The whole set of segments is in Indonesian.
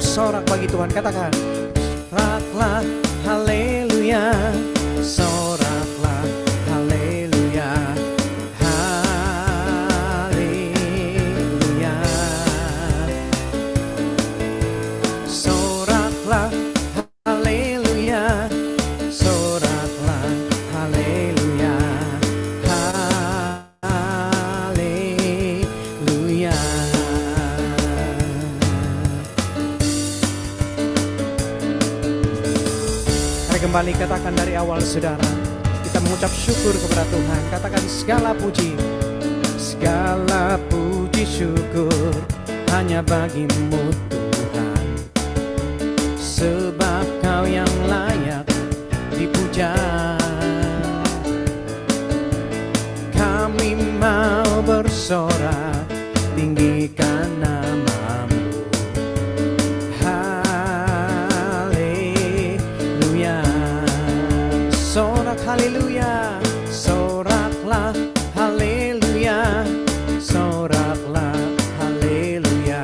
bersorak bagi Tuhan. Katakan, soraklah, haleluya, soraklah, haleluya, haleluya. Soraklah, haleluya, soraklah, haleluya, haleluya. Mari kembali katakan dari awal saudara. Kita mengucap syukur kepada Tuhan. Katakan segala puji syukur hanya bagimu Tuhan. Sebab Kau yang layak dipuja. Kami mau bersorak, tinggikan nama-Mu. Haleluya. Sorak haleluya, soraklah haleluya, soraklah haleluya,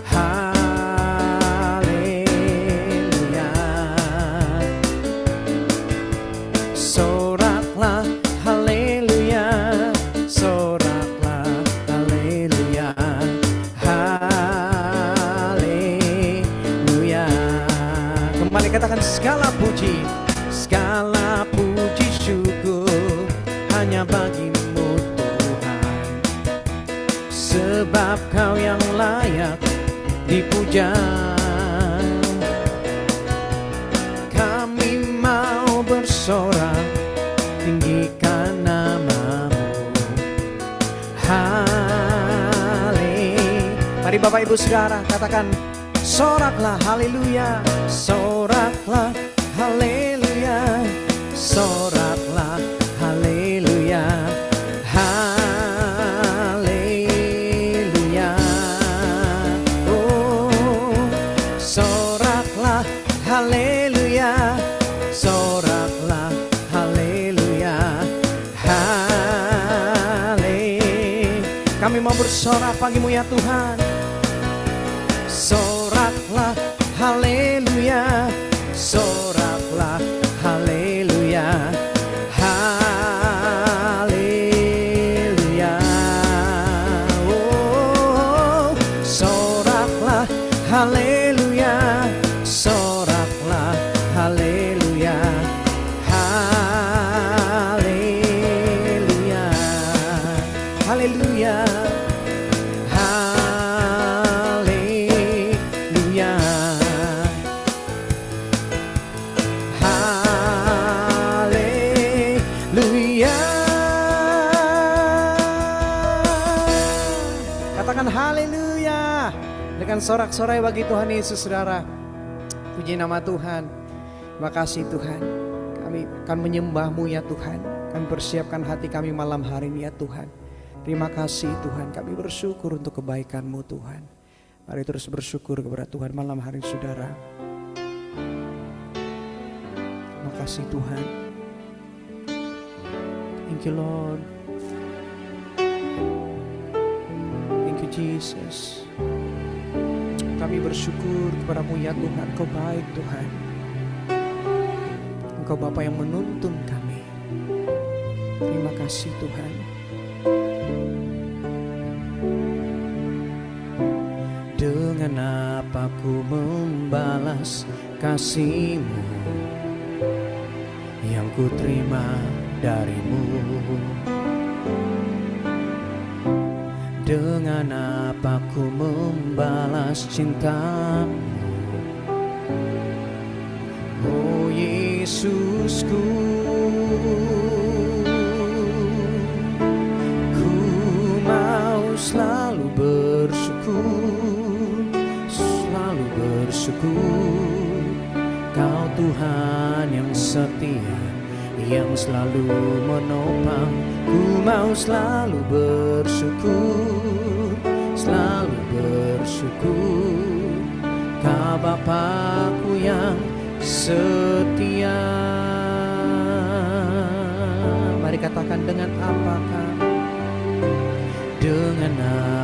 haleluya. Soraklah haleluya, soraklah haleluya, haleluya. Kembali katakan segala puji syukur hanya bagimu Tuhan. Sebab Kau yang layak dipuja. Kami mau bersorak, tinggikan nama-Mu. Mari Bapak Ibu Saudara katakan, soraklah haleluya, soraklah haleluya, soraklah haleluya, haleluya. Oh, soraklah haleluya, soraklah haleluya, haleluya. Kami mau bersorak bagimu ya Tuhan. Soraklah haleluya, soraklah haleluya, haleluya. Oh, soraklah haleluya, soraklah haleluya, haleluya, haleluya, haleluya. Katakan haleluya dengan sorak-sorai bagi Tuhan Yesus saudara. Puji nama Tuhan. Terima kasih Tuhan. Kami akan menyembah-Mu ya Tuhan. Kami persiapkan hati kami malam hari ini ya Tuhan. Terima kasih Tuhan. Kami bersyukur untuk kebaikan-Mu Tuhan. Mari terus bersyukur kepada Tuhan malam hari saudara. Terima kasih Tuhan. Thank you Lord. Thank you Jesus. Kami bersyukur kepada-Mu ya Tuhan. Kau baik Tuhan. Engkau Bapa yang menuntun kami. Terima kasih Tuhan. Dengan apa ku membalas kasih-Mu yang ku terima dari-Mu? Dengan apa ku membalas cinta-Mu? Oh Yesusku, ku mau selalu bersyukur, selalu bersyukur. Kau Tuhan yang setia, yang selalu menopang. Ku mau selalu bersyukur, selalu bersyukur. Kau Bapakku yang setia. Mari katakan, dengan apakah, dengan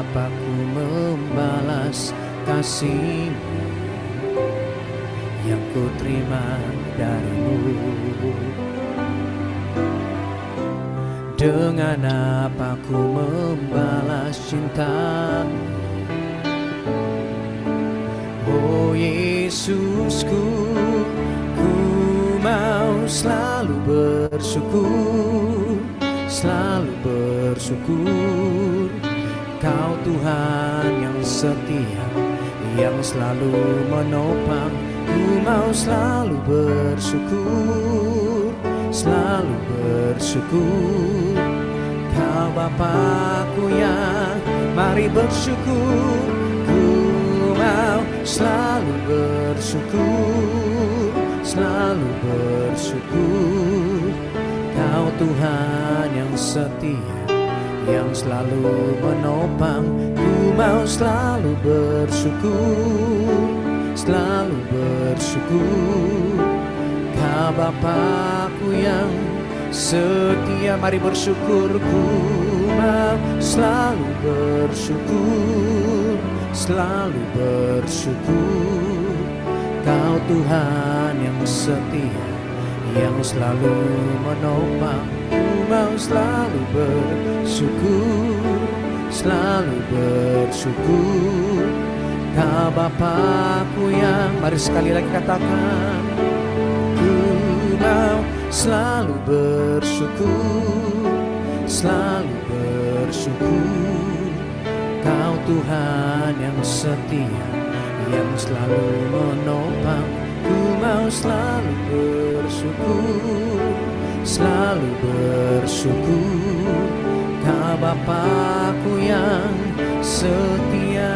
apa ku membalas kasih-Mu yang ku terima darimu. Dengan apa ku membalas cintamu, oh Yesusku, ku mau selalu bersyukur, selalu bersyukur. Kau Tuhan yang setia, yang selalu menopang. Ku mau selalu bersyukur, selalu bersyukur. Kau Bapakku yang mari bersyukur. Ku mau selalu bersyukur, selalu bersyukur. Kau Tuhan yang setia, yang selalu menopang. Ku mau selalu bersyukur, selalu bersyukur. Kau Bapakku yang setia, mari bersyukur. Ku mau selalu bersyukur, selalu bersyukur. Kau Tuhan yang setia, yang selalu menopang. Ku mau selalu bersyukur, selalu bersyukur. Kau Bapakku yang, mari sekali lagi katakan, ku mau selalu bersyukur, selalu bersyukur. Kau Tuhan yang setia, yang selalu menopang. Ku mau selalu bersyukur, selalu bersyukur. Kau Bapakku yang setia,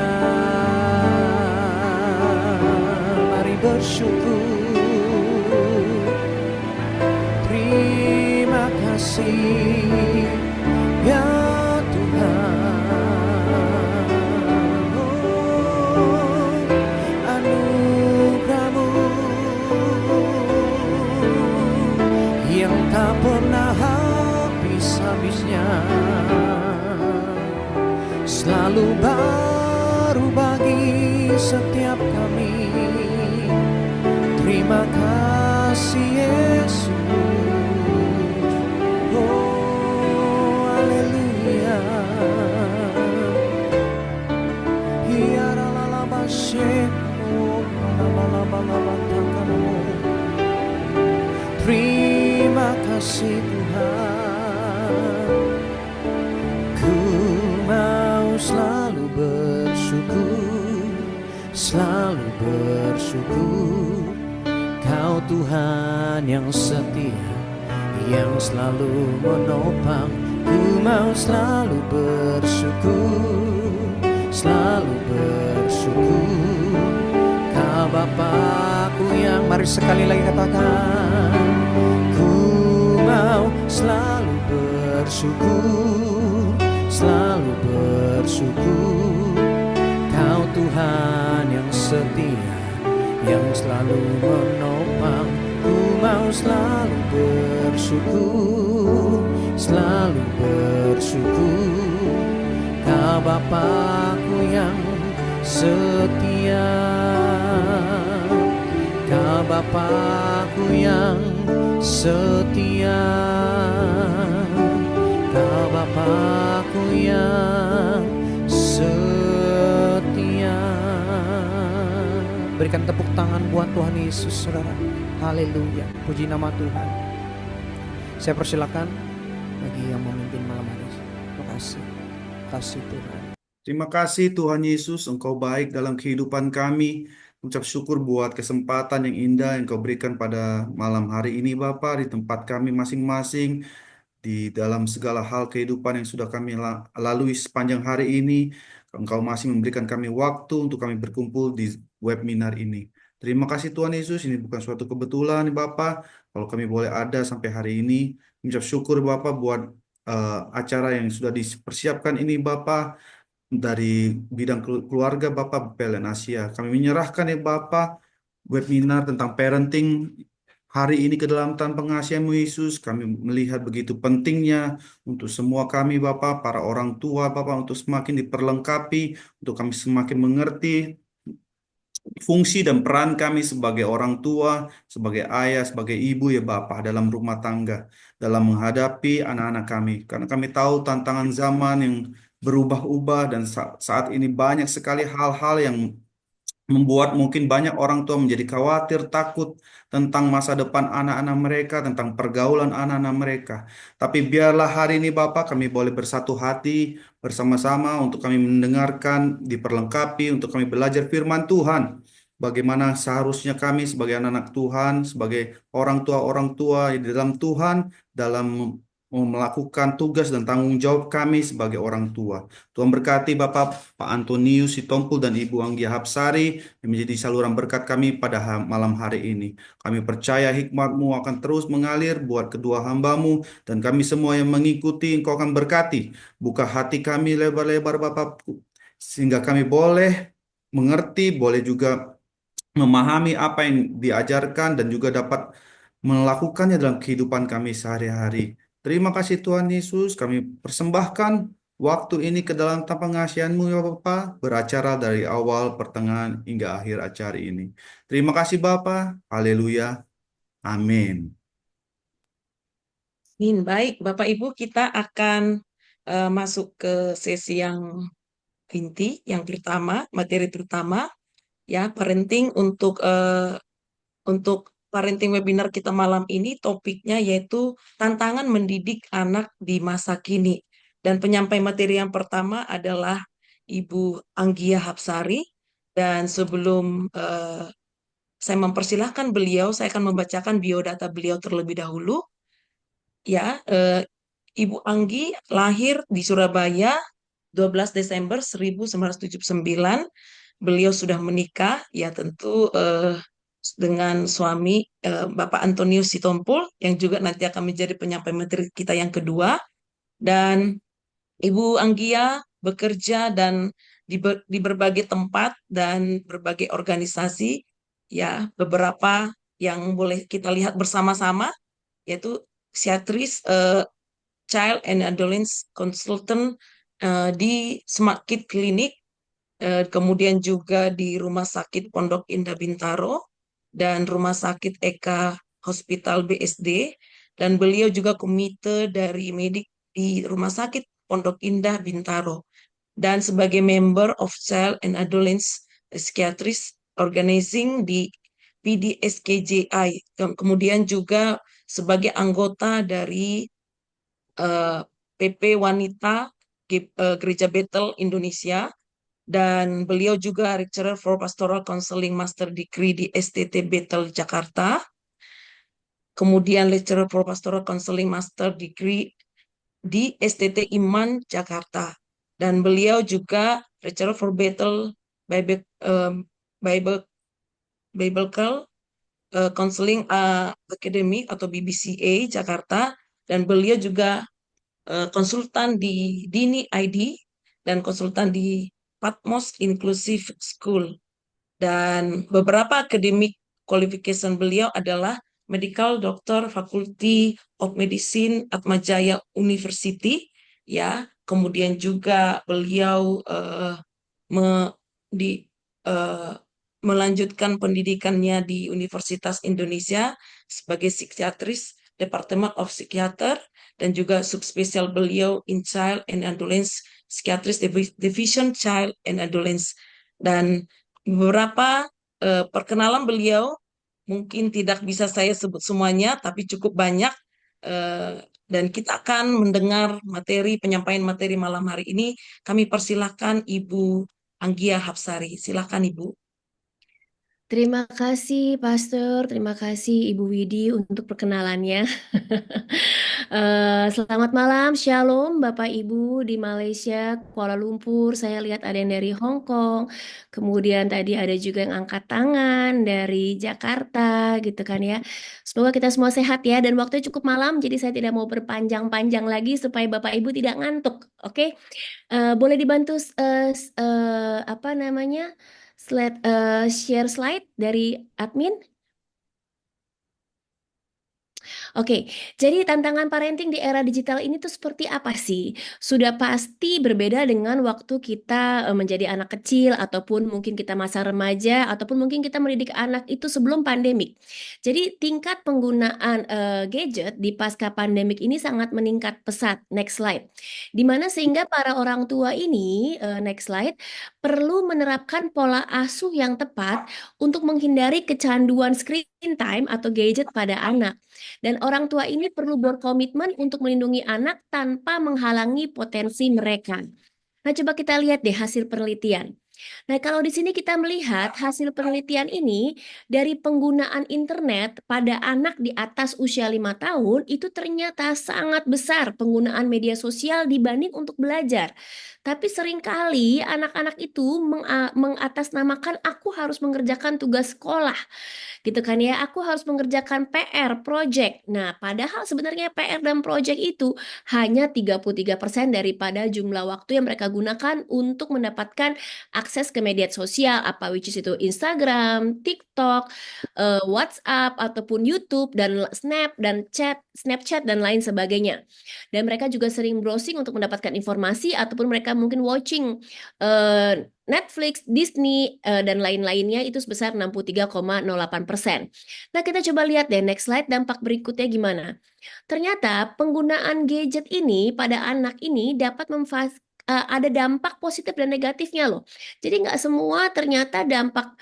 mari bersyukur. Terima kasih ya Tuhan, oh, anugerah-Mu yang tak pernah habis-habisnya, selalu baru bagi setiap kami. Terima kasih Yesus, oh haleluya. Terima kasih Tuhan, ku mau selalu bersyukur, selalu bersyukur. Kau Tuhan yang setia, yang selalu menopang. Ku mau selalu bersyukur, selalu bersyukur. Kau Bapakku yang, mari sekali lagi katakan, ku mau selalu bersyukur, selalu bersyukur. Kau Tuhan yang setia, yang selalu menopang. Ku mau selalu bersyukur, selalu bersyukur. Kau Bapakku yang setia, Kau Bapakku yang setia, Kau Bapakku yang setia. Berikan tepuk tangan buat Tuhan Yesus, saudara. Haleluya, puji nama Tuhan. Saya persilakan bagi yang memimpin malam hari. Terima kasih, kasih Tuhan. Terima kasih Tuhan Yesus, Engkau baik dalam kehidupan kami. Ucap syukur buat kesempatan yang indah yang Engkau berikan pada malam hari ini Bapa, di tempat kami masing-masing, di dalam segala hal kehidupan yang sudah kami lalui sepanjang hari ini. Engkau masih memberikan kami waktu untuk kami berkumpul di webinar ini. Terima kasih Tuhan Yesus, ini bukan suatu kebetulan Bapa, kalau kami boleh ada sampai hari ini. Ucap syukur Bapa buat acara yang sudah dipersiapkan ini Bapa, dari bidang keluarga Bapak PLN Asia. Kami menyerahkan ya Bapak webinar tentang parenting hari ini ke dalam tangan pengasihan-Mu Yesus. Kami melihat begitu pentingnya untuk semua kami Bapak, para orang tua Bapak, untuk semakin diperlengkapi, untuk kami semakin mengerti fungsi dan peran kami sebagai orang tua, sebagai ayah, sebagai ibu ya Bapak dalam rumah tangga, dalam menghadapi anak-anak kami. Karena kami tahu tantangan zaman yang berubah-ubah dan saat ini banyak sekali hal-hal yang membuat mungkin banyak orang tua menjadi khawatir, takut tentang masa depan anak-anak mereka, tentang pergaulan anak-anak mereka. Tapi biarlah hari ini Bapak kami boleh bersatu hati bersama-sama untuk kami mendengarkan, diperlengkapi, untuk kami belajar firman Tuhan. Bagaimana seharusnya kami sebagai anak-anak Tuhan, sebagai orang tua di dalam Tuhan, dalam melakukan tugas dan tanggung jawab kami sebagai orang tua. Tuhan berkati Bapak Pak Antonius Sitompul dan Ibu Anggia Hapsari yang menjadi saluran berkat kami pada malam hari ini. Kami percaya hikmat-Mu akan terus mengalir buat kedua hamba-Mu dan kami semua yang mengikuti Engkau akan berkati. Buka hati kami lebar-lebar Bapak sehingga kami boleh mengerti, boleh juga memahami apa yang diajarkan dan juga dapat melakukannya dalam kehidupan kami sehari-hari. Terima kasih Tuhan Yesus, kami persembahkan waktu ini ke dalam tangan pengasihan-Mu ya Bapa, beracara dari awal, pertengahan, hingga akhir acara ini. Terima kasih Bapa, haleluya, amin. Baik, Bapak Ibu, kita akan masuk ke sesi yang inti, yang pertama, materi pertama, ya, parenting untuk parenting webinar kita malam ini topiknya yaitu tantangan mendidik anak di masa kini. Dan penyampai materi yang pertama adalah Ibu Anggia Hapsari. Dan sebelum saya mempersilahkan beliau, saya akan membacakan biodata beliau terlebih dahulu. Ya, Ibu Anggi lahir di Surabaya 12 Desember 1979. Beliau sudah menikah, ya tentu dengan suami Bapak Antonius Sitompul, yang juga nanti akan menjadi penyampai materi kita yang kedua. Dan Ibu Anggia bekerja dan di berbagai tempat dan berbagai organisasi, ya beberapa yang boleh kita lihat bersama-sama, yaitu psikiatris, Child and Adolescent Consultant di Smart Kid Clinic, kemudian juga di Rumah Sakit Pondok Indah Bintaro dan Rumah Sakit Eka Hospital BSD, dan beliau juga komite dari medik di Rumah Sakit Pondok Indah Bintaro dan sebagai member of Child and Adolescent Psychiatrist Organizing di PDSKJI, kemudian juga sebagai anggota dari PP Wanita Gereja Bethel Indonesia, dan beliau juga lecturer for Pastoral Counseling Master Degree di STT Bethel Jakarta, kemudian lecturer for Pastoral Counseling Master Degree di STT Iman Jakarta, dan beliau juga lecturer for Bethel Bible Bible Biblical Counseling Academy atau BBCA Jakarta, dan beliau juga konsultan di Dini ID dan konsultan di Patmos Inclusive School. Dan beberapa academic qualification beliau adalah Medical Doctor Faculty of Medicine Atmajaya University, ya. Kemudian juga beliau me, di, uh, melanjutkan pendidikannya di Universitas Indonesia sebagai psikiatris Department of Psychiater, dan juga subspesial beliau in Child and Adolescent Psychiatrist Division Child and Adolescent. Dan beberapa perkenalan beliau mungkin tidak bisa saya sebut semuanya, tapi cukup banyak. Dan kita akan mendengar penyampaian materi malam hari ini. Kami persilahkan Ibu Anggia Hapsari. Silakan Ibu. Terima kasih Pastor, terima kasih Ibu Widi untuk perkenalannya. Selamat malam, Shalom Bapak Ibu di Malaysia, Kuala Lumpur. Saya lihat ada yang dari Hong Kong, kemudian tadi ada juga yang angkat tangan dari Jakarta gitu kan ya. Semoga kita semua sehat ya, dan waktunya cukup malam, jadi saya tidak mau berpanjang-panjang lagi supaya Bapak Ibu tidak ngantuk, oke? Boleh dibantu apa namanya? Share slide dari admin. Oke, jadi tantangan parenting di era digital ini tuh seperti apa sih? Sudah pasti berbeda dengan waktu kita menjadi anak kecil ataupun mungkin kita masa remaja ataupun mungkin kita mendidik anak itu sebelum pandemik. Jadi tingkat penggunaan gadget di pasca pandemik ini sangat meningkat pesat. Next slide. Di mana sehingga para orang tua ini, next slide, perlu menerapkan pola asuh yang tepat untuk menghindari kecanduan screen time atau gadget pada anak. Dan orang tua ini perlu berkomitmen untuk melindungi anak tanpa menghalangi potensi mereka. Nah, coba kita lihat deh hasil penelitian. Nah, kalau di sini kita melihat hasil penelitian ini dari penggunaan internet pada anak di atas usia 5 tahun itu ternyata sangat besar penggunaan media sosial dibanding untuk belajar. Tapi seringkali anak-anak itu mengatasnamakan aku harus mengerjakan tugas sekolah gitu kan ya. Aku harus mengerjakan PR, project. Nah, padahal sebenarnya PR dan project itu hanya 33% daripada jumlah waktu yang mereka gunakan untuk mendapatkan akses ke media sosial apa which is itu Instagram, TikTok, WhatsApp ataupun YouTube dan Snap dan Snapchat dan lain sebagainya. Dan mereka juga sering browsing untuk mendapatkan informasi ataupun mereka mungkin watching Netflix, Disney, dan lain-lainnya itu sebesar 63,08%. Nah, kita coba lihat deh next slide dampak berikutnya gimana. Ternyata penggunaan gadget ini pada anak ini dapat ada dampak positif dan negatifnya loh. Jadi nggak semua ternyata dampak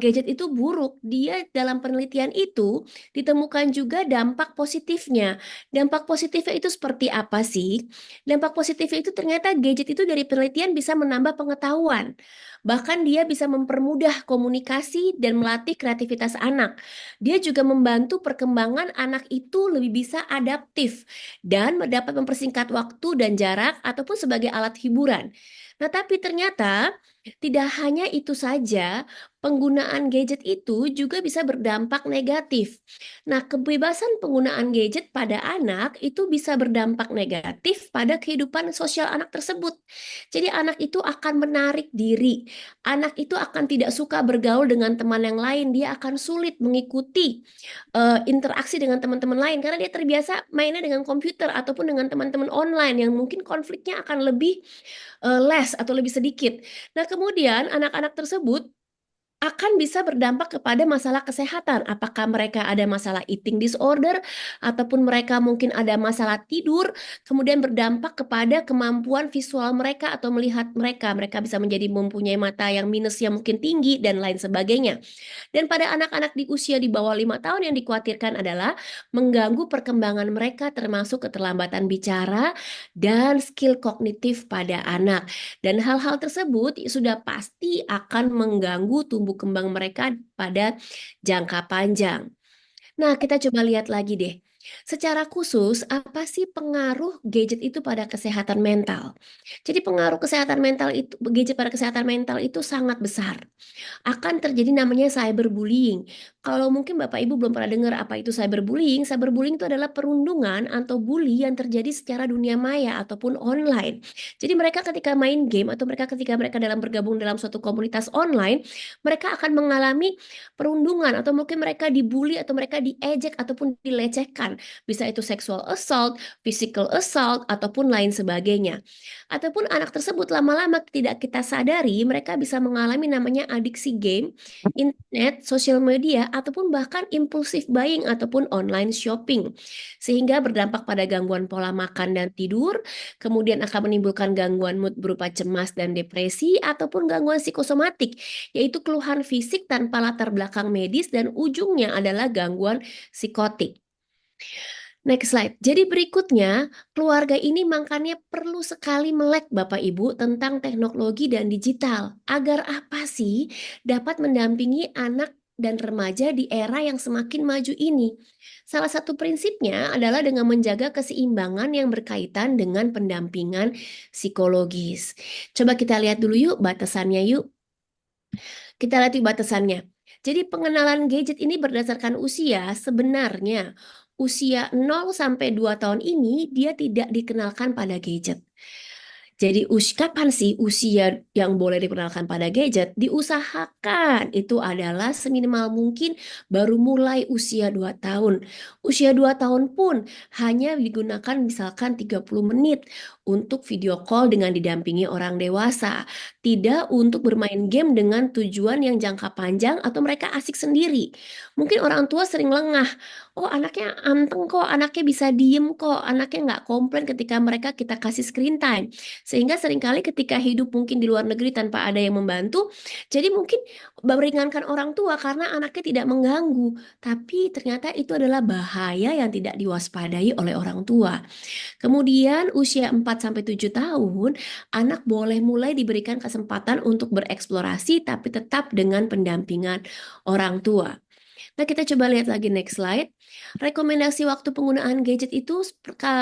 gadget itu buruk. Dia dalam penelitian itu ditemukan juga dampak positifnya. Dampak positifnya itu seperti apa sih? Dampak positifnya itu ternyata gadget itu dari penelitian bisa menambah pengetahuan. Bahkan dia bisa mempermudah komunikasi dan melatih kreativitas anak. Dia juga membantu perkembangan anak itu lebih bisa adaptif dan dapat mempersingkat waktu dan jarak ataupun sebagai alat hiburan. Nah, tapi ternyata tidak hanya itu saja, penggunaan gadget itu juga bisa berdampak negatif. Nah, kebebasan penggunaan gadget pada anak itu bisa berdampak negatif pada kehidupan sosial anak tersebut. Jadi anak itu akan menarik diri. Anak itu akan tidak suka bergaul dengan teman yang lain. Dia akan sulit mengikuti interaksi dengan teman-teman lain karena dia terbiasa mainnya dengan komputer ataupun dengan teman-teman online yang mungkin konfliknya akan lebih less atau lebih sedikit. Nah, kemudian anak-anak tersebut akan bisa berdampak kepada masalah kesehatan. Apakah mereka ada masalah eating disorder ataupun mereka mungkin ada masalah tidur, kemudian berdampak kepada kemampuan visual mereka atau melihat mereka. Mereka bisa menjadi mempunyai mata yang minusnya mungkin tinggi dan lain sebagainya. Dan pada anak-anak di usia di bawah 5 tahun yang dikhawatirkan adalah mengganggu perkembangan mereka termasuk keterlambatan bicara dan skill kognitif pada anak. Dan hal-hal tersebut sudah pasti akan mengganggu tumbuh kembang mereka pada jangka panjang. Nah, kita coba lihat lagi deh. Secara khusus, apa sih pengaruh gadget itu pada kesehatan mental? Jadi pengaruh kesehatan mental itu, gadget pada kesehatan mental itu sangat besar. Akan terjadi namanya cyberbullying. Kalau mungkin Bapak Ibu belum pernah dengar apa itu cyberbullying, cyberbullying itu adalah perundungan atau bully yang terjadi secara dunia maya ataupun online. Jadi mereka ketika main game atau ketika mereka dalam bergabung dalam suatu komunitas online, mereka akan mengalami perundungan atau mungkin mereka dibully atau mereka diejek ataupun dilecehkan. Bisa itu sexual assault, physical assault ataupun lain sebagainya. Ataupun anak tersebut lama-lama tidak kita sadari mereka bisa mengalami namanya adiksi game, internet, sosial media, ataupun bahkan impulsive buying ataupun online shopping. Sehingga berdampak pada gangguan pola makan dan tidur, kemudian akan menimbulkan gangguan mood berupa cemas dan depresi, ataupun gangguan psikosomatik, yaitu keluhan fisik tanpa latar belakang medis dan ujungnya adalah gangguan psikotik. Next slide. Jadi berikutnya, keluarga ini makanya perlu sekali melek Bapak Ibu tentang teknologi dan digital. Agar apa sih dapat mendampingi anak dan remaja di era yang semakin maju ini. Salah satu prinsipnya adalah dengan menjaga keseimbangan yang berkaitan dengan pendampingan psikologis. Coba kita lihat dulu yuk batasannya yuk. Kita lihat yuk batasannya. Jadi pengenalan gadget ini berdasarkan usia sebenarnya usia 0 sampai 2 tahun ini dia tidak dikenalkan pada gadget. Jadi kapan sih usia yang boleh diperkenalkan pada gadget? Diusahakan itu adalah seminimal mungkin baru mulai usia 2 tahun. Usia 2 tahun pun hanya digunakan misalkan 30 menit untuk video call dengan didampingi orang dewasa. Tidak untuk bermain game dengan tujuan yang jangka panjang atau mereka asik sendiri. Mungkin orang tua sering lengah. Oh, anaknya anteng kok, anaknya bisa diem kok, anaknya nggak komplain ketika kita kasih screen time. Sehingga seringkali ketika hidup mungkin di luar negeri tanpa ada yang membantu, jadi mungkin meringankan orang tua karena anaknya tidak mengganggu. Tapi ternyata itu adalah bahaya yang tidak diwaspadai oleh orang tua. Kemudian usia 4 sampai 7 tahun, anak boleh mulai diberikan kesempatan untuk bereksplorasi tapi tetap dengan pendampingan orang tua. Nah, kita coba lihat lagi next slide. Rekomendasi waktu penggunaan gadget itu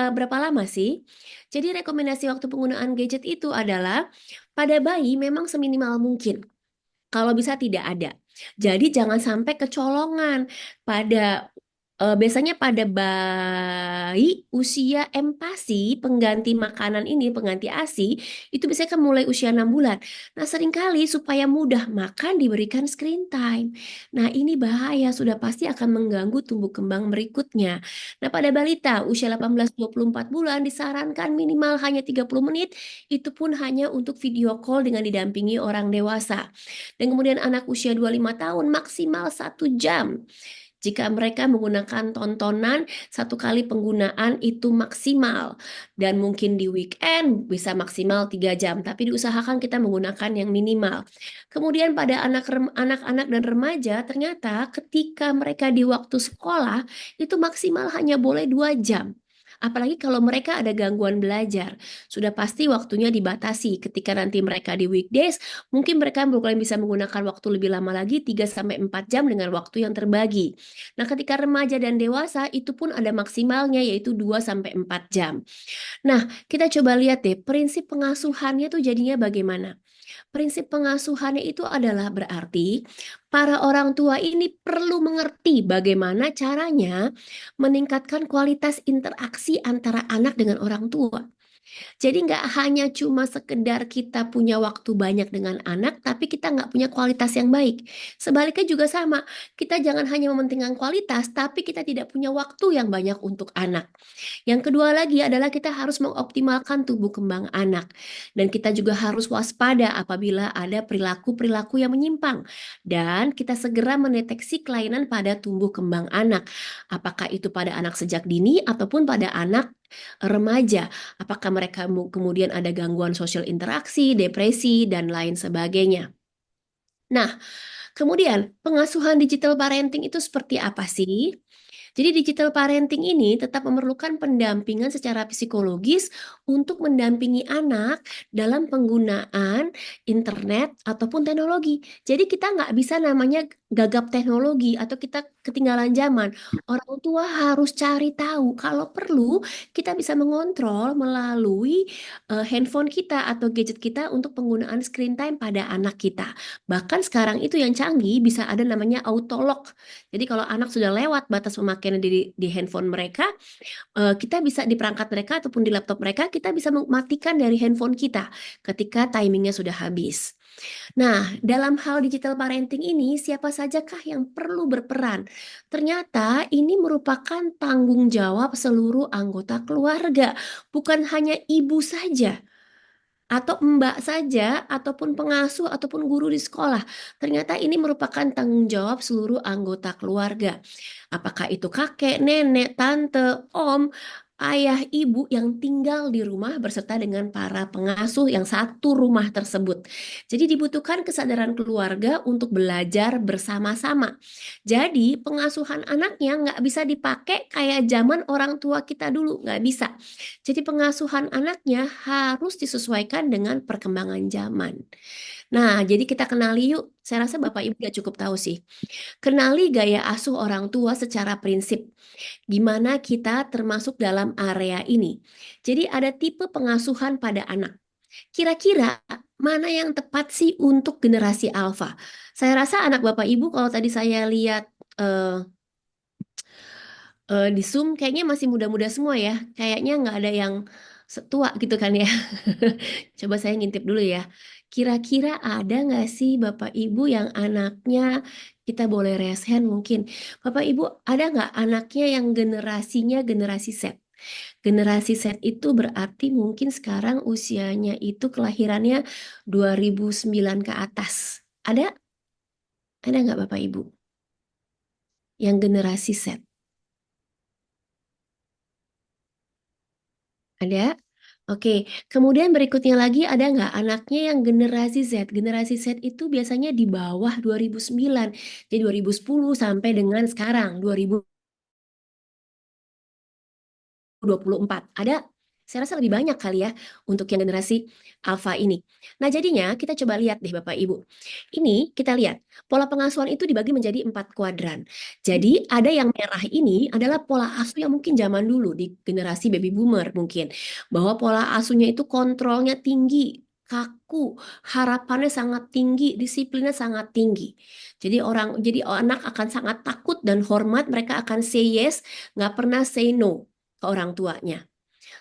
berapa lama sih? Jadi rekomendasi waktu penggunaan gadget itu adalah pada bayi memang seminimal mungkin. Kalau bisa tidak ada. Jadi jangan sampai kecolongan pada biasanya pada bayi usia empasi pengganti makanan ini, pengganti ASI, itu biasanya kan mulai usia 6 bulan. Nah, seringkali supaya mudah makan diberikan screen time. Nah, ini bahaya, sudah pasti akan mengganggu tumbuh kembang berikutnya. Nah, pada balita usia 18-24 bulan disarankan minimal hanya 30 menit, itu pun hanya untuk video call dengan didampingi orang dewasa. Dan kemudian anak usia 25 tahun maksimal 1 jam. Jika mereka menggunakan tontonan, 1 kali penggunaan itu maksimal. Dan mungkin di weekend bisa maksimal 3 jam. Tapi diusahakan kita menggunakan yang minimal. Kemudian pada anak-anak dan remaja, ternyata ketika mereka di waktu sekolah, itu maksimal hanya boleh 2 jam. Apalagi kalau mereka ada gangguan belajar. Sudah pasti waktunya dibatasi. Ketika nanti mereka di weekdays, mungkin mereka bisa menggunakan waktu lebih lama lagi 3 sampai 4 jam dengan waktu yang terbagi. Nah, ketika remaja dan dewasa itu pun ada maksimalnya yaitu 2 sampai 4 jam. Nah, kita coba lihat deh prinsip pengasuhannya tuh jadinya bagaimana. Prinsip pengasuhannya itu adalah berarti para orang tua ini perlu mengerti bagaimana caranya meningkatkan kualitas interaksi antara anak dengan orang tua. Jadi nggak hanya cuma sekedar kita punya waktu banyak dengan anak, tapi kita nggak punya kualitas yang baik. Sebaliknya juga sama, kita jangan hanya mementingkan kualitas, tapi kita tidak punya waktu yang banyak untuk anak. Yang kedua lagi adalah kita harus mengoptimalkan tumbuh kembang anak. Dan kita juga harus waspada apabila ada perilaku-perilaku yang menyimpang. Dan kita segera mendeteksi kelainan pada tumbuh kembang anak. Apakah itu pada anak sejak dini ataupun pada anak remaja. Apakah mereka kemudian ada gangguan sosial interaksi, depresi, dan lain sebagainya. Nah, kemudian pengasuhan digital parenting itu seperti apa sih? Jadi digital parenting ini tetap memerlukan pendampingan secara psikologis untuk mendampingi anak dalam penggunaan internet ataupun teknologi. Jadi kita nggak bisa namanya gagap teknologi atau kita ketinggalan zaman. Orang tua harus cari tahu. Kalau perlu kita bisa mengontrol melalui handphone kita atau gadget kita untuk penggunaan screen time pada anak kita. Bahkan sekarang itu yang canggih bisa ada namanya auto lock. Jadi kalau anak sudah lewat batas pemakaian di handphone mereka, kita bisa di perangkat mereka ataupun di laptop mereka, kita bisa mematikan dari handphone kita ketika timingnya sudah habis. Nah, dalam hal digital parenting ini, siapa sajakah yang perlu berperan? Ternyata ini merupakan tanggung jawab seluruh anggota keluarga, bukan hanya ibu saja atau mbak saja ataupun pengasuh ataupun guru di sekolah. Ternyata ini merupakan tanggung jawab seluruh anggota keluarga. Apakah itu kakek, nenek, tante, om, ayah, ibu yang tinggal di rumah berserta dengan para pengasuh yang satu rumah tersebut. Jadi dibutuhkan kesadaran keluarga untuk belajar bersama-sama. Jadi pengasuhan anaknya nggak bisa dipakai kayak zaman orang tua kita dulu, nggak bisa. Jadi pengasuhan anaknya harus disesuaikan dengan perkembangan zaman. Nah, jadi kita kenali yuk. Saya rasa Bapak Ibu udah cukup tahu sih. Kenali gaya asuh orang tua secara prinsip. Gimana kita termasuk dalam area ini. Jadi ada tipe pengasuhan pada anak. Kira-kira mana yang tepat sih untuk generasi alfa? Saya rasa anak Bapak Ibu kalau tadi saya lihat di Zoom kayaknya masih muda-muda semua ya. Kayaknya nggak ada yang setua gitu kan ya. Coba saya ngintip dulu ya. Kira-kira ada nggak sih Bapak Ibu yang anaknya, kita boleh raise hand mungkin. Bapak Ibu ada nggak anaknya yang generasinya generasi Z? Generasi Z itu berarti mungkin sekarang usianya itu kelahirannya 2009 ke atas. Ada? Ada nggak Bapak Ibu yang generasi Z? Ada? Oke, kemudian berikutnya lagi ada nggak anaknya yang generasi Z? Generasi Z itu biasanya di bawah 2009, jadi 2010 sampai dengan sekarang 2024. Ada? Saya rasa lebih banyak kali ya untuk yang generasi alpha ini. Nah, jadinya kita coba lihat deh Bapak Ibu. Ini kita lihat, pola pengasuhan itu dibagi menjadi 4 kuadran. Jadi ada yang merah ini adalah pola asuh yang mungkin zaman dulu di generasi baby boomer mungkin. Bahwa pola asuhnya itu kontrolnya tinggi, kaku, harapannya sangat tinggi, disiplinnya sangat tinggi. Jadi anak akan sangat takut dan hormat, mereka akan say yes, nggak pernah say no ke orang tuanya.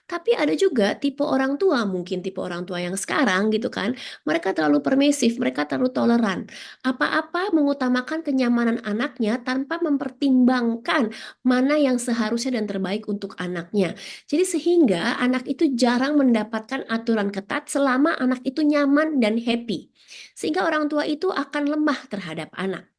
Tapi ada juga tipe orang tua, mungkin tipe orang tua yang sekarang gitu kan, mereka terlalu permisif, mereka terlalu toleran. Apa-apa mengutamakan kenyamanan anaknya tanpa mempertimbangkan mana yang seharusnya dan terbaik untuk anaknya. Jadi sehingga anak itu jarang mendapatkan aturan ketat selama anak itu nyaman dan happy. Sehingga orang tua itu akan lemah terhadap anak.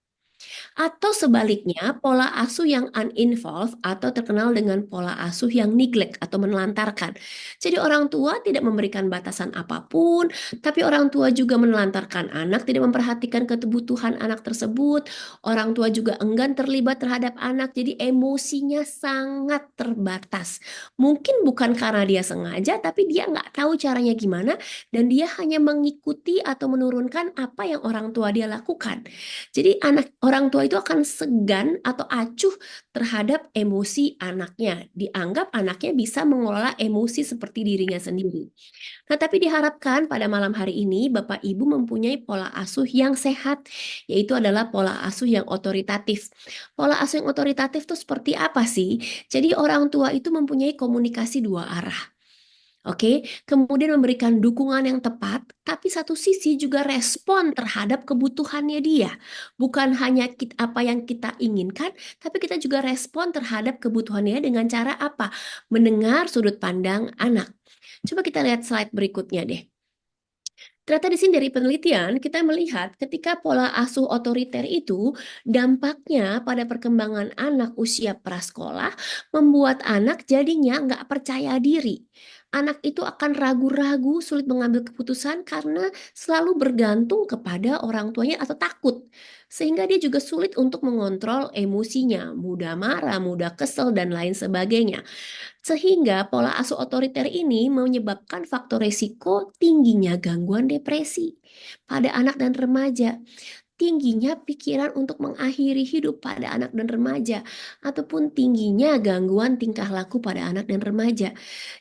Atau sebaliknya, pola asuh yang uninvolved atau terkenal dengan pola asuh yang neglect atau menelantarkan. Jadi orang tua tidak memberikan batasan apapun, tapi orang tua juga menelantarkan anak, tidak memperhatikan kebutuhan anak tersebut. Orang tua juga enggan terlibat terhadap anak, jadi emosinya sangat terbatas. Mungkin bukan karena dia sengaja, tapi dia nggak tahu caranya gimana, dan dia hanya mengikuti atau menurunkan apa yang orang tua dia lakukan. Jadi orang tua itu akan segan atau acuh terhadap emosi anaknya. Dianggap anaknya bisa mengelola emosi seperti dirinya sendiri. Nah, tapi diharapkan pada malam hari ini Bapak Ibu mempunyai pola asuh yang sehat, yaitu adalah pola asuh yang otoritatif. Pola asuh yang otoritatif itu seperti apa sih? Jadi orang tua itu mempunyai komunikasi dua arah. Oke, kemudian memberikan dukungan yang tepat, tapi satu sisi juga respon terhadap kebutuhannya dia. Bukan hanya apa yang kita inginkan, tapi kita juga respon terhadap kebutuhannya dengan cara apa? Mendengar sudut pandang anak. Coba kita lihat slide berikutnya deh. Ternyata di sini dari penelitian kita melihat ketika pola asuh otoriter itu dampaknya pada perkembangan anak usia prasekolah membuat anak jadinya nggak percaya diri. Anak itu akan ragu-ragu, sulit mengambil keputusan karena selalu bergantung kepada orang tuanya atau takut. Sehingga dia juga sulit untuk mengontrol emosinya, mudah marah, mudah kesel, dan lain sebagainya. Sehingga pola asuh otoriter ini menyebabkan faktor resiko tingginya gangguan depresi pada anak dan remaja, tingginya pikiran untuk mengakhiri hidup pada anak dan remaja, ataupun tingginya gangguan tingkah laku pada anak dan remaja.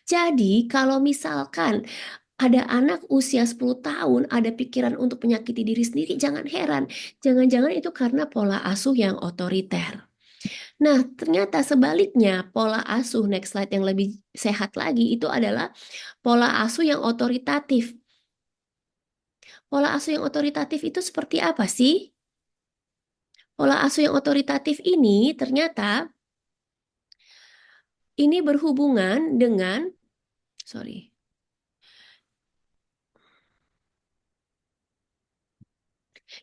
Jadi kalau misalkan ada anak usia 10 tahun ada pikiran untuk menyakiti diri sendiri, jangan heran. Jangan-jangan itu karena pola asuh yang otoriter. Nah, ternyata sebaliknya pola asuh, next slide yang lebih sehat lagi, itu adalah pola asuh yang otoritatif. Pola asuh yang otoritatif itu seperti apa sih? Pola asuh yang otoritatif ini ternyata ini berhubungan dengan, sorry,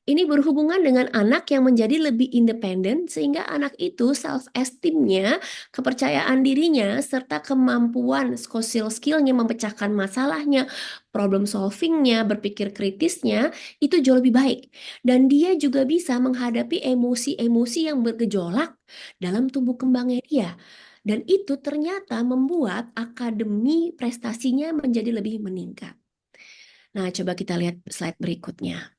ini berhubungan dengan anak yang menjadi lebih independen sehingga anak itu self-esteem-nya, kepercayaan dirinya, serta kemampuan social skill-nya memecahkan masalahnya, problem solving-nya, berpikir kritisnya, itu jauh lebih baik. Dan dia juga bisa menghadapi emosi-emosi yang bergejolak dalam tumbuh kembangnya dia. Dan itu ternyata membuat akademi prestasinya menjadi lebih meningkat. Nah, coba kita lihat slide berikutnya.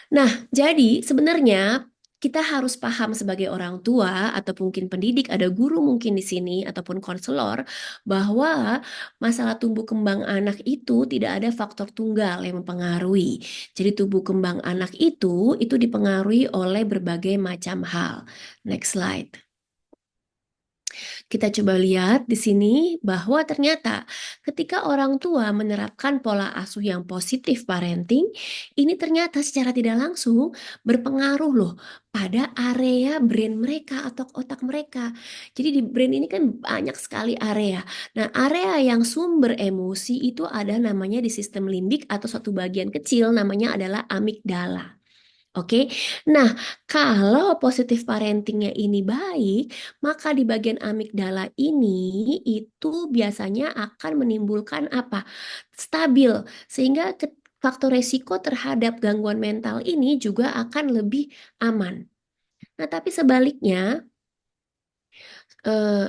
Nah, jadi sebenarnya kita harus paham sebagai orang tua atau mungkin pendidik, ada guru mungkin di sini ataupun konselor, bahwa masalah tumbuh kembang anak itu tidak ada faktor tunggal yang mempengaruhi. Jadi tumbuh kembang anak itu dipengaruhi oleh berbagai macam hal. Next slide. Kita coba lihat di sini bahwa ternyata ketika orang tua menerapkan pola asuh yang positif parenting, ini ternyata secara tidak langsung berpengaruh loh pada area brain mereka atau otak mereka. Jadi di brain ini kan banyak sekali area. Nah, area yang sumber emosi itu ada namanya di sistem limbik atau satu bagian kecil namanya adalah amigdala. Oke, nah kalau positif parentingnya ini baik, maka di bagian amigdala ini itu biasanya akan menimbulkan apa? Stabil, sehingga faktor resiko terhadap gangguan mental ini juga akan lebih aman. Nah, eh,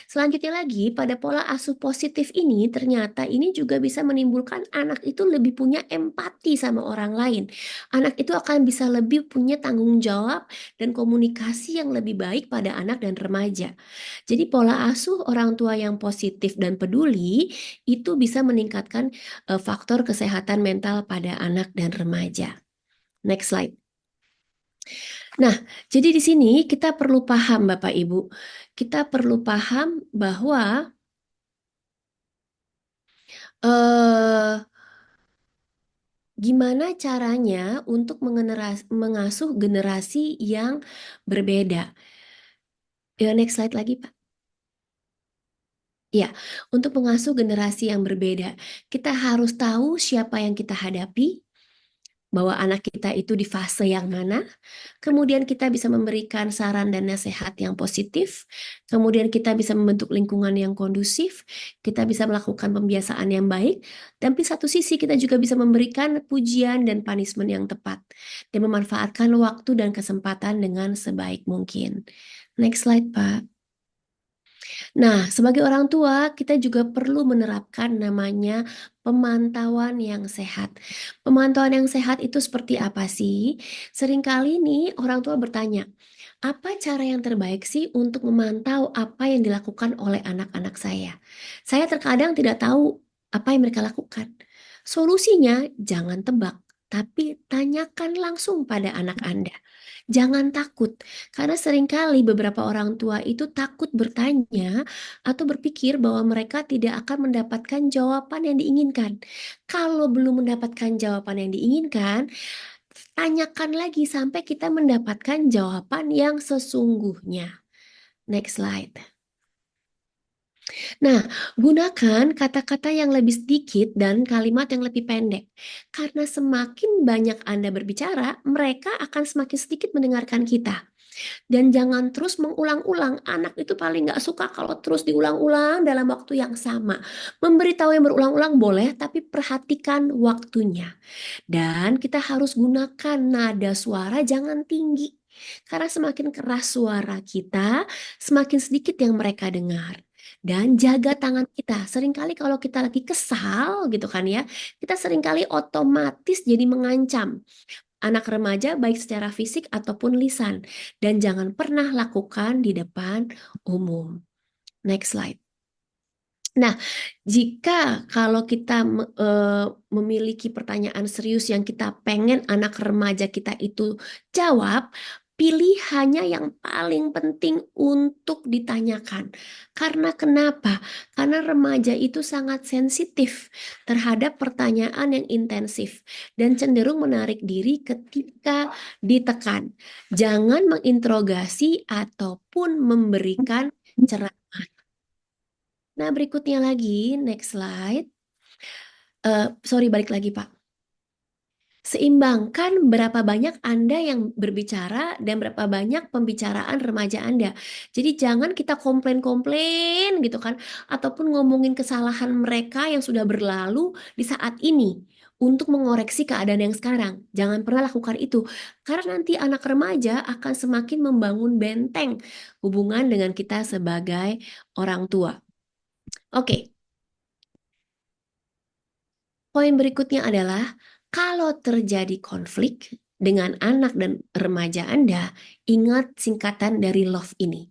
selanjutnya lagi pada pola asuh positif ini ternyata ini juga bisa menimbulkan anak itu lebih punya empati sama orang lain. Anak itu akan bisa lebih punya tanggung jawab dan komunikasi yang lebih baik pada anak dan remaja. Jadi pola asuh orang tua yang positif dan peduli itu bisa meningkatkan faktor kesehatan mental pada anak dan remaja. Next slide. Nah, jadi di sini kita perlu paham Bapak Ibu. Kita perlu paham bahwa eh, gimana caranya untuk mengasuh generasi yang berbeda. Ya, next slide lagi, Pak. Ya, untuk mengasuh generasi yang berbeda, kita harus tahu siapa yang kita hadapi, bahwa anak kita itu di fase yang mana. Kemudian kita bisa memberikan saran dan nasihat yang positif. Kemudian kita bisa membentuk lingkungan yang kondusif. Kita bisa melakukan pembiasaan yang baik. Dan di satu sisi kita juga bisa memberikan pujian dan punishment yang tepat. Dan memanfaatkan waktu dan kesempatan dengan sebaik mungkin. Next slide, Pak. Nah, sebagai orang tua, kita juga perlu menerapkan namanya pemantauan yang sehat. Pemantauan yang sehat itu seperti apa sih? Seringkali nih orang tua bertanya, apa cara yang terbaik sih untuk memantau apa yang dilakukan oleh anak-anak saya? Saya terkadang tidak tahu apa yang mereka lakukan. Solusinya jangan tebak, tapi tanyakan langsung pada anak Anda. Jangan takut, karena seringkali beberapa orang tua itu takut bertanya atau berpikir bahwa mereka tidak akan mendapatkan jawaban yang diinginkan. Kalau belum mendapatkan jawaban yang diinginkan, tanyakan lagi sampai kita mendapatkan jawaban yang sesungguhnya. Next slide. Nah, gunakan kata-kata yang lebih sedikit dan kalimat yang lebih pendek. Karena semakin banyak Anda berbicara, mereka akan semakin sedikit mendengarkan kita. Dan jangan terus mengulang-ulang. Anak itu paling nggak suka kalau terus diulang-ulang dalam waktu yang sama. Memberitahu yang berulang-ulang boleh, tapi perhatikan waktunya. Dan kita harus gunakan nada suara jangan tinggi. Karena semakin keras suara kita, semakin sedikit yang mereka dengar. Dan jaga tangan kita. Seringkali kalau kita lagi kesal gitu kan ya, kita seringkali otomatis jadi mengancam anak remaja baik secara fisik ataupun lisan. Dan jangan pernah lakukan di depan umum. Next slide. Nah, jika kalau kita memiliki pertanyaan serius yang kita pengen anak remaja kita itu jawab, pilih hanya yang paling penting untuk ditanyakan. Karena kenapa? Karena remaja itu sangat sensitif terhadap pertanyaan yang intensif dan cenderung menarik diri ketika ditekan. Jangan menginterogasi ataupun memberikan ceramah. Nah, berikutnya lagi, next slide. Balik lagi, Pak. Seimbangkan berapa banyak Anda yang berbicara dan berapa banyak pembicaraan remaja Anda. Jadi jangan kita komplain-komplain gitu kan, ataupun ngomongin kesalahan mereka yang sudah berlalu di saat ini untuk mengoreksi keadaan yang sekarang. Jangan pernah lakukan itu, karena nanti anak remaja akan semakin membangun benteng hubungan dengan kita sebagai orang tua. Oke. Poin berikutnya adalah kalau terjadi konflik dengan anak dan remaja Anda, ingat singkatan dari LOVE ini.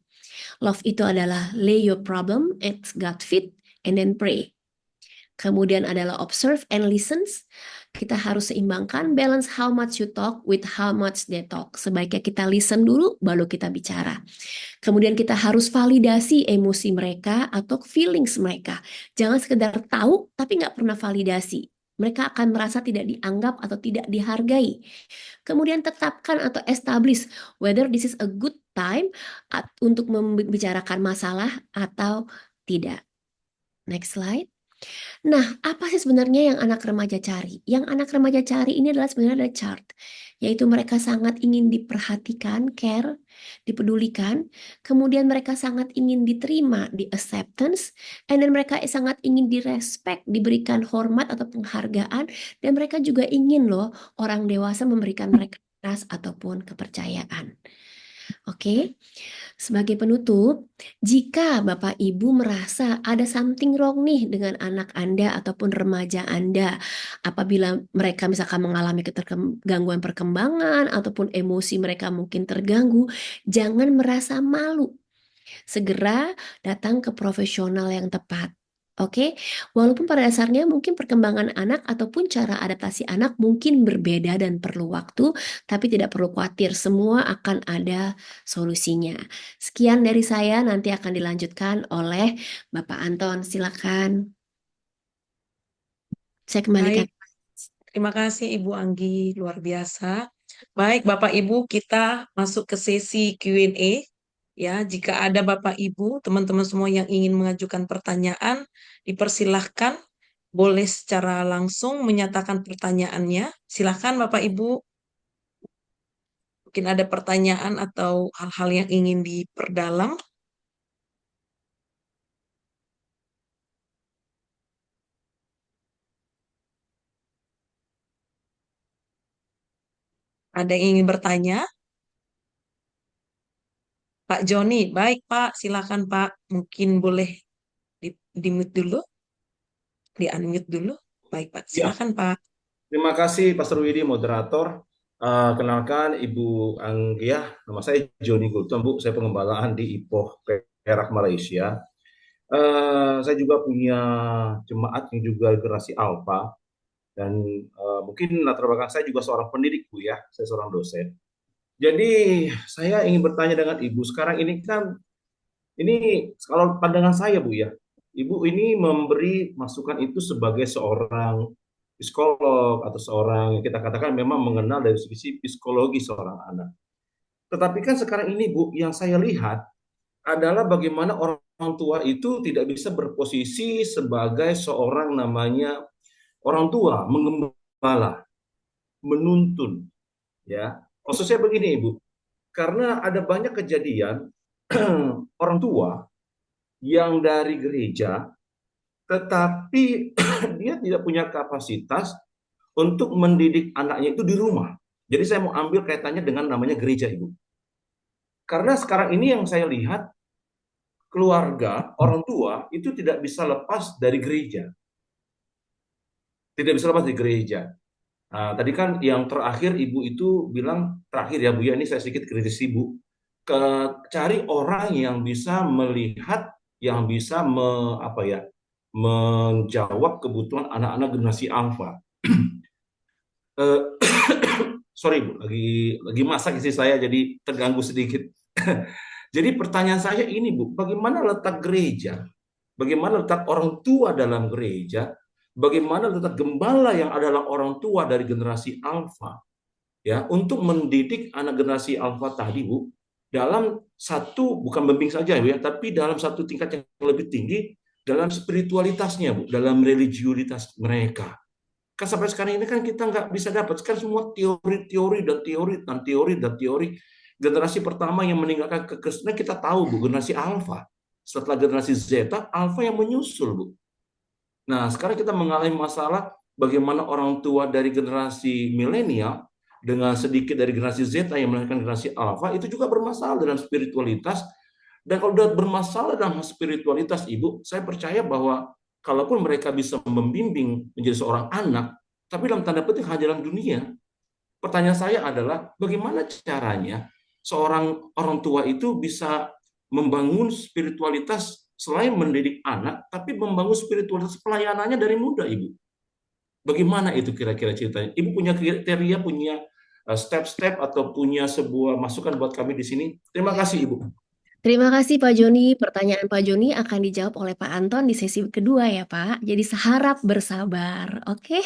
LOVE itu adalah lay your problem at God's feet and then pray. Kemudian adalah observe and listen. Kita harus seimbangkan, balance how much you talk with how much they talk. Sebaiknya kita listen dulu, baru kita bicara. Kemudian kita harus validasi emosi mereka atau feelings mereka. Jangan sekedar tahu, tapi nggak pernah validasi. Mereka akan merasa tidak dianggap atau tidak dihargai. Kemudian tetapkan atau establish whether this is a good time untuk membicarakan masalah atau tidak. Next slide. Nah, apa sih sebenarnya yang anak remaja cari? Yang anak remaja cari ini adalah sebenarnya ada chart, yaitu mereka sangat ingin diperhatikan, care, dipedulikan, kemudian mereka sangat ingin diterima, di acceptance, and then mereka sangat ingin direspek, diberikan hormat atau penghargaan, dan mereka juga ingin loh orang dewasa memberikan mereka trust ataupun kepercayaan. Oke. Sebagai penutup, jika Bapak Ibu merasa ada something wrong nih dengan anak Anda ataupun remaja Anda, apabila mereka misalkan mengalami gangguan perkembangan ataupun emosi mereka mungkin terganggu, jangan merasa malu. Segera datang ke profesional yang tepat. Oke, walaupun pada dasarnya mungkin perkembangan anak ataupun cara adaptasi anak mungkin berbeda dan perlu waktu, tapi tidak perlu khawatir, semua akan ada solusinya. Sekian dari saya, nanti akan dilanjutkan oleh Bapak Anton. Silakan. Saya kembalikan. Baik, terima kasih Ibu Anggi, luar biasa. Baik, Bapak Ibu, kita masuk ke sesi Q&A. Ya, jika ada Bapak Ibu, teman-teman semua yang ingin mengajukan pertanyaan, dipersilahkan boleh secara langsung menyatakan pertanyaannya. Silakan Bapak Ibu. Mungkin ada pertanyaan atau hal-hal yang ingin diperdalam. Ada yang ingin bertanya? Pak Joni, baik Pak, silakan Pak. Mungkin boleh di-mute dulu, di-unmute dulu. Baik Pak, Ya, silakan Pak. terima kasih Pastor Widi, moderator. Kenalkan Ibu Anggia, nama saya Joni Gultom, Bu. Saya pengembalaan di Ipoh, Perak, Malaysia. Saya juga punya jemaat yang juga generasi Alpha. Dan mungkin latar belakang saya juga seorang pendidik, Bu ya. Saya seorang dosen. Jadi saya ingin bertanya dengan Ibu, sekarang ini kan, ini kalau pandangan saya Bu ya, Ibu ini memberi masukan itu sebagai seorang psikolog atau seorang yang kita katakan memang mengenal dari sisi psikologi seorang anak. Tetapi kan sekarang ini Bu, yang saya lihat adalah bagaimana orang tua itu tidak bisa berposisi sebagai seorang namanya orang tua, menggembala, menuntun, ya. Maksud saya begini Ibu, karena ada banyak kejadian orang tua yang dari gereja, tetapi dia tidak punya kapasitas untuk mendidik anaknya itu di rumah. Jadi saya mau ambil kaitannya dengan namanya gereja, Ibu. Karena sekarang ini yang saya lihat, keluarga, orang tua itu tidak bisa lepas dari gereja. Tidak bisa lepas dari gereja. Nah, tadi kan yang terakhir Ibu itu bilang, terakhir ya Bu ya, ini saya sedikit kritis Ibu, cari orang yang bisa melihat, yang bisa menjawab kebutuhan anak-anak generasi alfa. Sorry Bu, lagi masak istri saya jadi terganggu sedikit. Jadi pertanyaan saya ini Bu, bagaimana letak gereja? Bagaimana letak orang tua dalam gereja? Bagaimana letak gembala yang adalah orang tua dari generasi alfa? Ya, untuk mendidik anak generasi alfa tadi Bu, dalam satu, bukan bimbing saja Bu ya, tapi dalam satu tingkat yang lebih tinggi, dalam spiritualitasnya Bu, dalam religiulitas mereka. Kan sampai sekarang ini kan kita nggak bisa dapat, kan semua teori-teori dan teori dan teori dan teori. Generasi pertama yang meninggalkan kekristenan kita tahu Bu, generasi alfa. Setelah generasi zeta, alfa yang menyusul Bu. Nah, sekarang kita mengalami masalah bagaimana orang tua dari generasi milenial dengan sedikit dari generasi Zeta yang melahirkan generasi Alpha itu juga bermasalah dalam spiritualitas. Dan kalau sudah bermasalah dalam spiritualitas, Ibu, saya percaya bahwa kalaupun mereka bisa membimbing menjadi seorang anak, tapi dalam tanda petik hanya dalam dunia, pertanyaan saya adalah bagaimana caranya seorang orang tua itu bisa membangun spiritualitas selain mendidik anak, tapi membangun spiritualitas pelayanannya dari muda, Ibu. Bagaimana itu kira-kira ceritanya? Ibu punya kriteria, punya step-step atau punya sebuah masukan buat kami di sini? Terima kasih, Ibu. Terima kasih Pak Joni. Pertanyaan Pak Joni akan dijawab oleh Pak Anton di sesi kedua ya Pak. Jadi seharap bersabar. Oke?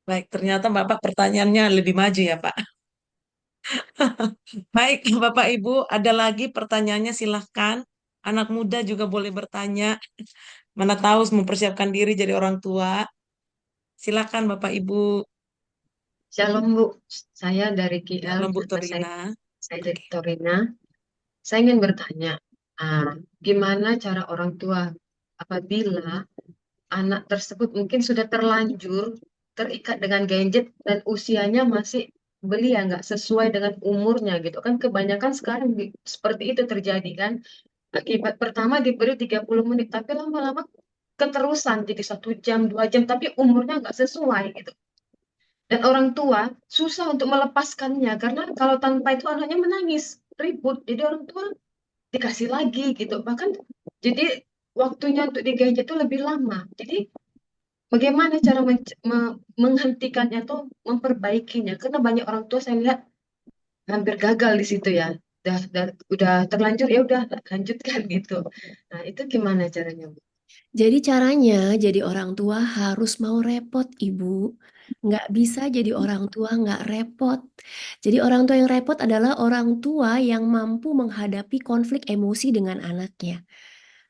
Baik, ternyata Bapak pertanyaannya lebih maju ya, Pak. Baik, Bapak Ibu, ada lagi pertanyaannya silahkan. Anak muda juga boleh bertanya. Mana tahu mempersiapkan diri jadi orang tua. Silakan Bapak Ibu. Shalom Bu, saya dari KL, Shalom Bu nama Torina. saya dari Oke. Torina. Saya ingin bertanya, gimana cara orang tua apabila anak tersebut mungkin sudah terlanjur terikat dengan gadget dan usianya masih belia, nggak sesuai dengan umurnya gitu kan. Kebanyakan sekarang seperti itu terjadi kan. Akibat pertama diberi 30 menit, tapi lama-lama keterusan jadi 1 jam, 2 jam, tapi umurnya nggak sesuai gitu. Dan orang tua susah untuk melepaskannya karena kalau tanpa itu anaknya menangis, ribut. Jadi orang tua dikasih lagi gitu. Bahkan jadi waktunya untuk digaji itu lebih lama. Jadi bagaimana cara menghentikannya atau memperbaikinya? Karena banyak orang tua saya lihat hampir gagal di situ ya. Udah terlanjur ya udah lanjutkan gitu. Nah, itu gimana caranya, Bu? Jadi caranya jadi orang tua harus mau repot, Ibu. Nggak bisa jadi orang tua nggak repot. Jadi orang tua yang repot adalah orang tua yang mampu menghadapi konflik emosi dengan anaknya.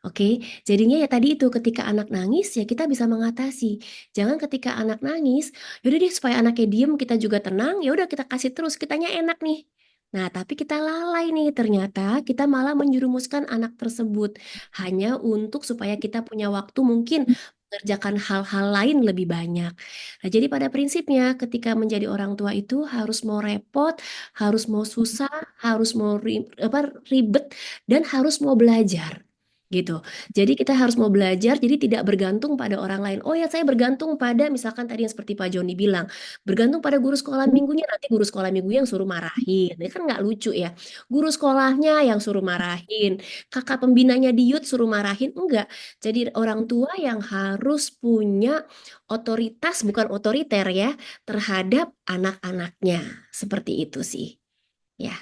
Oke, jadinya ya tadi itu ketika anak nangis ya kita bisa mengatasi. Jangan ketika anak nangis, yaudah deh supaya anaknya diem kita juga tenang, ya udah kita kasih terus, kitanya enak nih. Nah, tapi kita lalai nih ternyata kita malah menjerumuskan anak tersebut hanya untuk supaya kita punya waktu mungkin mengerjakan hal-hal lain lebih banyak. Nah, jadi pada prinsipnya ketika menjadi orang tua itu harus mau repot, harus mau susah, harus mau ribet dan harus mau belajar gitu. Jadi kita harus mau belajar, jadi tidak bergantung pada orang lain. Oh ya, saya bergantung pada misalkan tadi yang seperti Pak Joni bilang, bergantung pada guru sekolah minggunya, nanti guru sekolah minggu yang suruh marahin. Ini kan nggak lucu ya. Guru sekolahnya yang suruh marahin, kakak pembinanya di YUT suruh marahin, enggak. Jadi orang tua yang harus punya otoritas, bukan otoriter ya, terhadap anak-anaknya. Seperti itu sih. Ya.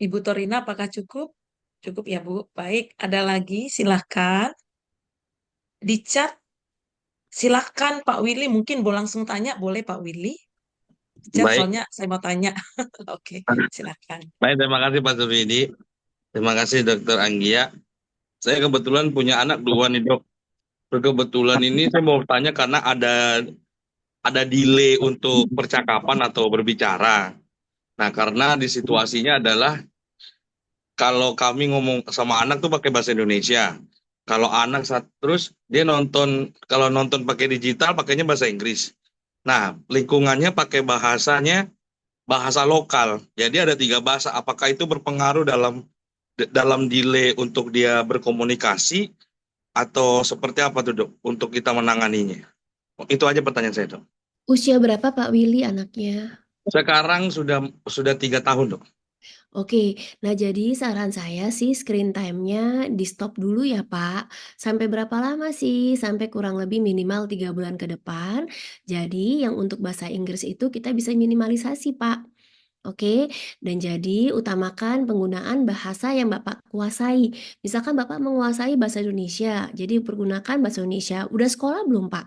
Ibu Torina, apakah cukup? Cukup ya, Bu. Baik, ada lagi, silahkan. Di chat, silahkan Pak Willy. Mungkin mau langsung tanya, boleh Pak Willy? Di chat, Baik, soalnya saya mau tanya. Oke, silahkan. baik, terima kasih Pak Suridi. Terima kasih Dokter Anggia. Saya kebetulan punya anak dua nih dok. Kebetulan ini saya mau tanya karena ada delay untuk percakapan atau berbicara. Nah karena di situasinya adalah kalau kami ngomong sama anak tuh pakai bahasa Indonesia. Kalau anak terus dia kalau nonton pakai digital pakainya bahasa Inggris. Nah lingkungannya pakai bahasa lokal. Jadi ada 3 bahasa. Apakah itu berpengaruh dalam delay untuk dia berkomunikasi atau seperti apa tuh dok untuk kita menanganinya? Itu aja pertanyaan saya dok. Usia berapa Pak Willy anaknya? Sekarang sudah 3 tahun dok. Oke, nah jadi saran saya sih screen time-nya di stop dulu ya Pak. Sampai berapa lama sih? Sampai kurang lebih minimal 3 bulan ke depan. Jadi yang untuk bahasa Inggris itu kita bisa minimalisasi Pak. Oke, dan jadi utamakan penggunaan bahasa yang Bapak kuasai. Misalkan Bapak menguasai bahasa Indonesia, jadi pergunakan bahasa Indonesia. Udah sekolah belum Pak?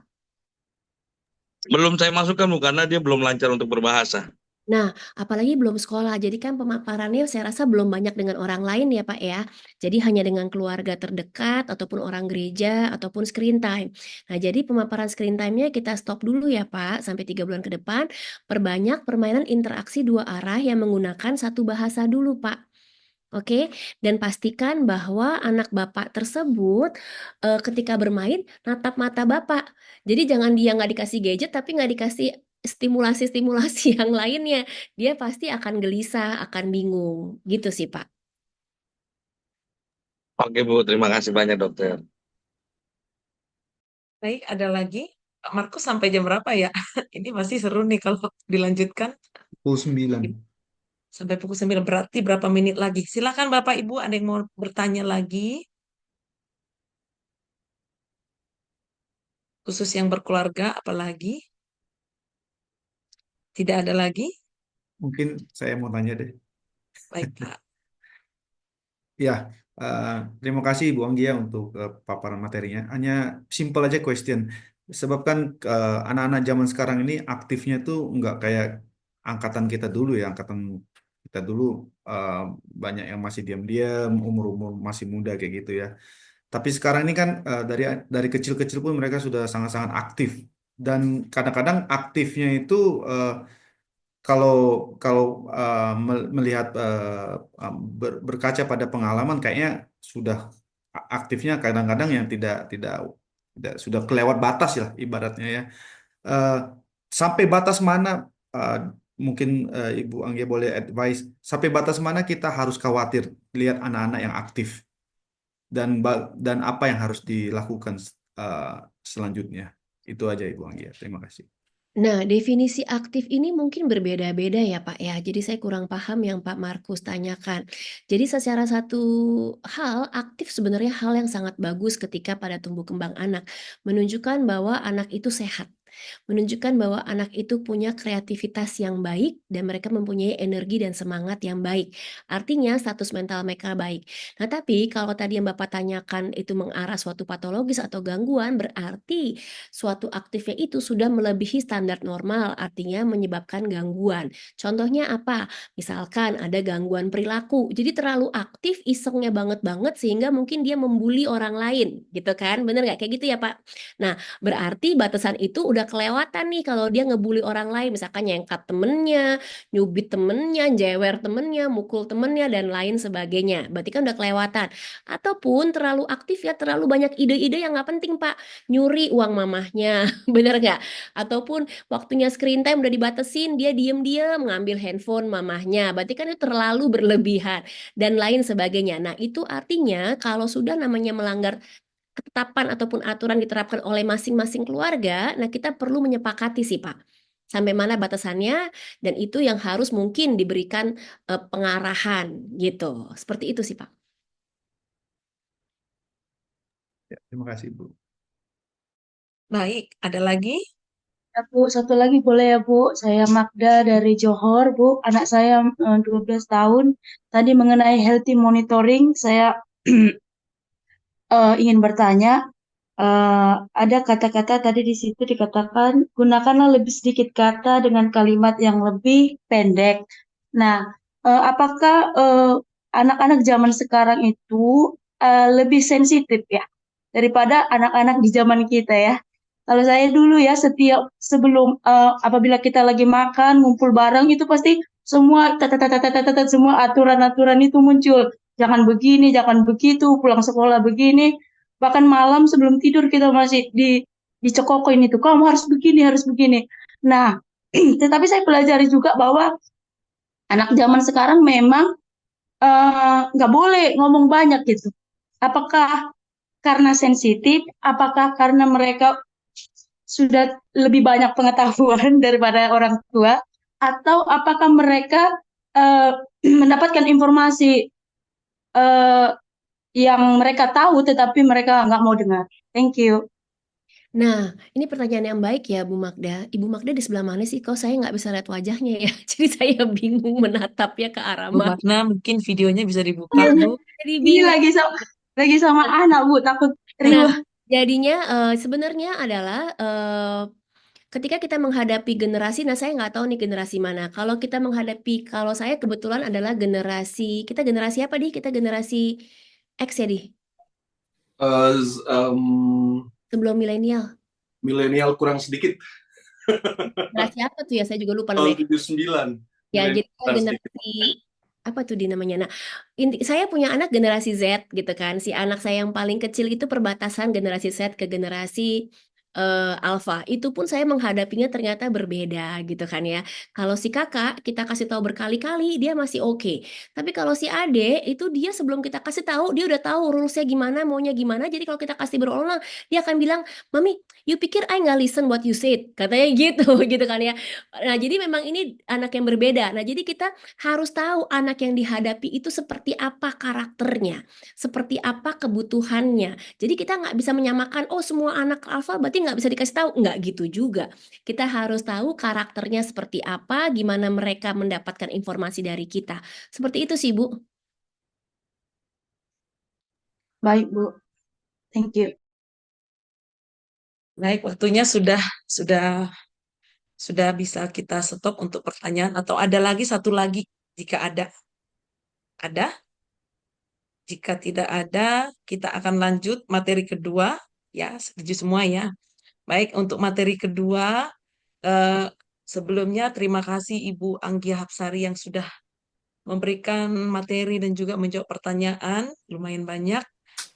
Belum saya masukkan Bu, karena dia belum lancar untuk berbahasa. Nah, apalagi belum sekolah, jadi kan pemaparannya saya rasa belum banyak dengan orang lain ya Pak ya. Jadi hanya dengan keluarga terdekat, ataupun orang gereja, ataupun screen time. Nah, jadi pemaparan screen time-nya kita stop dulu ya Pak, sampai 3 bulan ke depan. Perbanyak permainan interaksi 2 arah yang menggunakan satu bahasa dulu Pak. Oke, dan pastikan bahwa anak Bapak tersebut ketika bermain natap mata Bapak. Jadi jangan dia nggak dikasih gadget tapi nggak dikasih stimulasi-stimulasi yang lainnya. Dia pasti akan gelisah, akan bingung. Gitu sih, Pak. Oke Bu, terima kasih banyak dokter. Baik, ada lagi. Pak Markus sampai jam berapa ya? Ini masih seru nih kalau dilanjutkan. Pukul 9. Sampai pukul 9, berarti berapa menit lagi? Silakan Bapak Ibu, ada yang mau bertanya lagi? khusus yang berkeluarga, apalagi? Tidak ada lagi? Mungkin saya mau tanya deh. Baik, Pak. Ya, terima kasih Bu Anggia untuk paparan materinya. Hanya simple aja question. Sebab kan anak-anak zaman sekarang ini aktifnya tuh nggak kayak angkatan kita dulu ya. Angkatan kita dulu eh, banyak yang masih diam-diam, umur-umur masih muda kayak gitu ya. Tapi sekarang ini kan dari kecil-kecil pun mereka sudah sangat-sangat aktif. Dan kadang-kadang aktifnya itu eh, kalau kalau melihat berkaca pada pengalaman kayaknya sudah aktifnya kadang-kadang yang tidak sudah kelewat batas lah ibaratnya ya. Eh, Sampai batas mana eh, mungkin Ibu Anggia boleh advice sampai batas mana kita harus khawatir lihat anak-anak yang aktif dan apa yang harus dilakukan eh, selanjutnya. Itu aja Ibu Anggia. Terima kasih. Nah, definisi aktif ini mungkin berbeda-beda ya Pak ya. Jadi saya kurang paham yang Pak Markus tanyakan. Jadi secara satu hal, aktif sebenarnya hal yang sangat bagus ketika pada tumbuh kembang anak. Menunjukkan bahwa anak itu sehat. Menunjukkan bahwa anak itu punya kreativitas yang baik dan mereka mempunyai energi dan semangat yang baik. Artinya status mental mereka baik. Nah, tapi kalau tadi yang Bapak tanyakan itu mengarah suatu patologis atau gangguan, berarti suatu aktifnya itu sudah melebihi standar normal, artinya menyebabkan gangguan. Contohnya apa? Misalkan ada gangguan perilaku, jadi terlalu aktif, isengnya banget-banget sehingga mungkin dia membuli orang lain, gitu kan? Bener nggak kayak gitu ya Pak? Nah, berarti batasan itu udah kelewatan nih kalau dia ngebully orang lain, misalkan nyengkat temennya, nyubit temennya, jewer temennya, mukul temennya, dan lain sebagainya. Berarti kan udah kelewatan. Ataupun terlalu aktif ya, terlalu banyak ide-ide yang nggak penting Pak. Nyuri uang mamahnya, bener nggak? Ataupun waktunya screen time udah dibatasin, dia diem-diem ngambil handphone mamahnya. Berarti kan itu terlalu berlebihan dan lain sebagainya. Nah, itu artinya kalau sudah namanya melanggar ketetapan ataupun aturan diterapkan oleh masing-masing keluarga, nah kita perlu menyepakati sih Pak. Sampai mana batasannya dan itu yang harus mungkin diberikan pengarahan gitu. Seperti itu sih Pak. Ya, terima kasih Bu. Baik, ada lagi? Ya, Bu, satu lagi boleh ya Bu? Saya Magda dari Johor, Bu. Anak saya 12 tahun. Tadi mengenai healthy monitoring, saya ingin bertanya, ada kata-kata tadi di situ dikatakan, gunakanlah lebih sedikit kata dengan kalimat yang lebih pendek. Nah, apakah anak-anak zaman sekarang itu lebih sensitif ya daripada anak-anak di zaman kita ya? Kalau saya dulu ya setiap sebelum apabila kita lagi makan ngumpul bareng itu pasti semua semua aturan-aturan itu muncul. Jangan begini, jangan begitu, pulang sekolah begini. Bahkan malam sebelum tidur kita masih dicekokin itu. Kamu harus begini, harus begini. Nah, tetapi saya pelajari juga bahwa anak zaman sekarang memang nggak boleh ngomong banyak gitu. Apakah karena sensitif? Apakah karena mereka sudah lebih banyak pengetahuan daripada orang tua, atau apakah mereka mendapatkan informasi yang mereka tahu tetapi mereka nggak mau dengar? Thank you. Nah, ini pertanyaan yang baik ya Bu Magda. Ibu Magda di sebelah mana sih? Kok saya nggak bisa lihat wajahnya ya? Jadi saya bingung menatapnya ke arah Bu mana. Magna, mungkin videonya bisa dibuka, Bu. Jadi Ini bingung. lagi sama anak Bu, takut Nah, riuh. jadinya sebenarnya adalah ketika kita menghadapi generasi, nah saya nggak tahu nih generasi mana. Kalau kita menghadapi, kalau saya kebetulan adalah kita generasi apa di? Kita generasi X ya di? Sebelum milenial. Milenial kurang sedikit. Generasi apa tuh ya? Saya juga lupa Tahun namanya. 79. Ya, Milenial jadi saya kurang sedikit. generasi apa tuh di namanya? Nah, saya punya anak generasi Z gitu kan. Si anak saya yang paling kecil itu perbatasan generasi Z ke generasi Alpha. Itu pun saya menghadapinya ternyata berbeda gitu kan ya. Kalau si kakak kita kasih tahu berkali-kali dia masih oke. Tapi kalau si ade itu dia sebelum kita kasih tahu dia udah tahu rulesnya gimana, maunya gimana. Jadi kalau kita kasih berulang dia akan bilang, "Mami, you pikir I nggak listen what you said?" Katanya gitu gitu kan ya. Nah, jadi memang ini anak yang berbeda. Nah, jadi kita harus tahu anak yang dihadapi itu seperti apa karakternya, seperti apa kebutuhannya. Jadi kita nggak bisa menyamakan, oh semua anak alfa berarti nggak bisa dikasih tahu. Nggak gitu juga. Kita harus tahu karakternya seperti apa, gimana mereka mendapatkan informasi dari kita. Seperti itu sih, Bu. Baik, Bu. Thank you. Baik, waktunya sudah bisa kita stop untuk pertanyaan atau ada lagi satu lagi jika ada. Ada? Jika tidak ada, kita akan lanjut materi kedua. Ya, setuju semua ya. Baik, untuk materi kedua, sebelumnya terima kasih Ibu Anggia Hapsari yang sudah memberikan materi dan juga menjawab pertanyaan, lumayan banyak.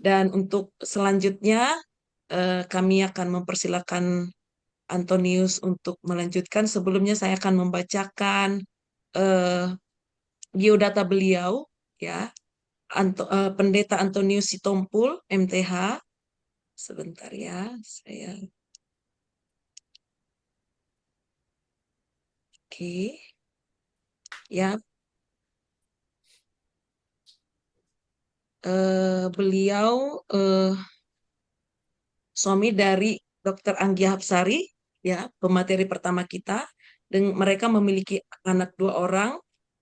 Dan untuk selanjutnya, kami akan mempersilakan Antonius untuk melanjutkan. Sebelumnya saya akan membacakan biodata beliau, ya. Pendeta Antonius Sitompul, MTH. Sebentar ya, saya. Oke. Ya, beliau suami dari Dr. Anggia Hapsari, ya, pemateri pertama kita. Dan mereka memiliki anak 2 orang,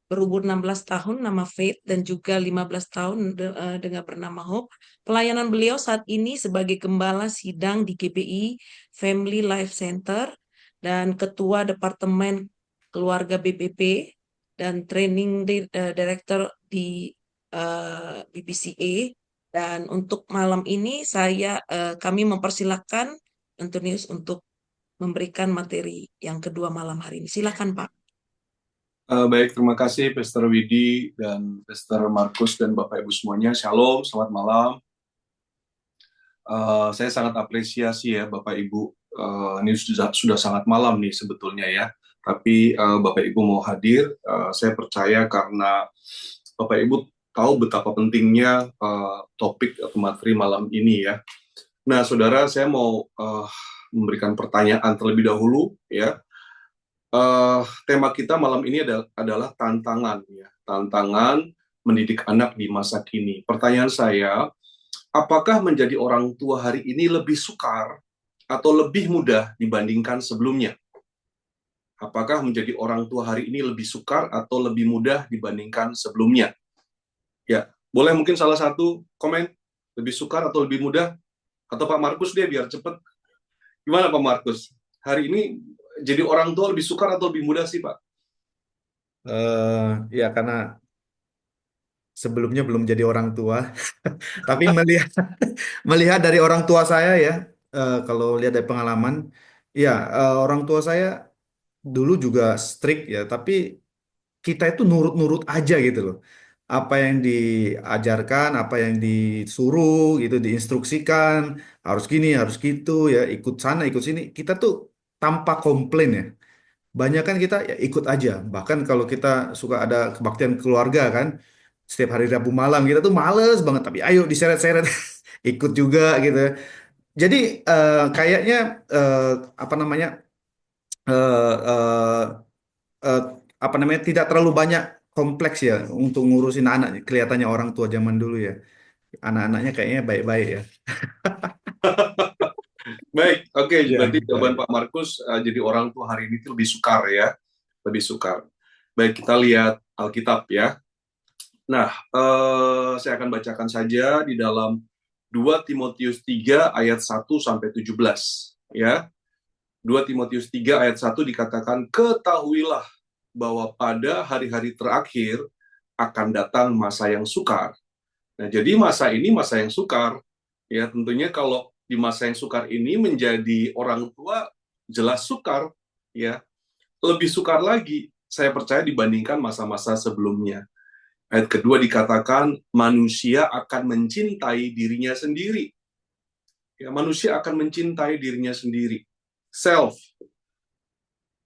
berumur 16 tahun, nama Faith, dan juga 15 tahun dengan bernama Hope. Pelayanan beliau saat ini sebagai gembala sidang di GBI Family Life Center dan ketua Departemen Keluarga BPP dan Training Director di BPCA. Dan untuk malam ini kami mempersilahkan Antonius untuk memberikan materi yang kedua malam hari ini. Silakan, Pak. Baik, terima kasih Pastor Widi dan Pastor Markus dan Bapak Ibu semuanya. Shalom, selamat malam. Saya sangat apresiasi ya Bapak Ibu. Ini sudah sangat malam nih sebetulnya ya. Tapi Bapak Ibu mau hadir, saya percaya karena Bapak Ibu tahu betapa pentingnya topik atau materi malam ini ya. Nah, saudara, saya mau memberikan pertanyaan terlebih dahulu ya. Tema kita malam ini adalah tantangan ya, tantangan mendidik anak di masa kini. Pertanyaan saya, apakah menjadi orang tua hari ini lebih sukar atau lebih mudah dibandingkan sebelumnya? Apakah menjadi orang tua hari ini lebih sukar atau lebih mudah dibandingkan sebelumnya? Ya, boleh mungkin salah satu komen, lebih sukar atau lebih mudah? Atau Pak Markus deh biar cepet. Gimana Pak Markus? Hari ini jadi orang tua lebih sukar atau lebih mudah sih Pak? Ya karena sebelumnya belum jadi orang tua, tapi melihat dari orang tua saya ya, kalau lihat dari pengalaman, ya orang tua saya dulu juga strict ya, tapi kita itu nurut-nurut aja gitu loh. Apa yang diajarkan, apa yang disuruh gitu, diinstruksikan, harus gini, harus gitu ya, ikut sana, ikut sini, kita tuh tanpa komplain ya. Banyak kan kita ya ikut aja. Bahkan kalau kita suka ada kebaktian keluarga kan, setiap hari Rabu malam kita tuh males banget, tapi ayo diseret-seret ikut juga gitu. Jadi kayaknya eh, apa namanya eh, eh, eh, apa namanya tidak terlalu banyak kompleks ya untuk ngurusin anak. Kelihatannya orang tua zaman dulu ya, anak-anaknya kayaknya baik-baik ya. Baik, oke, Ya, berarti jawaban baik. Pak Markus jadi orang tua hari ini tuh lebih sukar ya, lebih sukar. Baik, kita lihat Alkitab ya. Nah, saya akan bacakan saja di dalam 2 Timotius 3 ayat 1 sampai 17 ya. 2 Timotius 3 ayat 1 dikatakan, ketahuilah bahwa pada hari-hari terakhir akan datang masa yang sukar. Nah, jadi masa ini masa yang sukar. Ya, tentunya kalau di masa yang sukar ini menjadi orang tua jelas sukar, ya. Lebih sukar lagi, saya percaya dibandingkan masa-masa sebelumnya. Ayat kedua dikatakan, manusia akan mencintai dirinya sendiri. Ya, manusia akan mencintai dirinya sendiri. Self.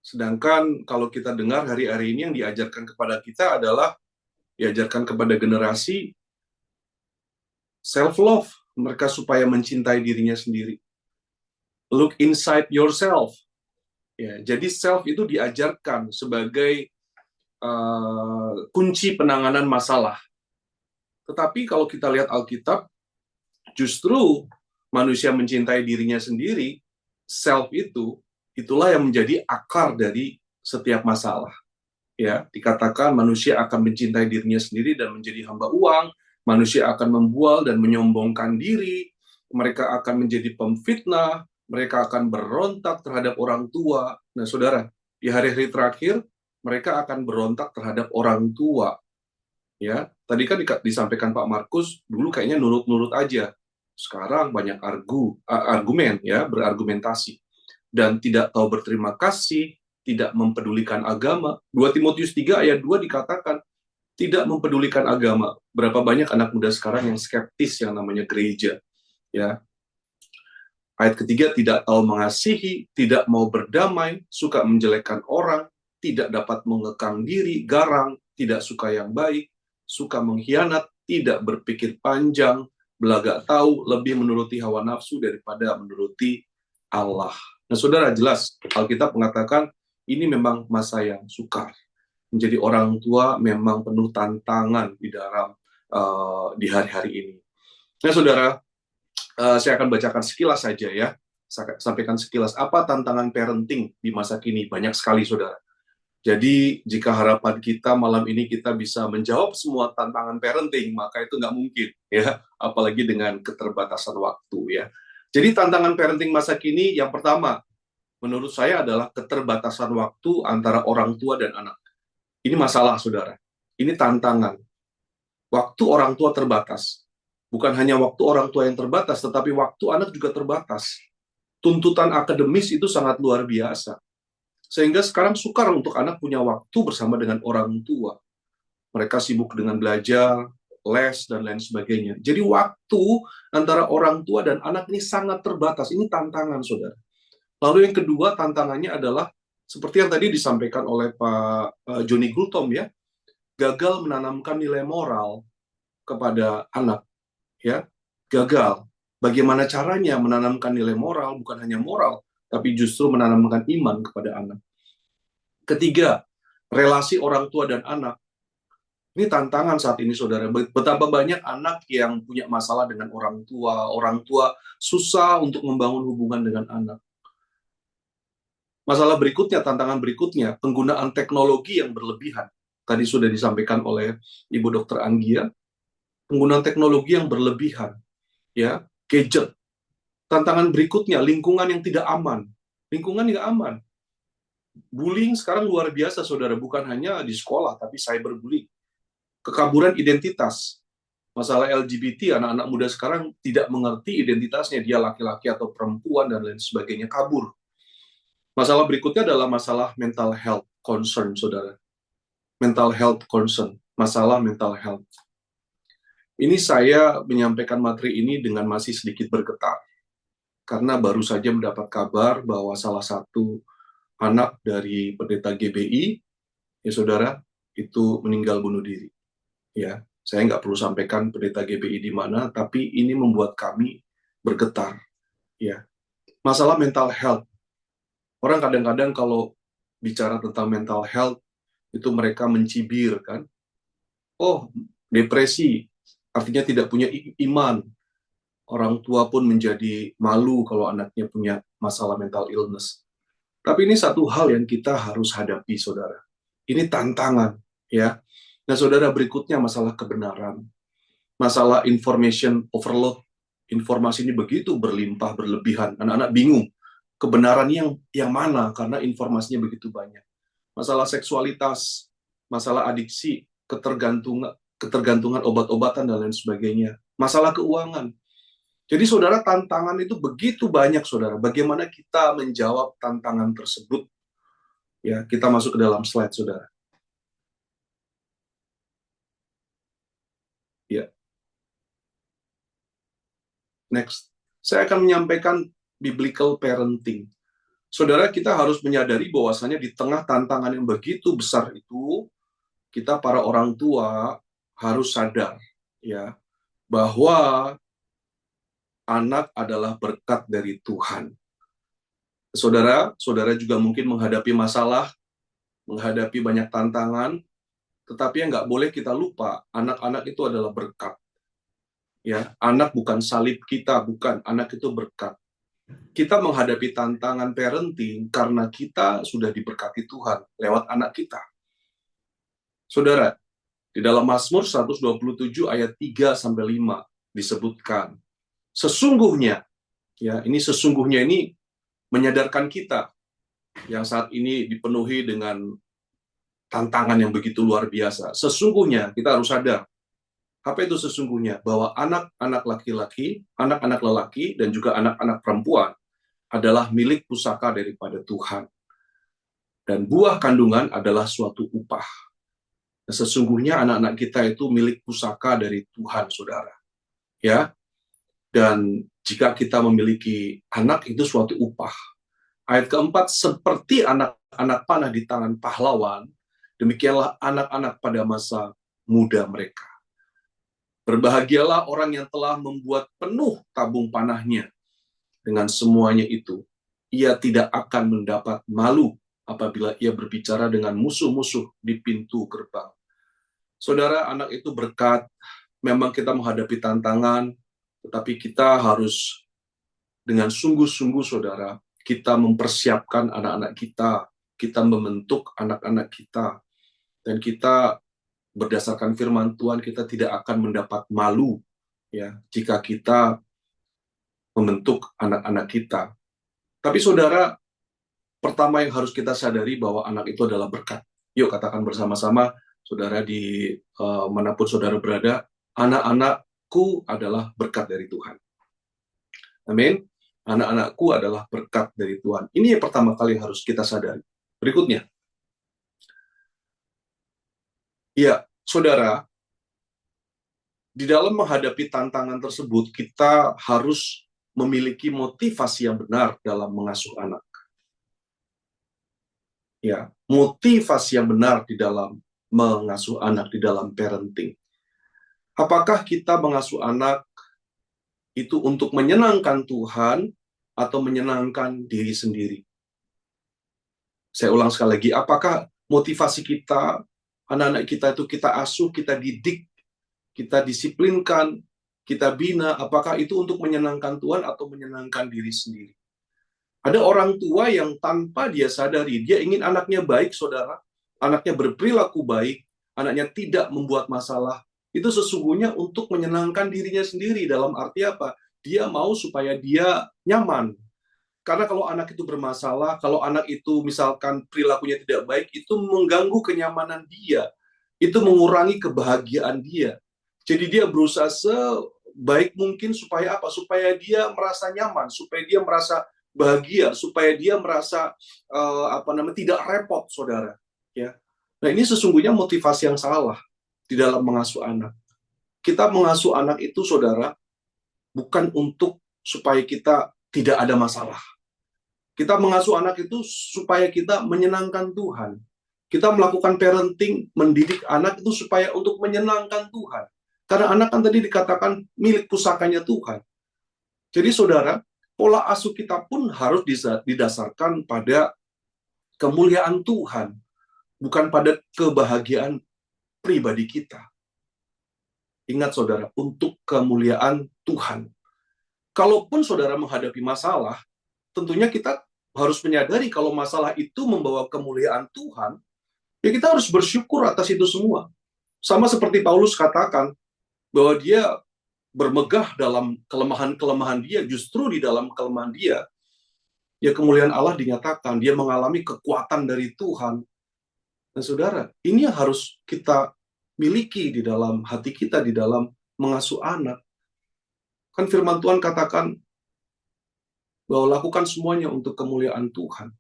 Sedangkan kalau kita dengar hari-hari ini yang diajarkan kepada kita adalah diajarkan kepada generasi self-love, mereka supaya mencintai dirinya sendiri. Look inside yourself. Ya, jadi self itu diajarkan sebagai kunci penanganan masalah. Tetapi kalau kita lihat Alkitab, justru manusia mencintai dirinya sendiri self itulah yang menjadi akar dari setiap masalah. Ya, dikatakan manusia akan mencintai dirinya sendiri dan menjadi hamba uang, manusia akan membual dan menyombongkan diri, mereka akan menjadi pemfitnah, mereka akan berontak terhadap orang tua. Nah, saudara, di hari-hari terakhir, mereka akan berontak terhadap orang tua. Ya, tadi kan disampaikan Pak Markus, dulu kayaknya nurut-nurut aja. Sekarang banyak argumen, ya, berargumentasi. Dan tidak tahu berterima kasih, tidak mempedulikan agama. 2 Timotius 3 ayat 2 dikatakan, tidak mempedulikan agama. Berapa banyak anak muda sekarang yang skeptis yang namanya gereja. Ya. Ayat ketiga, tidak tahu mengasihi, tidak mau berdamai, suka menjelekkan orang, tidak dapat mengekang diri, garang, tidak suka yang baik, suka mengkhianat, tidak berpikir panjang, belagak tahu, lebih menuruti hawa nafsu daripada menuruti Allah. Nah, saudara, jelas Alkitab mengatakan ini memang masa yang sukar. Menjadi orang tua memang penuh tantangan di hari-hari ini. Nah, saudara, saya akan bacakan sekilas saja ya. Saya sampaikan sekilas apa tantangan parenting di masa kini. Banyak sekali, saudara. Jadi, jika harapan kita malam ini kita bisa menjawab semua tantangan parenting, maka itu nggak mungkin, ya. Apalagi dengan keterbatasan waktu, ya. Jadi, tantangan parenting masa kini yang pertama, menurut saya adalah keterbatasan waktu antara orang tua dan anak. Ini masalah, saudara. Ini tantangan. Waktu orang tua terbatas. Bukan hanya waktu orang tua yang terbatas, tetapi waktu anak juga terbatas. Tuntutan akademis itu sangat luar biasa. Sehingga sekarang sukar untuk anak punya waktu bersama dengan orang tua. Mereka sibuk dengan belajar, les, dan lain sebagainya. Jadi waktu antara orang tua dan anak ini sangat terbatas. Ini tantangan, saudara. Lalu yang kedua, tantangannya adalah, seperti yang tadi disampaikan oleh Pak Johnny Gultom, ya, gagal menanamkan nilai moral kepada anak. Ya, gagal. Bagaimana caranya menanamkan nilai moral, bukan hanya moral, tapi justru menanamkan iman kepada anak. Ketiga, relasi orang tua dan anak. Ini tantangan saat ini, saudara. Betapa banyak anak yang punya masalah dengan orang tua susah untuk membangun hubungan dengan anak. Masalah berikutnya, tantangan berikutnya, penggunaan teknologi yang berlebihan. Tadi sudah disampaikan oleh Ibu Dr. Anggia, penggunaan teknologi yang berlebihan, ya, gadget. Tantangan berikutnya, lingkungan yang tidak aman. Lingkungan yang aman. Bullying sekarang luar biasa, saudara. Bukan hanya di sekolah, tapi cyberbullying. Kekaburan identitas. Masalah LGBT, anak-anak muda sekarang tidak mengerti identitasnya. Dia laki-laki atau perempuan, dan lain sebagainya. Kabur. Masalah berikutnya adalah masalah mental health concern, saudara. Mental health concern. Masalah mental health. Ini saya menyampaikan materi ini dengan masih sedikit bergetar. Karena baru saja mendapat kabar bahwa salah satu anak dari pendeta GBI, ya saudara, itu meninggal bunuh diri. Ya, saya nggak perlu sampaikan pendeta GBI di mana, tapi ini membuat kami bergetar. Ya, masalah mental health. Orang kadang-kadang kalau bicara tentang mental health, itu mereka mencibir, kan? Oh, depresi, artinya tidak punya iman. Orang tua pun menjadi malu kalau anaknya punya masalah mental illness. Tapi ini satu hal yang kita harus hadapi, saudara. Ini tantangan, ya. Nah, saudara, berikutnya masalah kebenaran. Masalah information overload. Informasi ini begitu berlimpah, berlebihan. Anak-anak bingung. Kebenaran yang mana, karena informasinya begitu banyak. Masalah seksualitas, masalah adiksi, ketergantungan obat-obatan, dan lain sebagainya. Masalah keuangan. Jadi, saudara, tantangan itu begitu banyak, saudara. Bagaimana kita menjawab tantangan tersebut? Ya, kita masuk ke dalam slide, saudara. Ya. Next. Saya akan menyampaikan biblical parenting. Saudara, kita harus menyadari bahwasanya di tengah tantangan yang begitu besar itu, kita para orang tua harus sadar, ya, bahwa anak adalah berkat dari Tuhan. Saudara juga mungkin menghadapi masalah, menghadapi banyak tantangan, tetapi yang nggak boleh kita lupa, anak-anak itu adalah berkat. Ya, anak bukan salib kita, bukan. Anak itu berkat. Kita menghadapi tantangan parenting karena kita sudah diberkati Tuhan lewat anak kita. Saudara, di dalam Mazmur 127 ayat 3 sampai 5 disebutkan, sesungguhnya, ya, ini sesungguhnya ini menyadarkan kita yang saat ini dipenuhi dengan tantangan yang begitu luar biasa. Sesungguhnya kita harus sadar, apa itu sesungguhnya? Bahwa anak-anak laki-laki, anak-anak lelaki, dan juga anak-anak perempuan adalah milik pusaka daripada Tuhan. Dan buah kandungan adalah suatu upah. Sesungguhnya anak-anak kita itu milik pusaka dari Tuhan, saudara. Ya, dan jika kita memiliki anak itu suatu upah. Ayat keempat, seperti anak-anak panah di tangan pahlawan, demikianlah anak-anak pada masa muda mereka. Berbahagialah orang yang telah membuat penuh tabung panahnya. Dengan semuanya itu, ia tidak akan mendapat malu apabila ia berbicara dengan musuh-musuh di pintu gerbang. Saudara, anak itu berkat. Memang kita menghadapi tantangan, tetapi kita harus dengan sungguh-sungguh, saudara, kita mempersiapkan anak-anak kita membentuk anak-anak kita, dan kita berdasarkan firman Tuhan, kita tidak akan mendapat malu, ya, jika kita membentuk anak-anak kita. Tapi saudara, pertama yang harus kita sadari bahwa anak itu adalah berkat. Yuk katakan bersama-sama, saudara, di manapun saudara berada, anak-anakku adalah berkat dari Tuhan. Amin. Anak-anakku adalah berkat dari Tuhan. Ini yang pertama kali harus kita sadari. Berikutnya, ya, saudara, di dalam menghadapi tantangan tersebut, kita harus memiliki motivasi yang benar dalam mengasuh anak. Ya, motivasi yang benar di dalam mengasuh anak, di dalam parenting. Apakah kita mengasuh anak itu untuk menyenangkan Tuhan atau menyenangkan diri sendiri? Saya ulang sekali lagi, apakah motivasi kita, anak-anak kita itu kita asuh, kita didik, kita disiplinkan, kita bina, apakah itu untuk menyenangkan Tuhan atau menyenangkan diri sendiri? Ada orang tua yang tanpa dia sadari, dia ingin anaknya baik, saudara, anaknya berperilaku baik, anaknya tidak membuat masalah, itu sesungguhnya untuk menyenangkan dirinya sendiri. Dalam arti apa? Dia mau supaya dia nyaman. Karena kalau anak itu bermasalah, kalau anak itu misalkan perilakunya tidak baik, itu mengganggu kenyamanan dia, itu mengurangi kebahagiaan dia. Jadi dia berusaha sebaik mungkin supaya apa? Supaya dia merasa nyaman, supaya dia merasa bahagia, supaya dia merasa tidak repot, saudara. Ya. Nah, ini sesungguhnya motivasi yang salah di dalam mengasuh anak. Kita mengasuh anak itu, saudara, bukan untuk supaya kita tidak ada masalah. Kita mengasuh anak itu supaya kita menyenangkan Tuhan. Kita melakukan parenting, mendidik anak itu supaya untuk menyenangkan Tuhan. Karena anak kan tadi dikatakan milik pusakanya Tuhan. Jadi saudara, pola asuh kita pun harus didasarkan pada kemuliaan Tuhan, bukan pada kebahagiaan pribadi kita. Ingat saudara, untuk kemuliaan Tuhan. Kalaupun saudara menghadapi masalah, tentunya kita harus menyadari kalau masalah itu membawa kemuliaan Tuhan, ya kita harus bersyukur atas itu semua. Sama seperti Paulus katakan, bahwa dia bermegah dalam kelemahan-kelemahan dia, justru di dalam kelemahan dia, ya kemuliaan Allah dinyatakan, dia mengalami kekuatan dari Tuhan. Dan saudara, ini yang harus kita miliki di dalam hati kita, di dalam mengasuh anak. Kan firman Tuhan katakan, bahwa lakukan semuanya untuk kemuliaan Tuhan.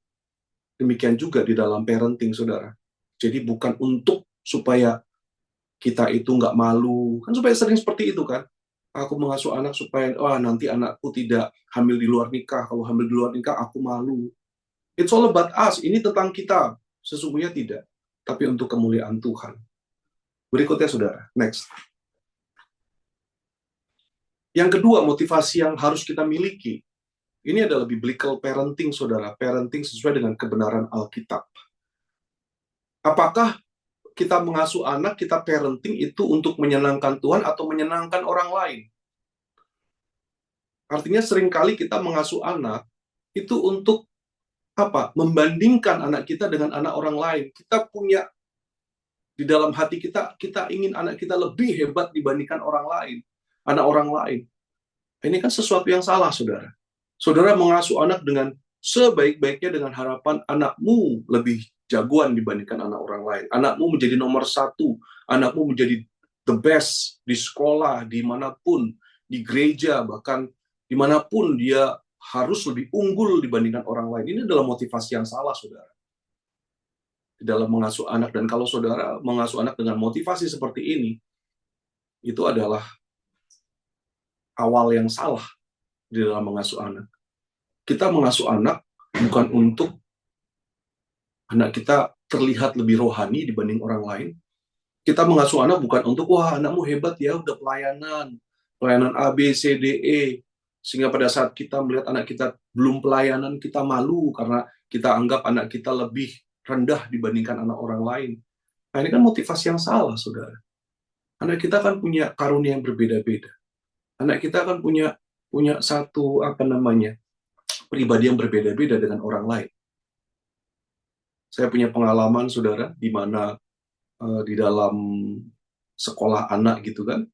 Demikian juga di dalam parenting, saudara. Jadi bukan untuk supaya kita itu nggak malu. Kan supaya sering seperti itu kan. Aku mengasuh anak supaya, nanti anakku tidak hamil di luar nikah. Kalau hamil di luar nikah, aku malu. It's all about us. Ini tentang kita. Sesungguhnya tidak. Tapi untuk kemuliaan Tuhan. Berikutnya, saudara. Next. Yang kedua, motivasi yang harus kita miliki. Ini adalah biblical parenting, saudara. Parenting sesuai dengan kebenaran Alkitab. Apakah kita mengasuh anak, kita parenting itu untuk menyenangkan Tuhan atau menyenangkan orang lain? Artinya seringkali kita mengasuh anak itu untuk apa? Membandingkan anak kita dengan anak orang lain. Kita punya di dalam hati kita, kita ingin anak kita lebih hebat dibandingkan orang lain, anak orang lain. Ini kan sesuatu yang salah, saudara. Saudara mengasuh anak dengan sebaik-baiknya dengan harapan anakmu lebih jagoan dibandingkan anak orang lain. Anakmu menjadi nomor satu, anakmu menjadi the best di sekolah, dimanapun, di gereja, bahkan dimanapun dia harus lebih unggul dibandingkan orang lain. Ini adalah motivasi yang salah, saudara. Di dalam mengasuh anak. Dan kalau saudara mengasuh anak dengan motivasi seperti ini, itu adalah awal yang salah di dalam mengasuh anak. Kita mengasuh anak bukan untuk anak kita terlihat lebih rohani dibanding orang lain. Kita mengasuh anak bukan untuk, wah anakmu hebat ya, udah pelayanan A, B, C, D, E. Sehingga pada saat kita melihat anak kita belum pelayanan, kita malu karena kita anggap anak kita lebih rendah dibandingkan anak orang lain. Nah, ini kan motivasi yang salah, saudara. Anak kita kan punya karunia yang berbeda-beda. Anak kita kan punya satu pribadi yang berbeda-beda dengan orang lain. Saya punya pengalaman, saudara, di mana di dalam sekolah anak gitu kan,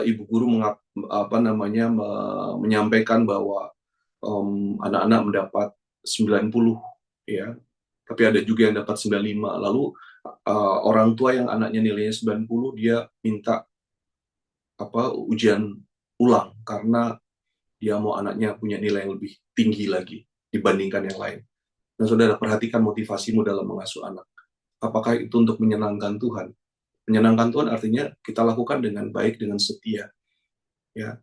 ibu guru menyampaikan bahwa anak-anak mendapat 90 ya, tapi ada juga yang dapat 95. Lalu orang tua yang anaknya nilainya 90 dia minta ujian ulang karena dia mau anaknya punya nilai yang lebih tinggi lagi dibandingkan yang lain. Dan saudara, perhatikan motivasimu dalam mengasuh anak. Apakah itu untuk menyenangkan Tuhan? Menyenangkan Tuhan artinya kita lakukan dengan baik, dengan setia, ya,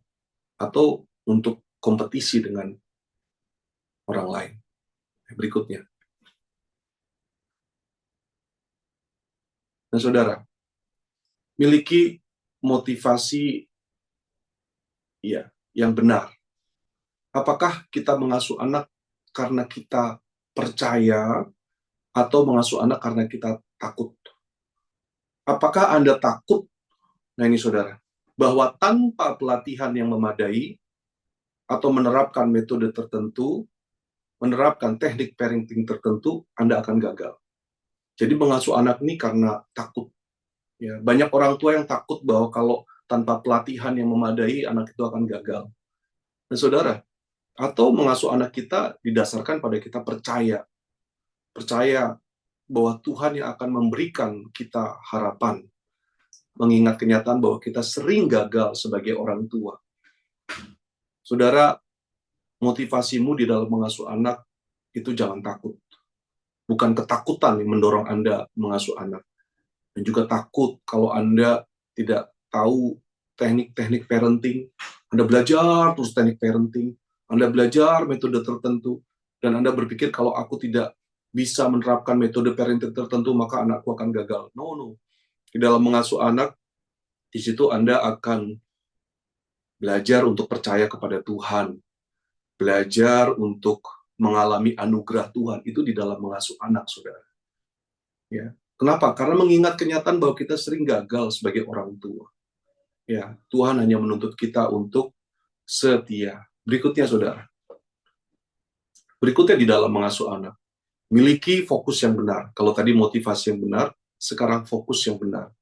atau untuk kompetisi dengan orang lain. Berikutnya. Dan saudara, miliki motivasi ya yang benar. Apakah kita mengasuh anak karena kita percaya atau mengasuh anak karena kita takut? Apakah Anda takut? Nah ini saudara, bahwa tanpa pelatihan yang memadai atau menerapkan metode tertentu, menerapkan teknik parenting tertentu, Anda akan gagal. Jadi mengasuh anak ini karena takut. Ya, banyak orang tua yang takut bahwa kalau tanpa pelatihan yang memadai, anak itu akan gagal. Dan saudara, atau mengasuh anak kita didasarkan pada kita percaya bahwa Tuhan yang akan memberikan kita harapan, mengingat kenyataan bahwa kita sering gagal sebagai orang tua. Saudara, motivasimu di dalam mengasuh anak itu jangan takut. Bukan ketakutan yang mendorong Anda mengasuh anak. Dan juga takut kalau Anda tidak tahu teknik-teknik parenting. Anda belajar terus teknik parenting, Anda belajar metode tertentu, dan Anda berpikir kalau aku tidak bisa menerapkan metode parenting tertentu, maka anakku akan gagal. No. Di dalam mengasuh anak, di situ Anda akan belajar untuk percaya kepada Tuhan, belajar untuk mengalami anugerah Tuhan. Itu di dalam mengasuh anak, saudara. Ya. Kenapa? Karena mengingat kenyataan bahwa kita sering gagal sebagai orang tua. Ya, Tuhan hanya menuntut kita untuk setia. Berikutnya, saudara. Berikutnya di dalam mengasuh anak. Miliki fokus yang benar. Kalau tadi motivasi yang benar, sekarang fokus yang benar.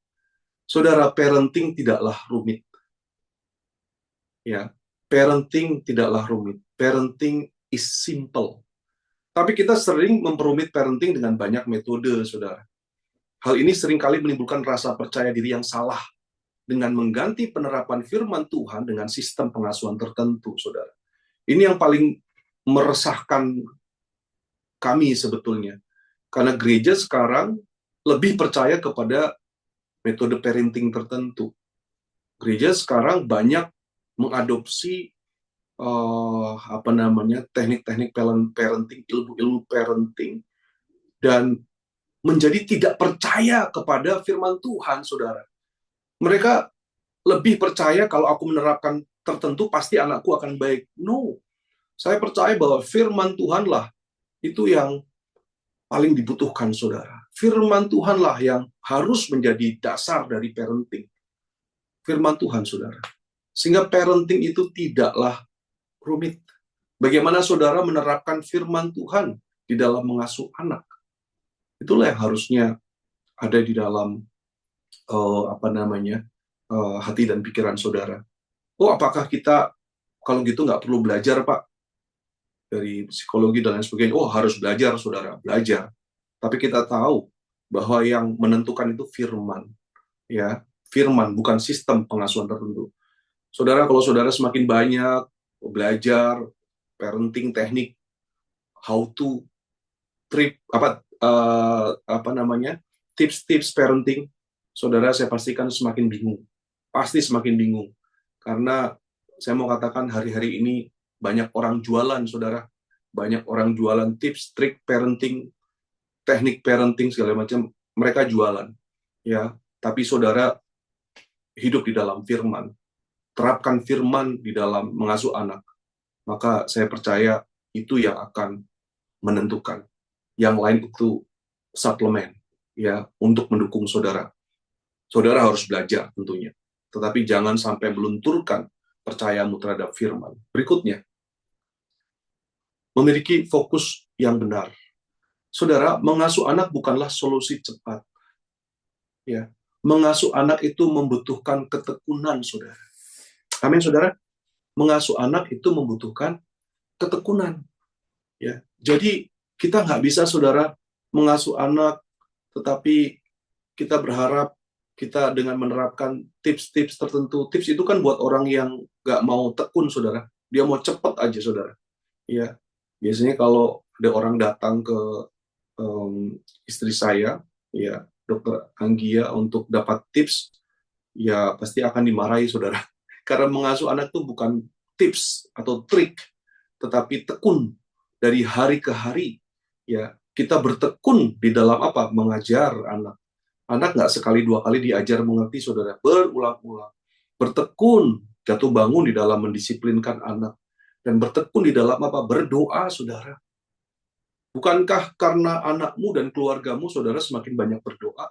Saudara, parenting tidaklah rumit. Ya, parenting tidaklah rumit. Parenting is simple. Tapi kita sering memperumit parenting dengan banyak metode, saudara. Hal ini seringkali menimbulkan rasa percaya diri yang salah dengan mengganti penerapan firman Tuhan dengan sistem pengasuhan tertentu, saudara. Ini yang paling meresahkan kami sebetulnya. Karena gereja sekarang lebih percaya kepada metode parenting tertentu. Gereja sekarang banyak mengadopsi teknik-teknik parenting, ilmu-ilmu parenting, dan menjadi tidak percaya kepada firman Tuhan, saudara. Mereka lebih percaya kalau aku menerapkan tertentu, pasti anakku akan baik. No. Saya percaya bahwa firman Tuhanlah itu yang paling dibutuhkan, saudara. Firman Tuhanlah yang harus menjadi dasar dari parenting. Firman Tuhan, saudara. Sehingga parenting itu tidaklah rumit. Bagaimana saudara menerapkan firman Tuhan di dalam mengasuh anak? Itulah yang harusnya ada di dalam hati dan pikiran saudara. Oh, apakah kita kalau gitu nggak perlu belajar, Pak, dari psikologi dan lain sebagainya? Oh, harus belajar, saudara, belajar. Tapi kita tahu bahwa yang menentukan itu firman, ya, firman, bukan sistem pengasuhan tertentu. Saudara, kalau saudara semakin banyak belajar parenting teknik, how to tips-tips parenting, saudara, saya pastikan semakin bingung. Pasti semakin bingung. Karena saya mau katakan hari-hari ini banyak orang jualan, saudara. Banyak orang jualan tips, trik parenting, teknik parenting, segala macam. Mereka jualan. Ya, tapi saudara hidup di dalam firman. Terapkan firman di dalam mengasuh anak. Maka saya percaya itu yang akan menentukan. Yang lain itu suplemen, ya, untuk mendukung saudara. Saudara harus belajar tentunya, tetapi jangan sampai melunturkan percayamu terhadap firman. Berikutnya, memiliki fokus yang benar. Saudara, mengasuh anak bukanlah solusi cepat. Ya, mengasuh anak itu membutuhkan ketekunan, saudara. Amin, saudara. Mengasuh anak itu membutuhkan ketekunan. Ya, jadi kita nggak bisa, saudara, mengasuh anak, tetapi kita berharap kita dengan menerapkan tips-tips tertentu. Tips itu kan buat orang yang nggak mau tekun, saudara. Dia mau cepat aja, saudara. Ya, biasanya kalau ada orang datang ke istri saya, ya, Dokter Anggia, untuk dapat tips, ya pasti akan dimarahi, saudara. Karena mengasuh anak itu bukan tips atau trik, tetapi tekun dari hari ke hari. Ya, kita bertekun di dalam apa? Mengajar anak. Anak nggak sekali dua kali diajar mengerti, saudara. Berulang-ulang. Bertekun, jatuh bangun di dalam mendisiplinkan anak. Dan bertekun di dalam apa? Berdoa, saudara. Bukankah karena anakmu dan keluargamu, saudara, semakin banyak berdoa?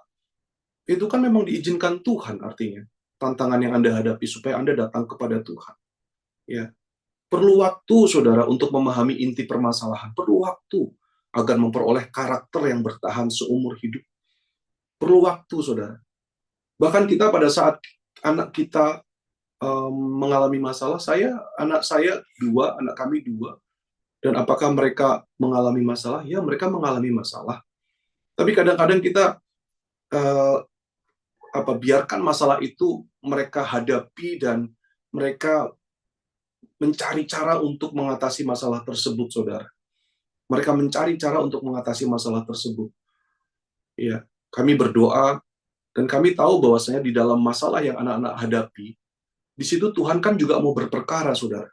Itu kan memang diizinkan Tuhan, artinya. Tantangan yang Anda hadapi supaya Anda datang kepada Tuhan. Ya. Perlu waktu, saudara, untuk memahami inti permasalahan. Perlu waktu agar memperoleh karakter yang bertahan seumur hidup. Perlu waktu, saudara. Bahkan kita pada saat anak kita mengalami masalah, anak saya 2, anak kami 2, dan apakah mereka mengalami masalah? Ya, mereka mengalami masalah. Tapi kadang-kadang kita biarkan masalah itu mereka hadapi dan mereka mencari cara untuk mengatasi masalah tersebut, saudara. Mereka mencari cara untuk mengatasi masalah tersebut. Ya, kami berdoa dan kami tahu bahwasanya di dalam masalah yang anak-anak hadapi, di situ Tuhan kan juga mau berperkara, saudara.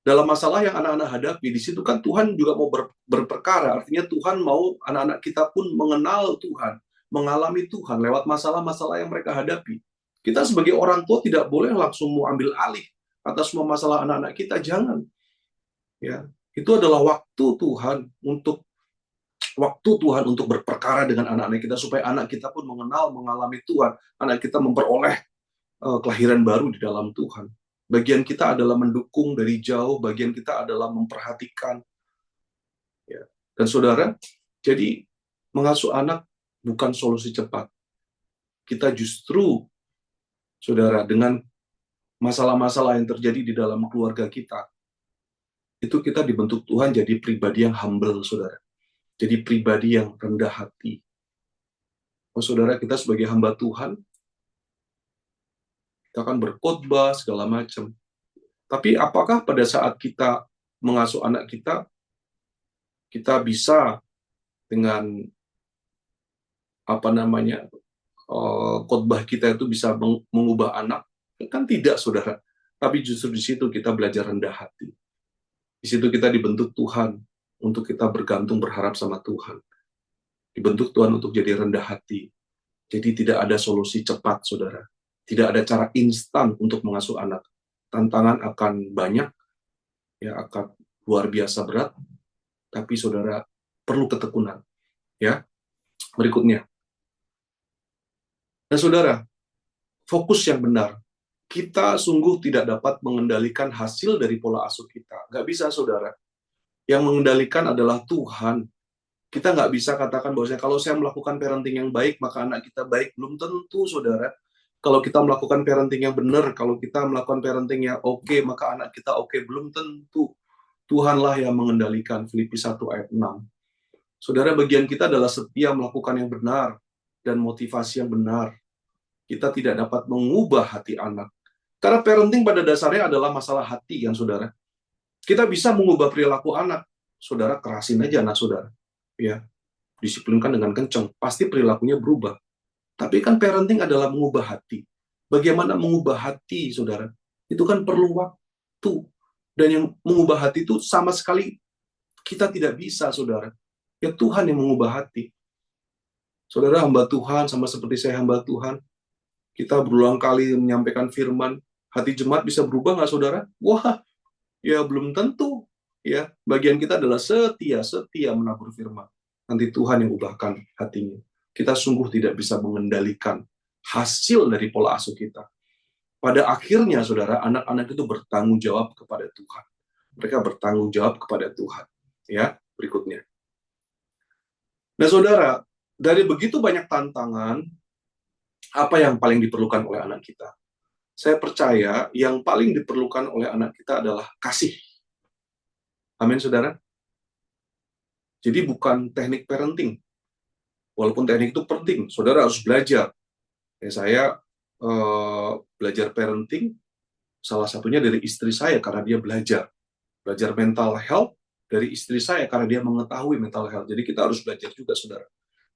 Dalam masalah yang anak-anak hadapi, di situ kan Tuhan juga mau berperkara. Artinya Tuhan mau anak-anak kita pun mengenal Tuhan, mengalami Tuhan lewat masalah-masalah yang mereka hadapi. Kita sebagai orang tua tidak boleh langsung mau ambil alih atas semua masalah anak-anak kita, jangan. Ya, itu adalah waktu Tuhan untuk berperkara dengan anak-anak kita supaya anak kita pun mengalami Tuhan, anak kita memperoleh kelahiran baru di dalam Tuhan. Bagian kita adalah mendukung dari jauh, bagian kita adalah memperhatikan. Ya. Dan saudara, jadi mengasuh anak bukan solusi cepat. Kita justru, saudara, dengan masalah-masalah yang terjadi di dalam keluarga kita, itu kita dibentuk Tuhan jadi pribadi yang humble, saudara. Jadi pribadi yang rendah hati. Oh, saudara, kita sebagai hamba Tuhan, kita akan berkhotbah segala macam. Tapi apakah pada saat kita mengasuh anak kita bisa dengan khotbah kita itu bisa mengubah anak? Kan tidak, saudara. Tapi justru di situ kita belajar rendah hati. Di situ kita dibentuk Tuhan untuk kita bergantung berharap sama Tuhan. Dibentuk Tuhan untuk jadi rendah hati. Jadi tidak ada solusi cepat, saudara. Tidak ada cara instan untuk mengasuh anak. Tantangan akan banyak, ya, akan luar biasa berat, tapi saudara perlu ketekunan. Ya, berikutnya. Dan saudara, fokus yang benar. kita sungguh tidak dapat mengendalikan hasil dari pola asuh kita. Nggak bisa, saudara. Yang mengendalikan adalah Tuhan. Kita nggak bisa katakan bahwa kalau saya melakukan parenting yang baik, maka anak kita baik. Belum tentu, saudara. Kalau kita melakukan parenting yang benar, kalau kita melakukan parenting yang oke, maka anak kita oke. Belum tentu. Tuhanlah yang mengendalikan. Filipi 1 ayat 6. Saudara, bagian kita adalah setia melakukan yang benar dan motivasi yang benar. Kita tidak dapat mengubah hati anak. Karena parenting pada dasarnya adalah masalah hati, kan, saudara. Kita bisa mengubah perilaku anak. Saudara, kerasin aja anak saudara. Ya, disiplinkan dengan kencang. Pasti perilakunya berubah. Tapi kan parenting adalah mengubah hati. Bagaimana mengubah hati, saudara? Itu kan perlu waktu. Dan yang mengubah hati itu sama sekali kita tidak bisa, saudara. Ya Tuhan yang mengubah hati. Saudara, hamba Tuhan sama seperti saya hamba Tuhan. Kita berulang kali menyampaikan firman. Hati jemaat bisa berubah nggak, saudara? Wah, ya belum tentu. Ya, bagian kita adalah setia menabur firman. Nanti Tuhan yang ubahkan hatinya. Kita sungguh tidak bisa mengendalikan hasil dari pola asuh kita. Pada akhirnya, saudara, anak-anak itu bertanggung jawab kepada Tuhan. Mereka bertanggung jawab kepada Tuhan. Ya, berikutnya. Nah, saudara, dari begitu banyak tantangan, apa yang paling diperlukan oleh anak kita? Saya percaya yang paling diperlukan oleh anak kita adalah kasih. Amin, saudara. Jadi bukan teknik parenting. Walaupun teknik itu penting, saudara harus belajar. Ya, saya belajar parenting, salah satunya dari istri saya karena dia belajar. Belajar mental health dari istri saya karena dia mengetahui mental health. Jadi kita harus belajar juga, saudara.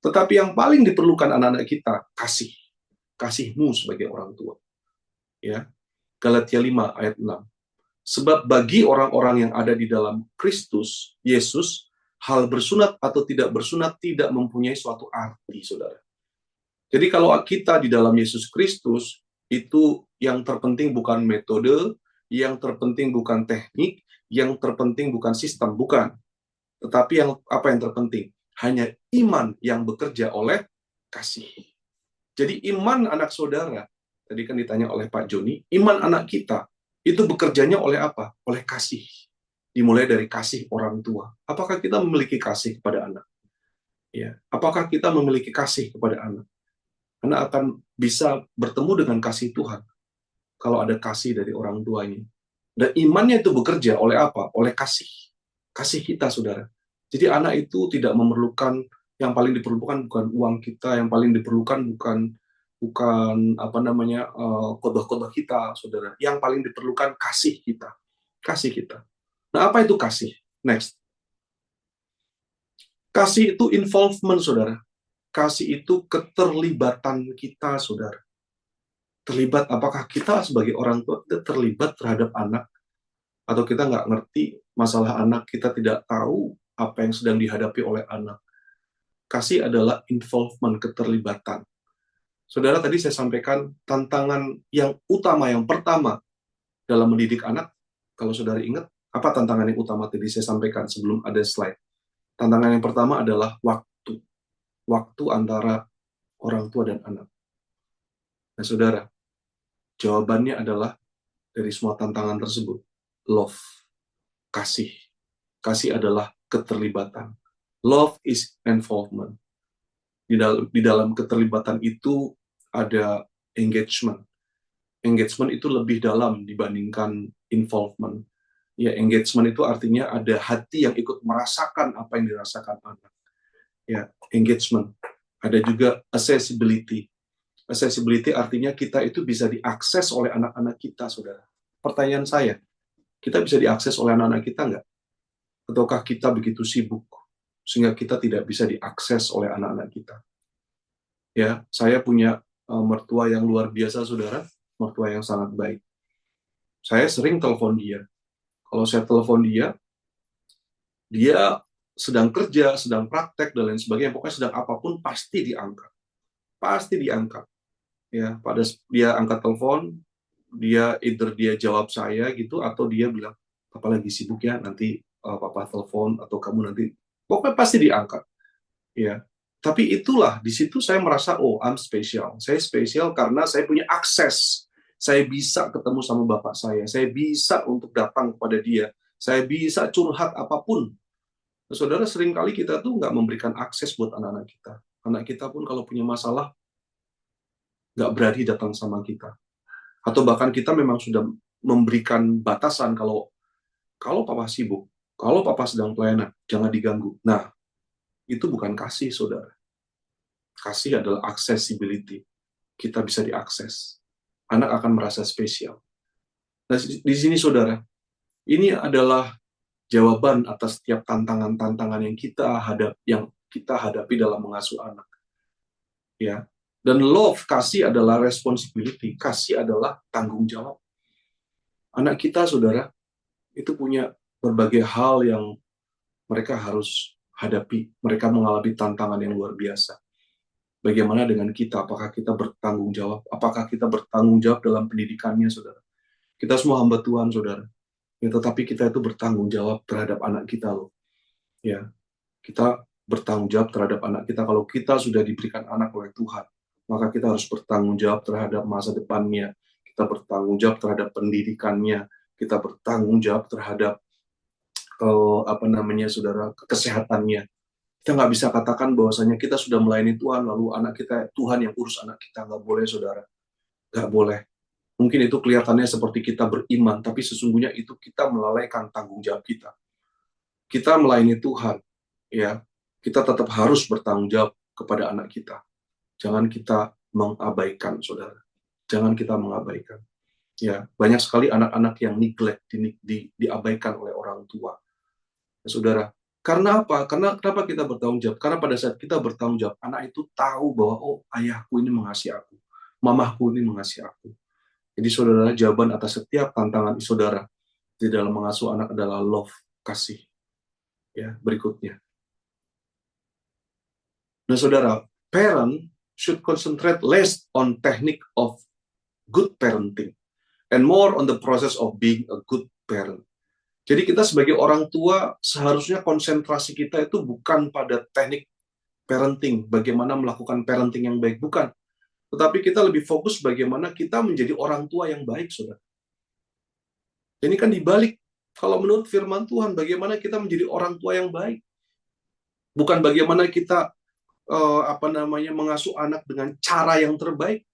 Tetapi yang paling diperlukan anak-anak kita, kasih. Kasihmu sebagai orang tua. Ya. Galatia 5 ayat 6. Sebab bagi orang-orang yang ada di dalam Kristus, Yesus, hal bersunat atau tidak bersunat tidak mempunyai suatu arti, saudara. Jadi kalau kita di dalam Yesus Kristus, itu yang terpenting bukan metode, yang terpenting bukan teknik, yang terpenting bukan sistem, bukan. Tetapi apa yang terpenting? Hanya iman yang bekerja oleh kasih. Jadi iman anak saudara, tadi kan ditanya oleh Pak Joni, iman anak kita, itu bekerjanya oleh apa? Oleh kasih. Dimulai dari kasih orang tua. Apakah kita memiliki kasih kepada anak? Ya. Apakah kita memiliki kasih kepada anak? Anak akan bisa bertemu dengan kasih Tuhan kalau ada kasih dari orang tuanya. Dan imannya itu bekerja oleh apa? Oleh kasih. Kasih kita, saudara. Jadi anak itu tidak memerlukan, yang paling diperlukan bukan uang kita, yang paling diperlukan bukan khotbah-khotbah kita, saudara. Yang paling diperlukan kasih kita. Kasih kita. Nah, apa itu kasih? Next. Kasih itu involvement, saudara. Kasih itu keterlibatan kita, saudara. Terlibat, apakah kita sebagai orang tua kita terlibat terhadap anak? Atau kita nggak ngerti masalah anak, kita tidak tahu apa yang sedang dihadapi oleh anak. Kasih adalah involvement, keterlibatan. Saudara, tadi saya sampaikan tantangan yang utama, yang pertama dalam mendidik anak. Kalau saudara ingat, apa tantangan yang utama tadi saya sampaikan sebelum ada slide? Tantangan yang pertama adalah waktu. Waktu antara orang tua dan anak. Nah, saudara, jawabannya adalah dari semua tantangan tersebut, love, kasih. Kasih adalah keterlibatan. Love is involvement. Di dalam keterlibatan itu ada engagement. Engagement itu lebih dalam dibandingkan involvement. Ya, engagement itu artinya ada hati yang ikut merasakan apa yang dirasakan anak. Ya, engagement. Ada juga accessibility. Accessibility artinya kita itu bisa diakses oleh anak-anak kita, saudara. Pertanyaan saya, kita bisa diakses oleh anak-anak kita nggak? Ataukah kita begitu sibuk sehingga kita tidak bisa diakses oleh anak-anak kita? Ya, saya punya mertua yang luar biasa, saudara. Mertua yang sangat baik. Saya sering telepon dia. Kalau saya telepon dia sedang kerja, sedang praktek, dan lain sebagainya. Pokoknya sedang apapun, pasti diangkat. Pasti diangkat. Ya, pada dia angkat telepon, either dia jawab saya gitu, atau dia bilang, Papa lagi sibuk ya, nanti Papa telepon, atau kamu nanti, pokoknya pasti diangkat. Ya, tapi itulah, di situ saya merasa, oh, I'm special. Saya spesial karena saya punya akses. Saya bisa ketemu sama bapak saya bisa untuk datang kepada dia, saya bisa curhat apapun. Saudara, seringkali kita tuh nggak memberikan akses buat anak-anak kita. Anak kita pun kalau punya masalah, nggak berani datang sama kita. Atau bahkan kita memang sudah memberikan batasan kalau papa sibuk, kalau papa sedang pelayanan, jangan diganggu. Nah, itu bukan kasih, saudara. Kasih adalah accessibility. Kita bisa diakses. Anak akan merasa spesial. Nah, di sini, saudara, ini adalah jawaban atas setiap tantangan-tantangan yang kita hadapi dalam mengasuh anak. Ya. Dan love, kasih adalah responsibility. Kasih adalah tanggung jawab. Anak kita, saudara, itu punya berbagai hal yang mereka harus hadapi. Mereka mengalami tantangan yang luar biasa. Bagaimana dengan kita? Apakah kita bertanggung jawab? Apakah kita bertanggung jawab dalam pendidikannya, saudara? Kita semua hamba Tuhan, saudara. Ya, tetapi kita itu bertanggung jawab terhadap anak kita, loh. Ya, kita bertanggung jawab terhadap anak kita. Kalau kita sudah diberikan anak oleh Tuhan, maka kita harus bertanggung jawab terhadap masa depannya. Kita bertanggung jawab terhadap pendidikannya. Kita bertanggung jawab terhadap saudara, kesehatannya. Kita nggak bisa katakan bahwasanya kita sudah melayani Tuhan, lalu anak kita, Tuhan yang urus anak kita. Nggak boleh, saudara. Nggak boleh. Mungkin itu kelihatannya seperti kita beriman, tapi sesungguhnya itu kita melalaikan tanggung jawab kita. Kita melayani Tuhan, ya. Kita tetap harus bertanggung jawab kepada anak kita. Jangan kita mengabaikan, saudara. Jangan kita mengabaikan. Ya, banyak sekali anak-anak yang neglect, diabaikan oleh orang tua. Ya, saudara. Karena apa? Kenapa kita bertanggung jawab? Karena pada saat kita bertanggung jawab, anak itu tahu bahwa, oh, ayahku ini mengasihi aku. Mamahku ini mengasihi aku. Jadi, saudara, jawaban atas setiap tantangan saudara di dalam mengasuh anak adalah love, kasih. Ya, berikutnya. Nah, saudara, parent should concentrate less on technique of good parenting and more on the process of being a good parent. Jadi kita sebagai orang tua seharusnya konsentrasi kita itu bukan pada teknik parenting, bagaimana melakukan parenting yang baik, bukan. Tetapi kita lebih fokus bagaimana kita menjadi orang tua yang baik, saudara. Ini kan dibalik, kalau menurut firman Tuhan, bagaimana kita menjadi orang tua yang baik. Bukan bagaimana kita mengasuh anak dengan cara yang terbaik.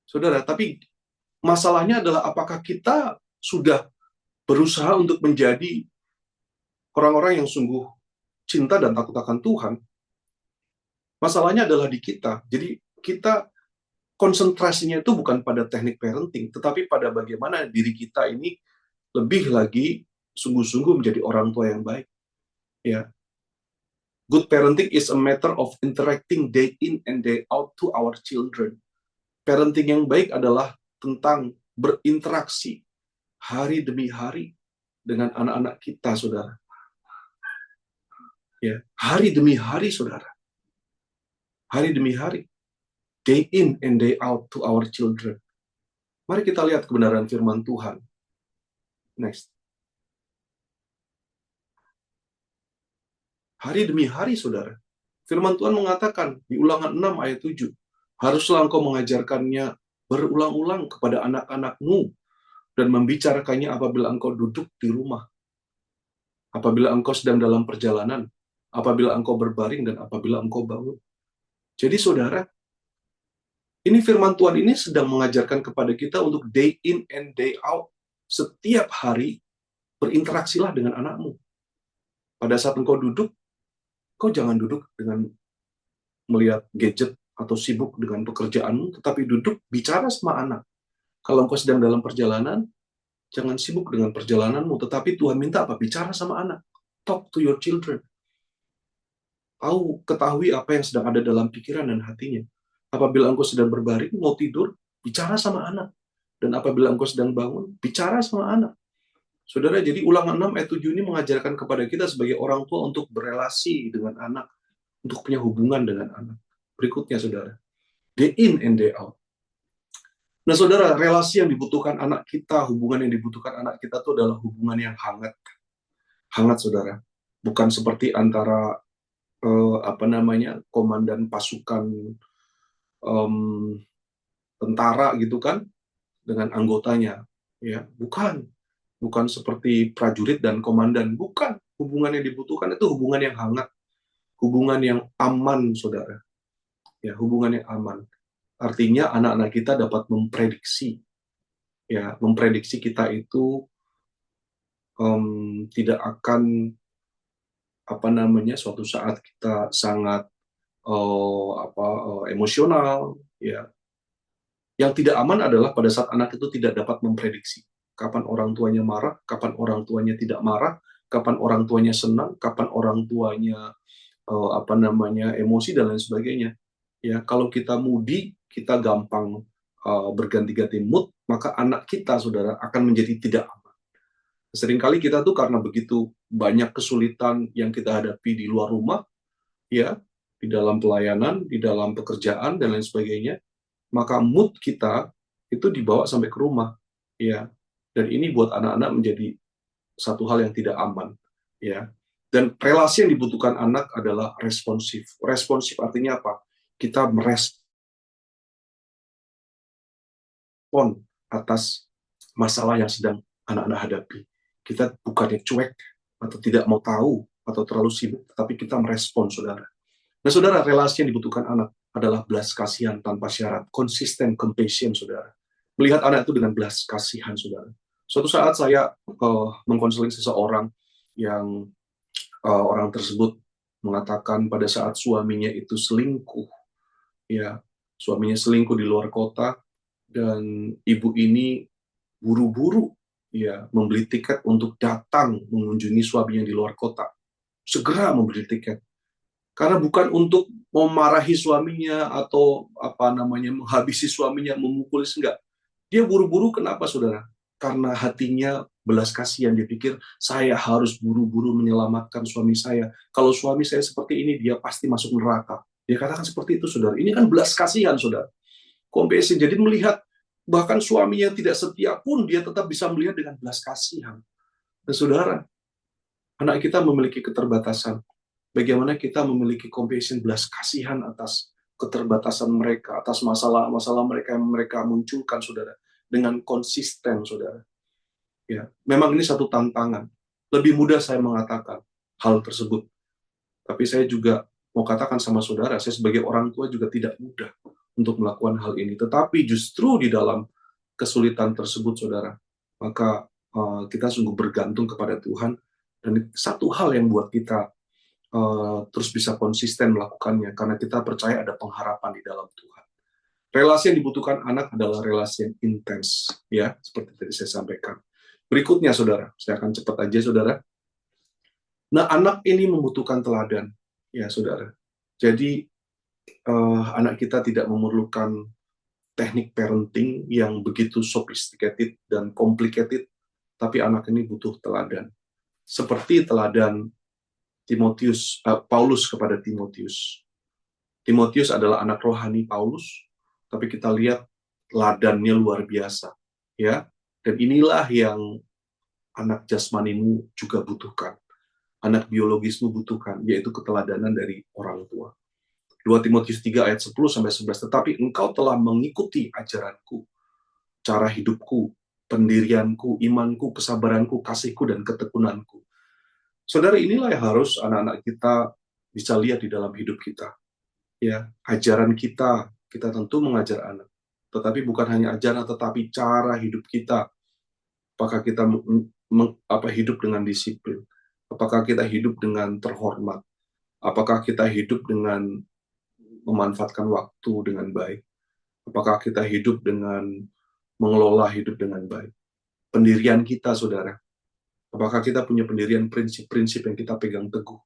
Saudara, tapi masalahnya adalah apakah kita sudah berusaha untuk menjadi orang-orang yang sungguh cinta dan takut akan Tuhan. Masalahnya adalah di kita. Jadi kita konsentrasinya itu bukan pada teknik parenting, tetapi pada bagaimana diri kita ini lebih lagi sungguh-sungguh menjadi orang tua yang baik. Ya. Good parenting is a matter of interacting day in and day out to our children. Parenting yang baik adalah tentang berinteraksi hari demi hari dengan anak-anak kita, saudara. Ya, hari demi hari, saudara. Hari demi hari. Day in and day out to our children. Mari kita lihat kebenaran firman Tuhan. Next. Hari demi hari, saudara. Firman Tuhan mengatakan di Ulangan 6 ayat 7, haruslah engkau mengajarkannya berulang-ulang kepada anak-anakmu dan membicarakannya apabila engkau duduk di rumah, apabila engkau sedang dalam perjalanan, apabila engkau berbaring, dan apabila engkau bangun. Jadi, saudara, ini firman Tuhan ini sedang mengajarkan kepada kita untuk day in and day out. Setiap hari, berinteraksilah dengan anakmu. Pada saat engkau duduk, kau jangan duduk dengan melihat gadget atau sibuk dengan pekerjaanmu, tetapi duduk bicara sama anak. Kalau engkau sedang dalam perjalanan, jangan sibuk dengan perjalananmu, tetapi Tuhan minta apa? Bicara sama anak. Talk to your children. Ketahui apa yang sedang ada dalam pikiran dan hatinya. Apabila engkau sedang berbaring, mau tidur, bicara sama anak. Dan apabila engkau sedang bangun, bicara sama anak. Saudara, jadi Ulangan 6 ayat 7 ini mengajarkan kepada kita sebagai orang tua untuk berelasi dengan anak, untuk punya hubungan dengan anak. Berikutnya, saudara. Day in and day out. Nah, saudara, relasi yang dibutuhkan anak kita, hubungan yang dibutuhkan anak kita itu adalah hubungan yang hangat. Hangat, saudara. Bukan seperti antara komandan pasukan tentara gitu kan, dengan anggotanya, ya, bukan seperti prajurit dan komandan, bukan. Hubungan yang dibutuhkan itu hubungan yang hangat, hubungan yang aman, saudara. Ya, hubungan yang aman. Artinya anak-anak kita dapat memprediksi, ya, memprediksi kita itu tidak akan suatu saat kita sangat emosional, ya. Yang tidak aman adalah pada saat anak itu tidak dapat memprediksi kapan orang tuanya marah, kapan orang tuanya tidak marah, kapan orang tuanya senang, kapan orang tuanya emosi dan lain sebagainya. Ya, kalau kita moody, kita gampang berganti-ganti mood, maka anak kita, saudara, akan menjadi tidak aman. Seringkali kita tuh karena begitu banyak kesulitan yang kita hadapi di luar rumah, ya, di dalam pelayanan, di dalam pekerjaan dan lain sebagainya, maka mood kita itu dibawa sampai ke rumah, ya. Dan ini buat anak-anak menjadi satu hal yang tidak aman, ya. Dan relasi yang dibutuhkan anak adalah responsif. Responsif artinya apa? Kita merespon atas masalah yang sedang anak-anak hadapi. Kita bukannya cuek atau tidak mau tahu atau terlalu sibuk, tapi kita merespon, saudara. Nah, saudara, relasi yang dibutuhkan anak adalah belas kasihan tanpa syarat, konsisten compassion, saudara. Melihat anak itu dengan belas kasihan, saudara. Suatu saat saya mengkonseling seseorang yang orang tersebut mengatakan pada saat suaminya itu selingkuh, ya, suaminya selingkuh di luar kota, dan ibu ini buru-buru, ya, membeli tiket untuk datang mengunjungi suaminya di luar kota. Segera membeli tiket. Karena bukan untuk memarahi suaminya atau menghabisi suaminya, memukul, enggak. Dia buru-buru kenapa, saudara? Karena hatinya belas kasihan. Dia pikir, saya harus buru-buru menyelamatkan suami saya. Kalau suami saya seperti ini, dia pasti masuk neraka. Dia katakan seperti itu, saudara. Ini kan belas kasihan, saudara. Compassion. Jadi melihat bahkan suaminya tidak setia pun, dia tetap bisa melihat dengan belas kasihan. Dan saudara, anak kita memiliki keterbatasan. Bagaimana kita memiliki compassion, belas kasihan atas keterbatasan mereka, atas masalah-masalah mereka yang mereka munculkan, saudara, dengan konsisten, saudara. Ya, memang ini satu tantangan. Lebih mudah saya mengatakan hal tersebut. Tapi saya juga mau katakan sama saudara, saya sebagai orang tua juga tidak mudah untuk melakukan hal ini. Tetapi justru di dalam kesulitan tersebut, saudara, maka kita sungguh bergantung kepada Tuhan. Dan satu hal yang buat kita terus bisa konsisten melakukannya, karena kita percaya ada pengharapan di dalam Tuhan. Relasi yang dibutuhkan anak adalah relasi yang intens, ya, seperti tadi saya sampaikan. Berikutnya, saudara, saya akan cepat aja, saudara. Nah, anak ini membutuhkan teladan, ya, saudara. Jadi, anak kita tidak memerlukan teknik parenting yang begitu sophisticated dan complicated, tapi anak ini butuh teladan. Seperti teladan Paulus kepada Timotius. Timotius adalah anak rohani Paulus, tapi kita lihat ladannya luar biasa, ya. Dan inilah yang anak jasmanimu juga butuhkan, anak biologismu butuhkan, yaitu keteladanan dari orang tua. 2 Timotius 3 ayat 10-11, tetapi engkau telah mengikuti ajaranku, cara hidupku, pendirianku, imanku, kesabaranku, kasihku, dan ketekunanku. Saudara, inilah yang harus anak-anak kita bisa lihat di dalam hidup kita. Ya, ajaran kita tentu mengajar anak. Tetapi bukan hanya ajaran, tetapi cara hidup kita. Apakah kita hidup dengan disiplin? Apakah kita hidup dengan terhormat? Apakah kita hidup dengan memanfaatkan waktu dengan baik? Apakah kita hidup dengan mengelola hidup dengan baik? Pendirian kita, saudara. Apakah kita punya pendirian prinsip-prinsip yang kita pegang teguh?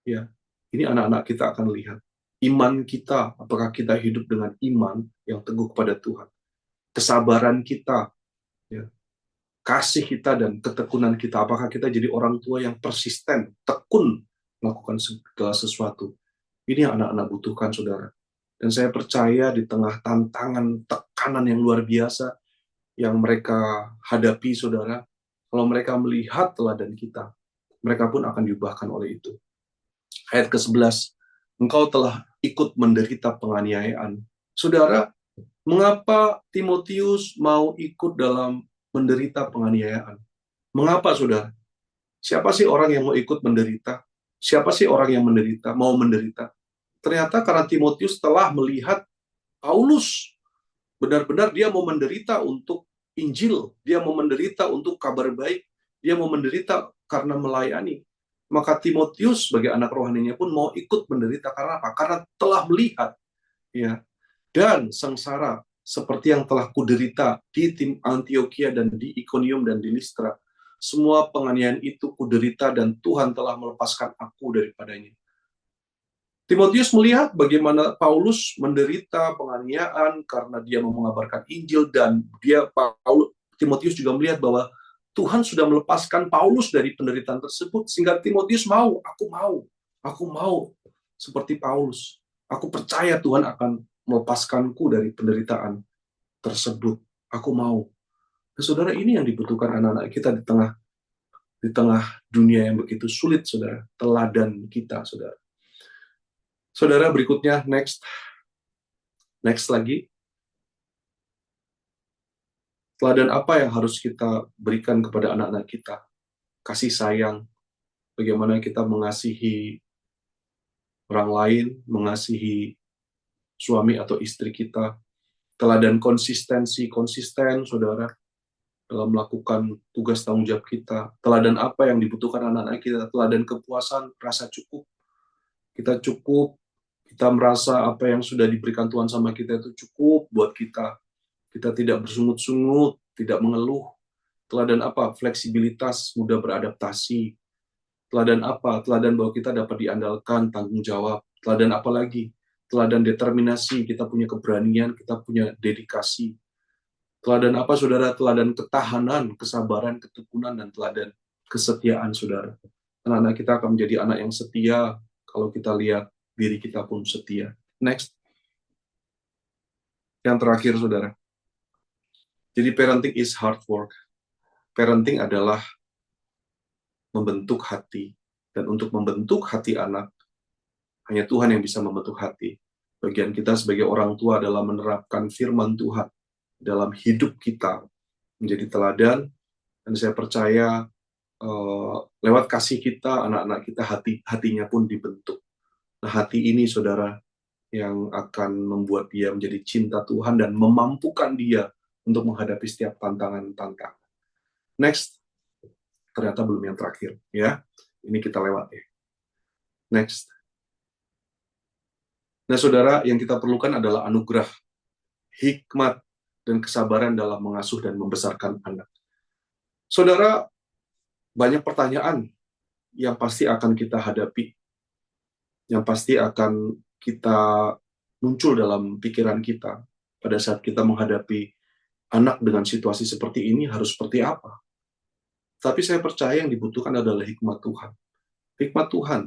Ya, ini anak-anak kita akan lihat. Iman kita, apakah kita hidup dengan iman yang teguh kepada Tuhan? Kesabaran kita, ya, kasih kita dan ketekunan kita, apakah kita jadi orang tua yang persisten, tekun melakukan segala sesuatu? Ini yang anak-anak butuhkan, saudara. Dan saya percaya di tengah tantangan, tekanan yang luar biasa yang mereka hadapi, saudara, kalau mereka melihat teladan kita, mereka pun akan diubahkan oleh itu. Ayat ke-11, engkau telah ikut menderita penganiayaan. Saudara, Mengapa Timotius mau ikut dalam menderita penganiayaan? Mengapa, saudara? Siapa sih orang yang mau ikut menderita? Siapa sih orang yang menderita, mau menderita? Ternyata karena Timotius telah melihat Paulus, benar-benar dia mau menderita untuk Injil, dia mau menderita untuk kabar baik, dia mau menderita karena melayani. Maka Timotius sebagai anak rohaninya pun mau ikut menderita karena apa? Karena telah melihat, ya, dan sengsara seperti yang telah kuderita di tim Antioquia dan di Iconium dan di Listra. Semua penganiayaan itu kuderita dan Tuhan telah melepaskan aku daripadanya. Timotius melihat bagaimana Paulus menderita penganiayaan karena dia mau mengabarkan Injil, dan Timotius juga melihat bahwa Tuhan sudah melepaskan Paulus dari penderitaan tersebut, sehingga Timotius aku mau seperti Paulus. Aku percaya Tuhan akan melepaskanku dari penderitaan tersebut. Aku mau. Nah, saudara, ini yang dibutuhkan anak-anak kita di tengah dunia yang begitu sulit, saudara. Teladan kita, saudara. Saudara, berikutnya, next lagi. Teladan apa yang harus kita berikan kepada anak-anak kita? Kasih sayang, bagaimana kita mengasihi orang lain, mengasihi suami atau istri kita. Teladan konsisten, saudara, dalam melakukan tugas tanggung jawab kita. Teladan apa yang dibutuhkan anak-anak kita? Teladan kepuasan, rasa cukup. Kita cukup, kita merasa apa yang sudah diberikan Tuhan sama kita itu cukup buat kita. Kita tidak bersungut-sungut, tidak mengeluh. Teladan apa? Fleksibilitas, mudah beradaptasi. Teladan apa? Teladan bahwa kita dapat diandalkan, tanggung jawab. Teladan apa lagi? Teladan determinasi, kita punya keberanian, kita punya dedikasi. Teladan apa, saudara? Teladan ketahanan, kesabaran, ketekunan, dan teladan kesetiaan, saudara. Anak-anak kita akan menjadi anak yang setia kalau kita lihat diri kita pun setia. Next. Yang terakhir, saudara. Jadi parenting is hard work. Parenting adalah membentuk hati. Dan untuk membentuk hati anak, hanya Tuhan yang bisa membentuk hati. Bagian kita sebagai orang tua adalah menerapkan firman Tuhan dalam hidup kita, menjadi teladan, dan saya percaya lewat kasih kita, anak-anak kita hatinya pun dibentuk. Nah, hati ini, saudara, yang akan membuat dia menjadi cinta Tuhan dan memampukan dia untuk menghadapi setiap tantangan-tantangan. Next, ternyata belum yang terakhir, ya. Ini kita lewat ya. Next. Nah, saudara, yang kita perlukan adalah anugerah, hikmat, dan kesabaran dalam mengasuh dan membesarkan anak. Saudara, banyak pertanyaan yang pasti akan kita hadapi, yang pasti akan kita muncul dalam pikiran kita pada saat kita menghadapi anak dengan situasi seperti ini harus seperti apa. Tapi saya percaya yang dibutuhkan adalah hikmat Tuhan. Hikmat Tuhan,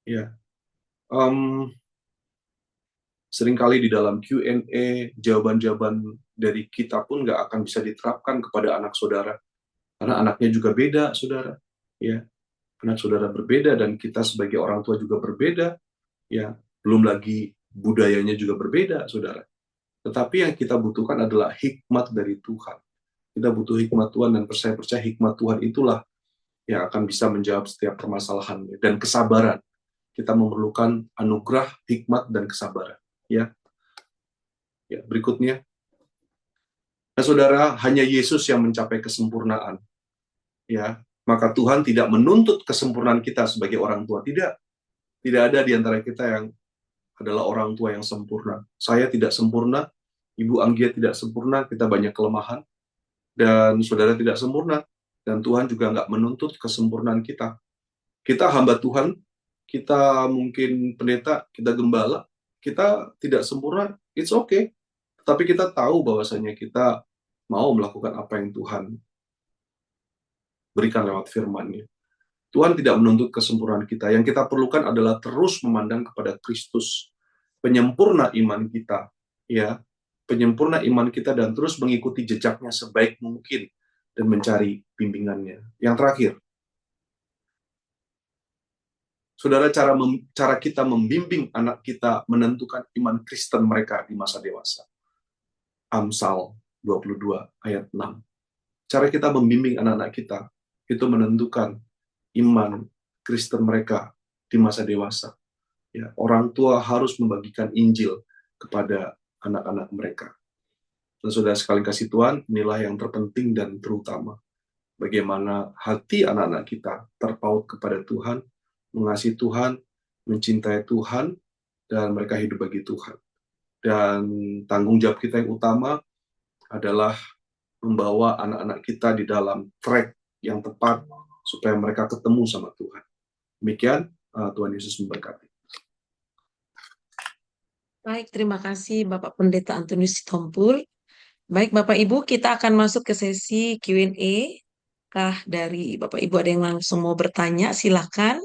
ya. Seringkali di dalam Q&A, jawaban-jawaban dari kita pun nggak akan bisa diterapkan kepada anak saudara. Karena anaknya juga beda, saudara. Ya, anak saudara berbeda dan kita sebagai orang tua juga berbeda. Ya, belum lagi budayanya juga berbeda, saudara. Tetapi yang kita butuhkan adalah hikmat dari Tuhan. Kita butuh hikmat Tuhan, dan saya percaya hikmat Tuhan itulah yang akan bisa menjawab setiap permasalahan. Dan kesabaran. Kita memerlukan anugerah, hikmat, dan kesabaran. Ya, berikutnya. Nah, saudara, hanya Yesus yang mencapai kesempurnaan. Ya, maka Tuhan tidak menuntut kesempurnaan kita sebagai orang tua. Tidak ada di antara kita yang adalah orang tua yang sempurna. Saya tidak sempurna, Ibu Anggia tidak sempurna, kita banyak kelemahan, dan saudara tidak sempurna. Dan Tuhan juga nggak menuntut kesempurnaan kita. Kita hamba Tuhan, kita mungkin pendeta, kita gembala, kita tidak sempurna, it's okay. Tapi kita tahu bahwasanya kita mau melakukan apa yang Tuhan berikan lewat firman-Nya. Tuhan tidak menuntut kesempurnaan kita. Yang kita perlukan adalah terus memandang kepada Kristus, penyempurna iman kita, ya, penyempurna iman kita, dan terus mengikuti jejaknya sebaik mungkin dan mencari bimbingannya. Yang terakhir, saudara, cara kita membimbing anak kita menentukan iman Kristen mereka di masa dewasa. Amsal 22 ayat 6. Cara kita membimbing anak-anak kita itu menentukan iman Kristen mereka di masa dewasa. Ya, orang tua harus membagikan Injil kepada anak-anak mereka. Dan saudara sekalian kasih Tuhan, inilah yang terpenting dan terutama. Bagaimana hati anak-anak kita terpaut kepada Tuhan, mengasihi Tuhan, mencintai Tuhan, dan mereka hidup bagi Tuhan. Dan tanggung jawab kita yang utama adalah membawa anak-anak kita di dalam track yang tepat supaya mereka ketemu sama Tuhan. Demikian, Tuhan Yesus memberkati. Baik, terima kasih Bapak Pendeta Antonius Sitompul. Baik, Bapak Ibu, kita akan masuk ke sesi Q&A. Kah dari Bapak Ibu ada yang langsung mau bertanya? Silakan.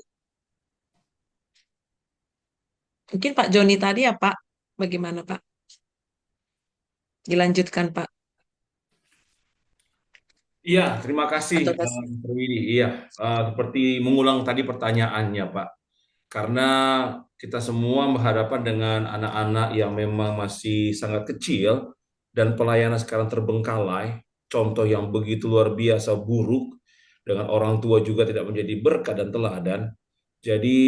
Mungkin Pak Joni tadi ya Pak? Bagaimana Pak? Dilanjutkan Pak. Iya, terima kasih Atau Dr. Widi. Iya, seperti mengulang tadi pertanyaannya Pak. Karena kita semua berhadapan dengan anak-anak yang memang masih sangat kecil dan pelayanan sekarang terbengkalai, contoh yang begitu luar biasa buruk, dengan orang tua juga tidak menjadi berkat dan teladan. Jadi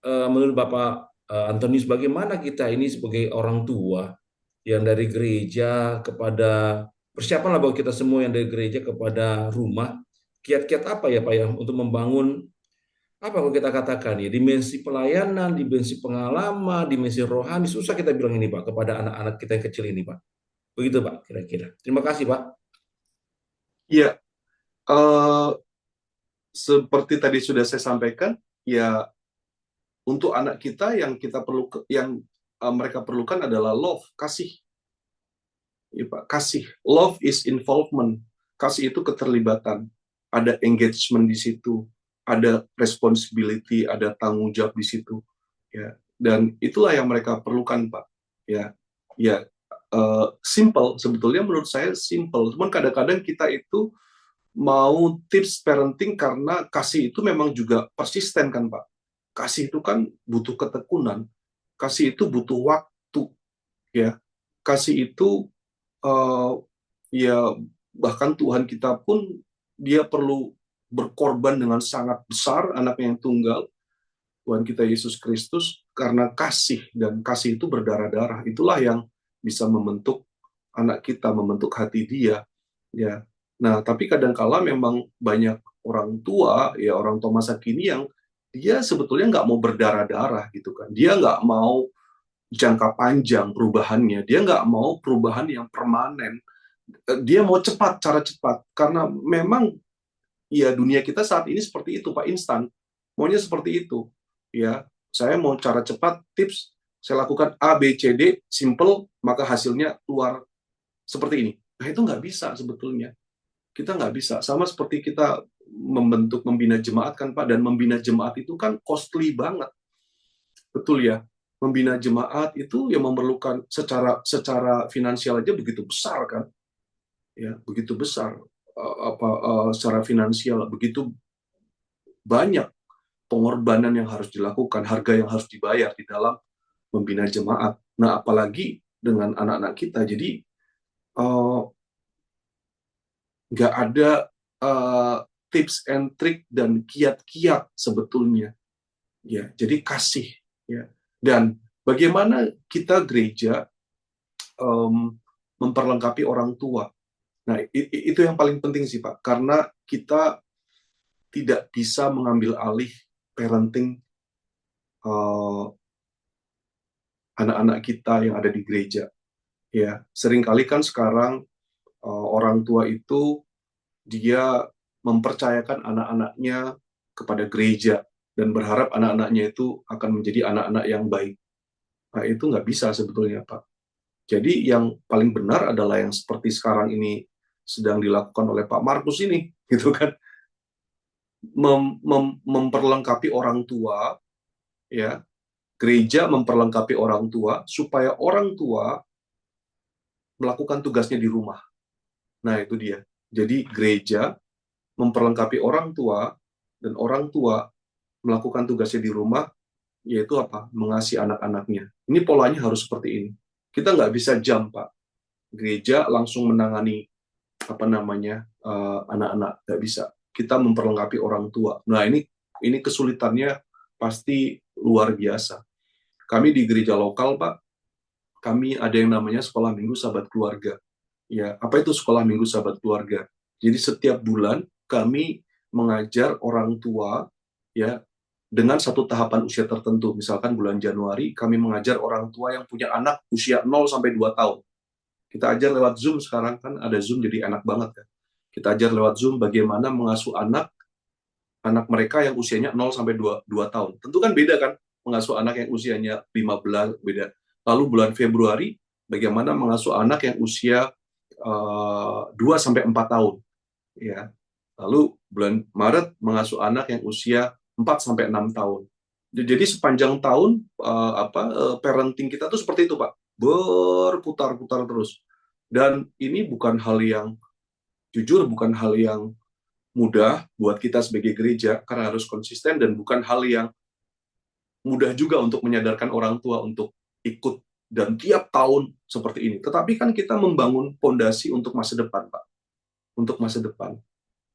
menurut Bapak Antonius, bagaimana kita ini sebagai orang tua yang dari gereja kepada persiapanlah buat kita semua yang dari gereja kepada rumah, kiat-kiat apa ya Pak ya untuk membangun apa kalau kita katakan ya dimensi pelayanan, dimensi pengalaman, dimensi rohani, susah kita bilang ini Pak kepada anak-anak kita yang kecil ini Pak. Begitu Pak kira-kira. Terima kasih Pak. Ya, seperti tadi sudah saya sampaikan, ya untuk anak kita yang kita perlu, yang mereka perlukan adalah love, kasih. Ya, Pak, kasih. Love is involvement. Kasih itu keterlibatan. Ada engagement di situ, ada responsibility, ada tanggung jawab di situ. Ya, dan itulah yang mereka perlukan, Pak. Ya, ya, simple. Sebetulnya menurut saya simple. Cuman kadang-kadang kita itu mau tips parenting karena kasih itu memang juga persisten kan, Pak. Kasih itu kan butuh ketekunan. Kasih itu butuh waktu. Ya, kasih itu ya bahkan Tuhan kita pun dia perlu berkorban dengan sangat besar anaknya yang tunggal, Tuhan kita Yesus Kristus, karena kasih, dan kasih itu berdarah-darah. Itulah yang bisa membentuk anak kita, membentuk hati dia. Ya. Nah, tapi kadangkala memang banyak orang tua, ya orang tua masa kini yang dia sebetulnya nggak mau berdarah-darah gitu kan. Dia nggak mau jangka panjang perubahannya, dia nggak mau perubahan yang permanen. Dia mau cepat, cara cepat. Karena memang ya dunia kita saat ini seperti itu, Pak, instan. Maunya seperti itu. Ya, saya mau cara cepat, tips, saya lakukan A, B, C, D, simple, maka hasilnya keluar seperti ini. Nah, itu nggak bisa sebetulnya. Kita nggak bisa. Sama seperti kita membina jemaat kan, Pak, dan membina jemaat itu kan costly banget. Betul ya? Membina jemaat itu yang memerlukan secara finansial aja begitu besar kan, ya begitu besar secara finansial, begitu banyak pengorbanan yang harus dilakukan, harga yang harus dibayar di dalam membina jemaat. Nah, apalagi dengan anak-anak kita, jadi nggak ada tips and trick dan kiat-kiat sebetulnya, ya. Jadi kasih, ya. Dan bagaimana kita gereja memperlengkapi orang tua. Nah, itu yang paling penting sih, Pak. Karena kita tidak bisa mengambil alih parenting anak-anak kita yang ada di gereja. Ya, seringkali kan sekarang orang tua itu dia mempercayakan anak-anaknya kepada gereja dan berharap anak-anaknya itu akan menjadi anak-anak yang baik. Nah, itu nggak bisa sebetulnya, Pak. Jadi yang paling benar adalah yang seperti sekarang ini sedang dilakukan oleh Pak Markus ini, gitu kan. Memperlengkapi orang tua, ya, gereja memperlengkapi orang tua supaya orang tua melakukan tugasnya di rumah. Nah, itu dia. Jadi gereja memperlengkapi orang tua dan orang tua melakukan tugasnya di rumah, yaitu apa? Mengasihi anak-anaknya. Ini polanya harus seperti ini. Kita nggak bisa jump, Pak. gereja langsung menangani anak-anak, nggak bisa. Kita memperlengkapi orang tua. Nah, ini kesulitannya pasti luar biasa. Kami di gereja lokal, Pak, kami ada yang namanya sekolah minggu sahabat keluarga. Ya, apa itu sekolah minggu sahabat keluarga? Jadi setiap bulan kami mengajar orang tua, ya, dengan satu tahapan usia tertentu. Misalkan bulan Januari kami mengajar orang tua yang punya anak usia 0 sampai 2 tahun. Kita ajar lewat Zoom, sekarang kan ada Zoom jadi enak banget kan. Kita ajar lewat Zoom bagaimana mengasuh anak mereka yang usianya 0 sampai 2 tahun. Tentu kan beda kan mengasuh anak yang usianya 15, beda. Lalu bulan Februari bagaimana mengasuh anak yang usia 2 sampai 4 tahun, ya. Lalu bulan Maret mengasuh anak yang usia 4 sampai 6 tahun. Jadi sepanjang tahun parenting kita tuh seperti itu, Pak. Berputar-putar terus. Dan ini bukan hal yang mudah buat kita sebagai gereja karena harus konsisten, dan bukan hal yang mudah juga untuk menyadarkan orang tua untuk ikut dan tiap tahun seperti ini. Tetapi kan kita membangun fondasi untuk masa depan, Pak. Untuk masa depan.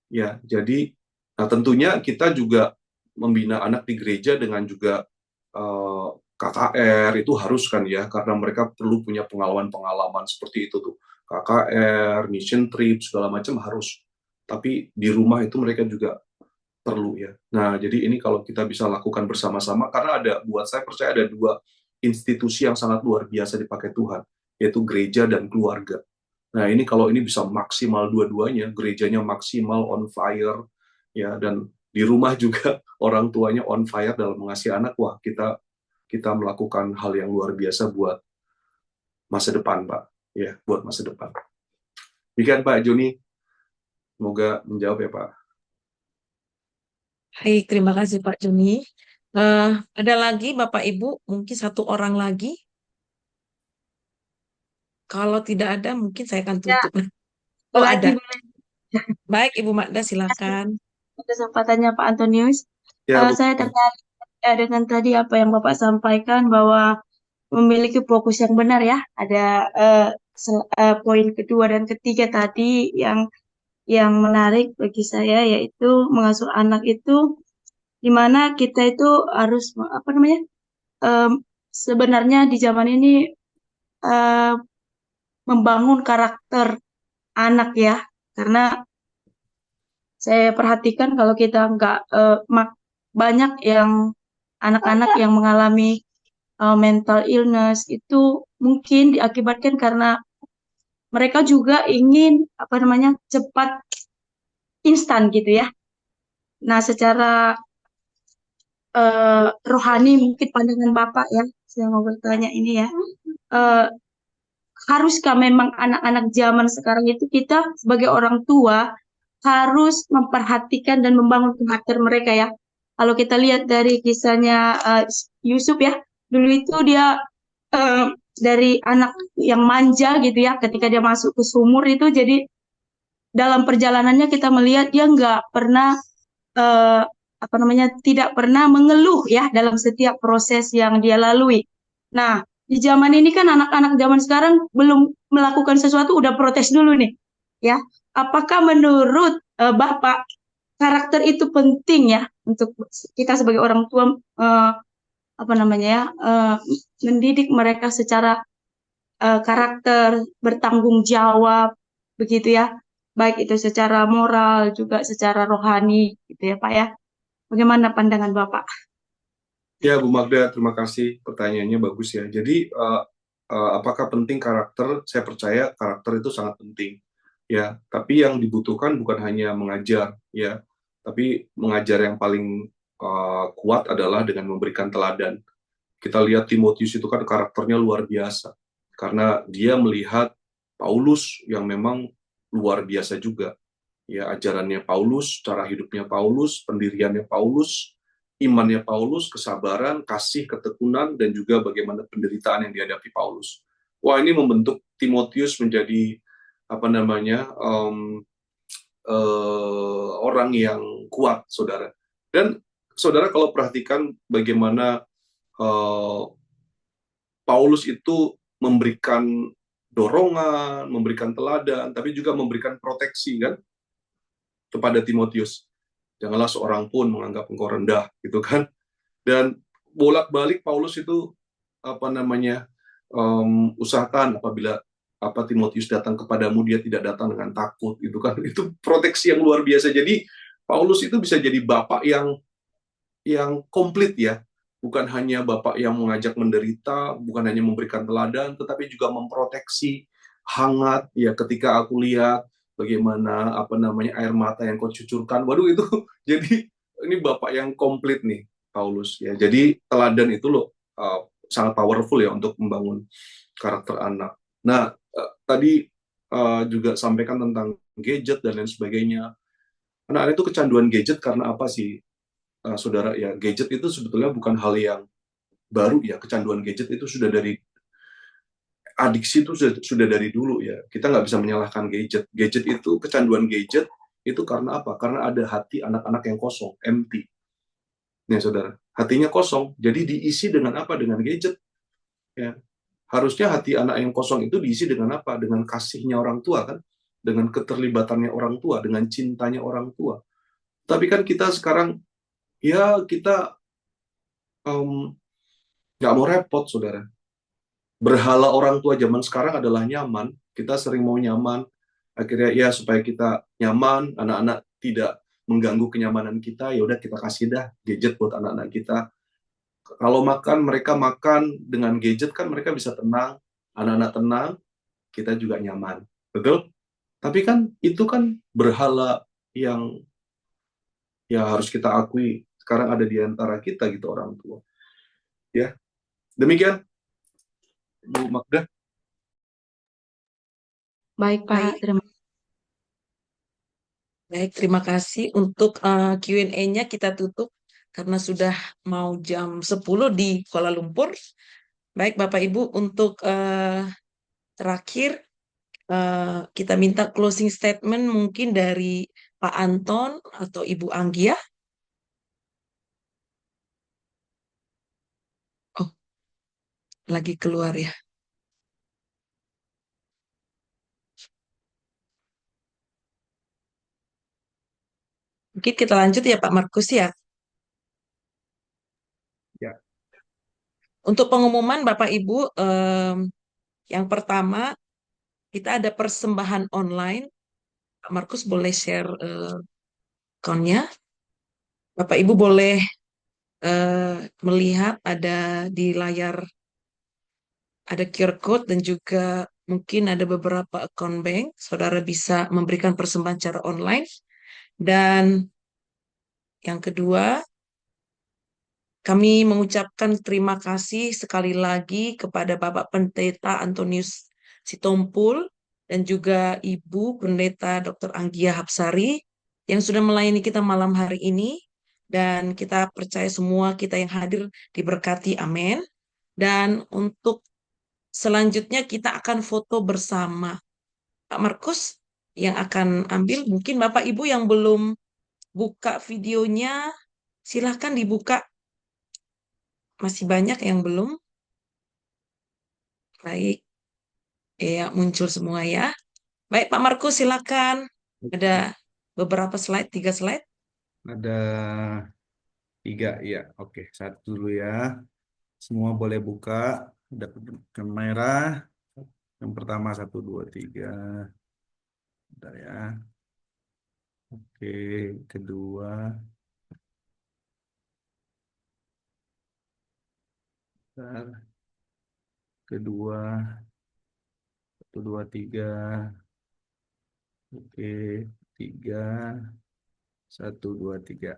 Ya, jadi tentunya kita juga membina anak di gereja dengan juga KKR itu harus kan ya, karena mereka perlu punya pengalaman-pengalaman seperti itu tuh. KKR, mission trip, segala macam harus. Tapi di rumah itu mereka juga perlu ya. Nah, jadi ini kalau kita bisa lakukan bersama-sama, karena buat saya percaya ada dua institusi yang sangat luar biasa dipakai Tuhan, yaitu gereja dan keluarga. Nah, ini kalau ini bisa maksimal dua-duanya, gerejanya maksimal on fire, ya, dan di rumah juga orang tuanya on fire dalam mengasihi anak, wah kita melakukan hal yang luar biasa buat masa depan, Pak. Ya, buat masa depan. Demikian Pak Joni, semoga menjawab ya Pak. Baik, terima kasih Pak Joni. Ada lagi Bapak Ibu, mungkin satu orang lagi. Kalau tidak ada, mungkin saya akan Ya, tutup. Oh, lagi ada. boleh. Baik, Ibu Magda, Terima kasih silakan. kesempatannya Pak Antonius. Ya, Bu. Saya tertarik dengan tadi apa yang Bapak sampaikan bahwa memiliki fokus yang benar ya. Ada poin kedua dan ketiga tadi yang menarik bagi saya, yaitu mengasuh anak itu di mana kita itu harus sebenarnya di zaman ini membangun karakter anak ya, karena saya perhatikan kalau kita nggak banyak yang anak-anak yang mengalami mental illness itu mungkin diakibatkan karena mereka juga ingin cepat instan gitu ya. Nah, secara rohani mungkin pandangan Bapak ya, saya mau bertanya ini ya, haruskah memang anak-anak zaman sekarang itu kita sebagai orang tua harus memperhatikan dan membangun karakter mereka ya? Kalau kita lihat dari kisahnya Yusuf ya, dulu itu dia dari anak yang manja gitu ya, ketika dia masuk ke sumur itu, jadi dalam perjalanannya kita melihat dia nggak pernah tidak pernah mengeluh ya dalam setiap proses yang dia lalui. Nah, di zaman ini kan anak-anak zaman sekarang belum melakukan sesuatu udah protes dulu nih, ya. Apakah menurut Bapak karakter itu penting ya untuk kita sebagai orang tua mendidik mereka secara karakter, bertanggung jawab begitu ya, baik itu secara moral juga secara rohani gitu ya Pak ya. Bagaimana pandangan Bapak? Ya, Bu Magda, terima kasih. Pertanyaannya bagus ya. Jadi, apakah penting karakter? Saya percaya karakter itu sangat penting. Ya, tapi yang dibutuhkan bukan hanya mengajar, ya, tapi mengajar yang paling kuat adalah dengan memberikan teladan. Kita lihat Timotius itu kan karakternya luar biasa, karena dia melihat Paulus yang memang luar biasa juga. Ya, ajarannya Paulus, cara hidupnya Paulus, pendiriannya Paulus, imannya Paulus, kesabaran, kasih, ketekunan, dan juga bagaimana penderitaan yang dihadapi Paulus. Wah, ini membentuk Timotius menjadi orang yang kuat, saudara. Dan saudara kalau perhatikan bagaimana Paulus itu memberikan dorongan, memberikan teladan, tapi juga memberikan proteksi kan kepada Timotius. Janganlah seorang pun menganggap engkau rendah, gitu kan. Dan bolak-balik Paulus itu usahakan apabila Timotius datang kepadamu, dia tidak datang dengan takut, gitu kan. Itu proteksi yang luar biasa. Jadi Paulus itu bisa jadi bapak yang komplit ya. Bukan hanya bapak yang mengajak menderita, bukan hanya memberikan teladan, tetapi juga memproteksi, hangat ya. Ketika aku lihat bagaimana air mata yang kau cucurkan, waduh itu jadi ini bapak yang komplit nih Paulus ya. Jadi teladan itu loh sangat powerful ya untuk membangun karakter anak. Nah tadi juga sampaikan tentang gadget dan lain sebagainya. Anak-anak itu kecanduan gadget karena apa sih, saudara ya? Gadget itu sebetulnya bukan hal yang baru ya. Kecanduan gadget itu sudah dari adiksi itu sudah dari dulu ya. Kita nggak bisa menyalahkan gadget. Gadget itu, kecanduan gadget itu karena apa? Karena ada hati anak-anak yang kosong, empty. Nih saudara, hatinya kosong. Jadi diisi dengan apa? Dengan gadget. Ya. Harusnya hati anak yang kosong itu diisi dengan apa? Dengan kasihnya orang tua kan? Dengan keterlibatannya orang tua, dengan cintanya orang tua. Tapi kan kita sekarang, ya kita nggak mau repot, saudara. Berhala orang tua zaman sekarang adalah nyaman. Kita sering mau nyaman. Akhirnya ya supaya kita nyaman, anak-anak tidak mengganggu kenyamanan kita, ya udah kita kasih dah gadget buat anak-anak kita. Kalau makan, mereka makan dengan gadget kan mereka bisa tenang, anak-anak tenang, kita juga nyaman. Betul? Tapi kan itu kan berhala yang ya harus kita akui sekarang ada di antara kita gitu, orang tua. Ya. Demikian Bu Magda. Baik, Pak. Baik, terima kasih. Untuk Q&A-nya kita tutup karena sudah mau jam 10 di Kuala Lumpur. Baik, Bapak Ibu, untuk terakhir kita minta closing statement mungkin dari Pak Anton atau Ibu Anggia. Oh, lagi keluar ya. Mungkin kita lanjut ya Pak Markus ya. Ya. Untuk pengumuman Bapak Ibu, yang pertama kita ada persembahan online. Pak Markus boleh share account-nya. Bapak Ibu boleh melihat ada di layar ada QR code dan juga mungkin ada beberapa account bank. Saudara bisa memberikan persembahan secara online. Dan yang kedua, kami mengucapkan terima kasih sekali lagi kepada Bapak Pendeta Antonius Sitompul dan juga Ibu Pendeta Dr. Anggia Hapsari yang sudah melayani kita malam hari ini. Dan kita percaya semua kita yang hadir diberkati, amin. Dan untuk selanjutnya kita akan foto bersama. Pak Markus yang akan ambil, mungkin Bapak Ibu yang belum buka videonya, silahkan dibuka. Masih banyak yang belum. Baik, ya muncul semua ya. Baik Pak Markus silakan. Ada beberapa slide, 3 slide. Ada 3 ya. Oke, 1 dulu ya. Semua boleh buka. Ada kamera. Yang pertama 1, 2, 3. Bentar ya. Oke, kedua. Bentar. Kedua. 1, 2, 3. Oke, 3. 1, 2, 3.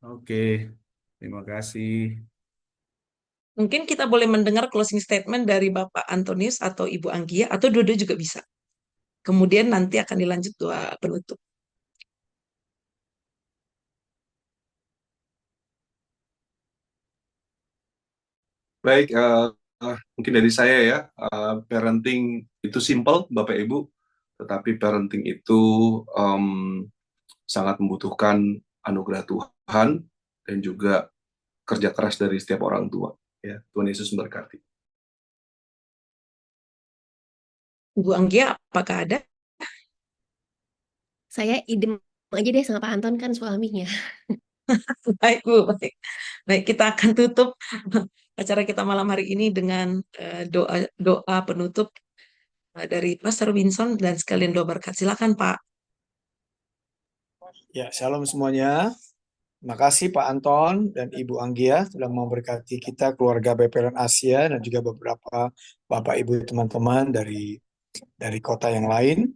Oke, terima kasih. Mungkin kita boleh mendengar closing statement dari Bapak Antonius atau Ibu Anggia, atau dua-dua juga bisa. Kemudian nanti akan dilanjut doa penutup. Baik, mungkin dari saya ya, parenting itu simple, Bapak Ibu, tetapi parenting itu sangat membutuhkan anugerah Tuhan dan juga kerja keras dari setiap orang tua. Ya, Tuhan Yesus memberkati. Ibu Anggia, apakah ada? Saya idem aja deh sama Pak Anton kan suaminya. Baik, Bu. Baik. Baik, kita akan tutup acara kita malam hari ini dengan doa doa penutup dari Pastor Winson dan sekalian doa berkat. Silakan, Pak. Ya, shalom semuanya. Terima kasih Pak Anton dan Ibu Anggia sudah memberkati kita keluarga BPLN Asia dan juga beberapa Bapak Ibu teman-teman dari kota yang lain.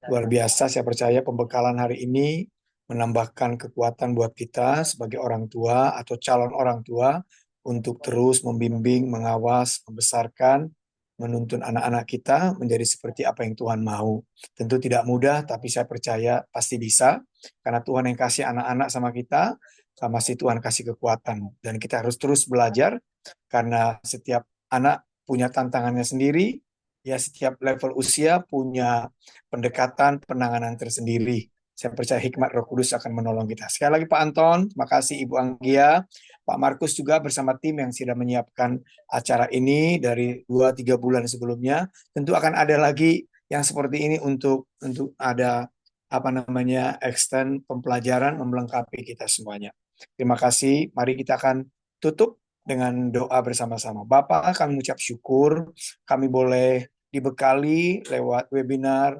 Luar biasa, saya percaya pembekalan hari ini menambahkan kekuatan buat kita sebagai orang tua atau calon orang tua untuk terus membimbing, mengawas, membesarkan, menuntun anak-anak kita menjadi seperti apa yang Tuhan mau. Tentu tidak mudah, tapi saya percaya pasti bisa. Karena Tuhan yang kasih anak-anak sama kita, sama si Tuhan kasih kekuatan. Dan kita harus terus belajar, karena setiap anak punya tantangannya sendiri, ya setiap level usia punya pendekatan, penanganan tersendiri. Saya percaya hikmat Roh Kudus akan menolong kita. Sekali lagi Pak Anton, terima kasih Ibu Anggia, Pak Markus juga bersama tim yang sudah menyiapkan acara ini dari 2-3 bulan sebelumnya. Tentu akan ada lagi yang seperti ini untuk ada extend pembelajaran melengkapi kita semuanya. Terima kasih. Mari kita akan tutup dengan doa bersama-sama. Bapak, kami mengucap syukur kami boleh dibekali lewat webinar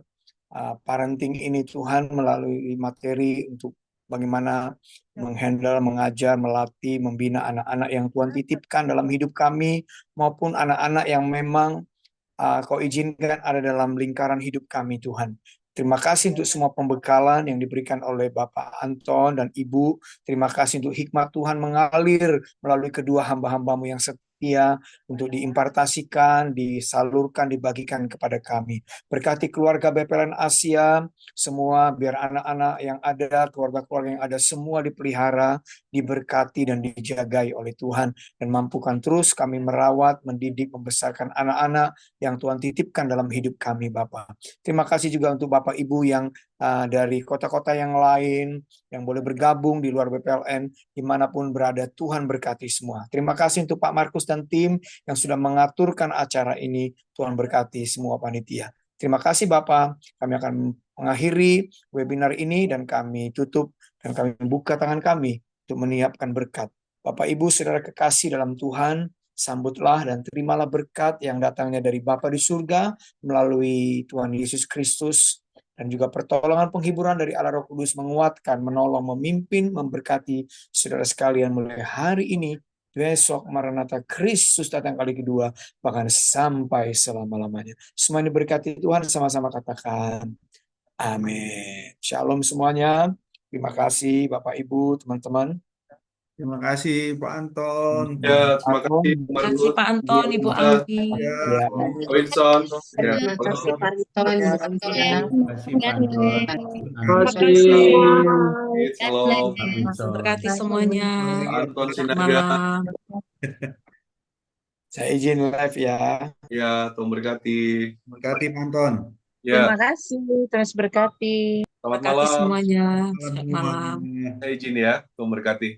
parenting ini Tuhan, melalui materi untuk bagaimana menghandle, mengajar, melatih, membina anak-anak yang Tuhan titipkan dalam hidup kami, maupun anak-anak yang memang Kau izinkan ada dalam lingkaran hidup kami Tuhan. Terima kasih untuk semua pembekalan yang diberikan oleh Bapak Anton dan Ibu. Terima kasih untuk hikmat Tuhan mengalir melalui kedua hamba-hambamu yang setia untuk diimpartasikan, disalurkan, dibagikan kepada kami. Berkati keluarga BPLN Asia, semua biar anak-anak yang ada, keluarga-keluarga yang ada, semua dipelihara, diberkati dan dijagai oleh Tuhan. Dan mampukan terus kami merawat, mendidik, membesarkan anak-anak yang Tuhan titipkan dalam hidup kami, Bapak. Terima kasih juga untuk Bapak Ibu yang dari kota-kota yang lain, yang boleh bergabung di luar BPLN, dimanapun berada, Tuhan berkati semua. Terima kasih untuk Pak Markus dan tim yang sudah mengaturkan acara ini, Tuhan berkati semua panitia. Terima kasih Bapak, kami akan mengakhiri webinar ini dan kami tutup dan kami membuka tangan kami untuk menyiapkan berkat. Bapak Ibu saudara kekasih dalam Tuhan, sambutlah dan terimalah berkat yang datangnya dari Bapa di surga melalui Tuhan Yesus Kristus, dan juga pertolongan penghiburan dari Allah Roh Kudus menguatkan, menolong, memimpin, memberkati saudara sekalian mulai hari ini, besok Maranatha Kristus datang kali kedua, bahkan sampai selama-lamanya. Semua ini berkati Tuhan, sama-sama katakan amin. Shalom semuanya. Terima kasih Bapak Ibu, teman-teman. Terima kasih Pak Anton. Ya, terima kasih Terima kasih Pak Anton, Ibu Ya, Anggi. Ya, Pak Wilson. Ya, Terima kasih Pak Anton, Ya, Bu Anggia. Terima kasih Pak Anton. Terima Amin. kasih. Salam. Pak Wilson. Berkati semuanya. Pak Anton Selamat Sinaga. malam. Saya izin live ya. Ya, Tuhan berkati. Berkati Pak Anton. Ya, terima kasih. Terus berkati. selamat Berkati malam. semuanya. Malam Selamat semua. malam. Saya izin ya, Tuhan berkati.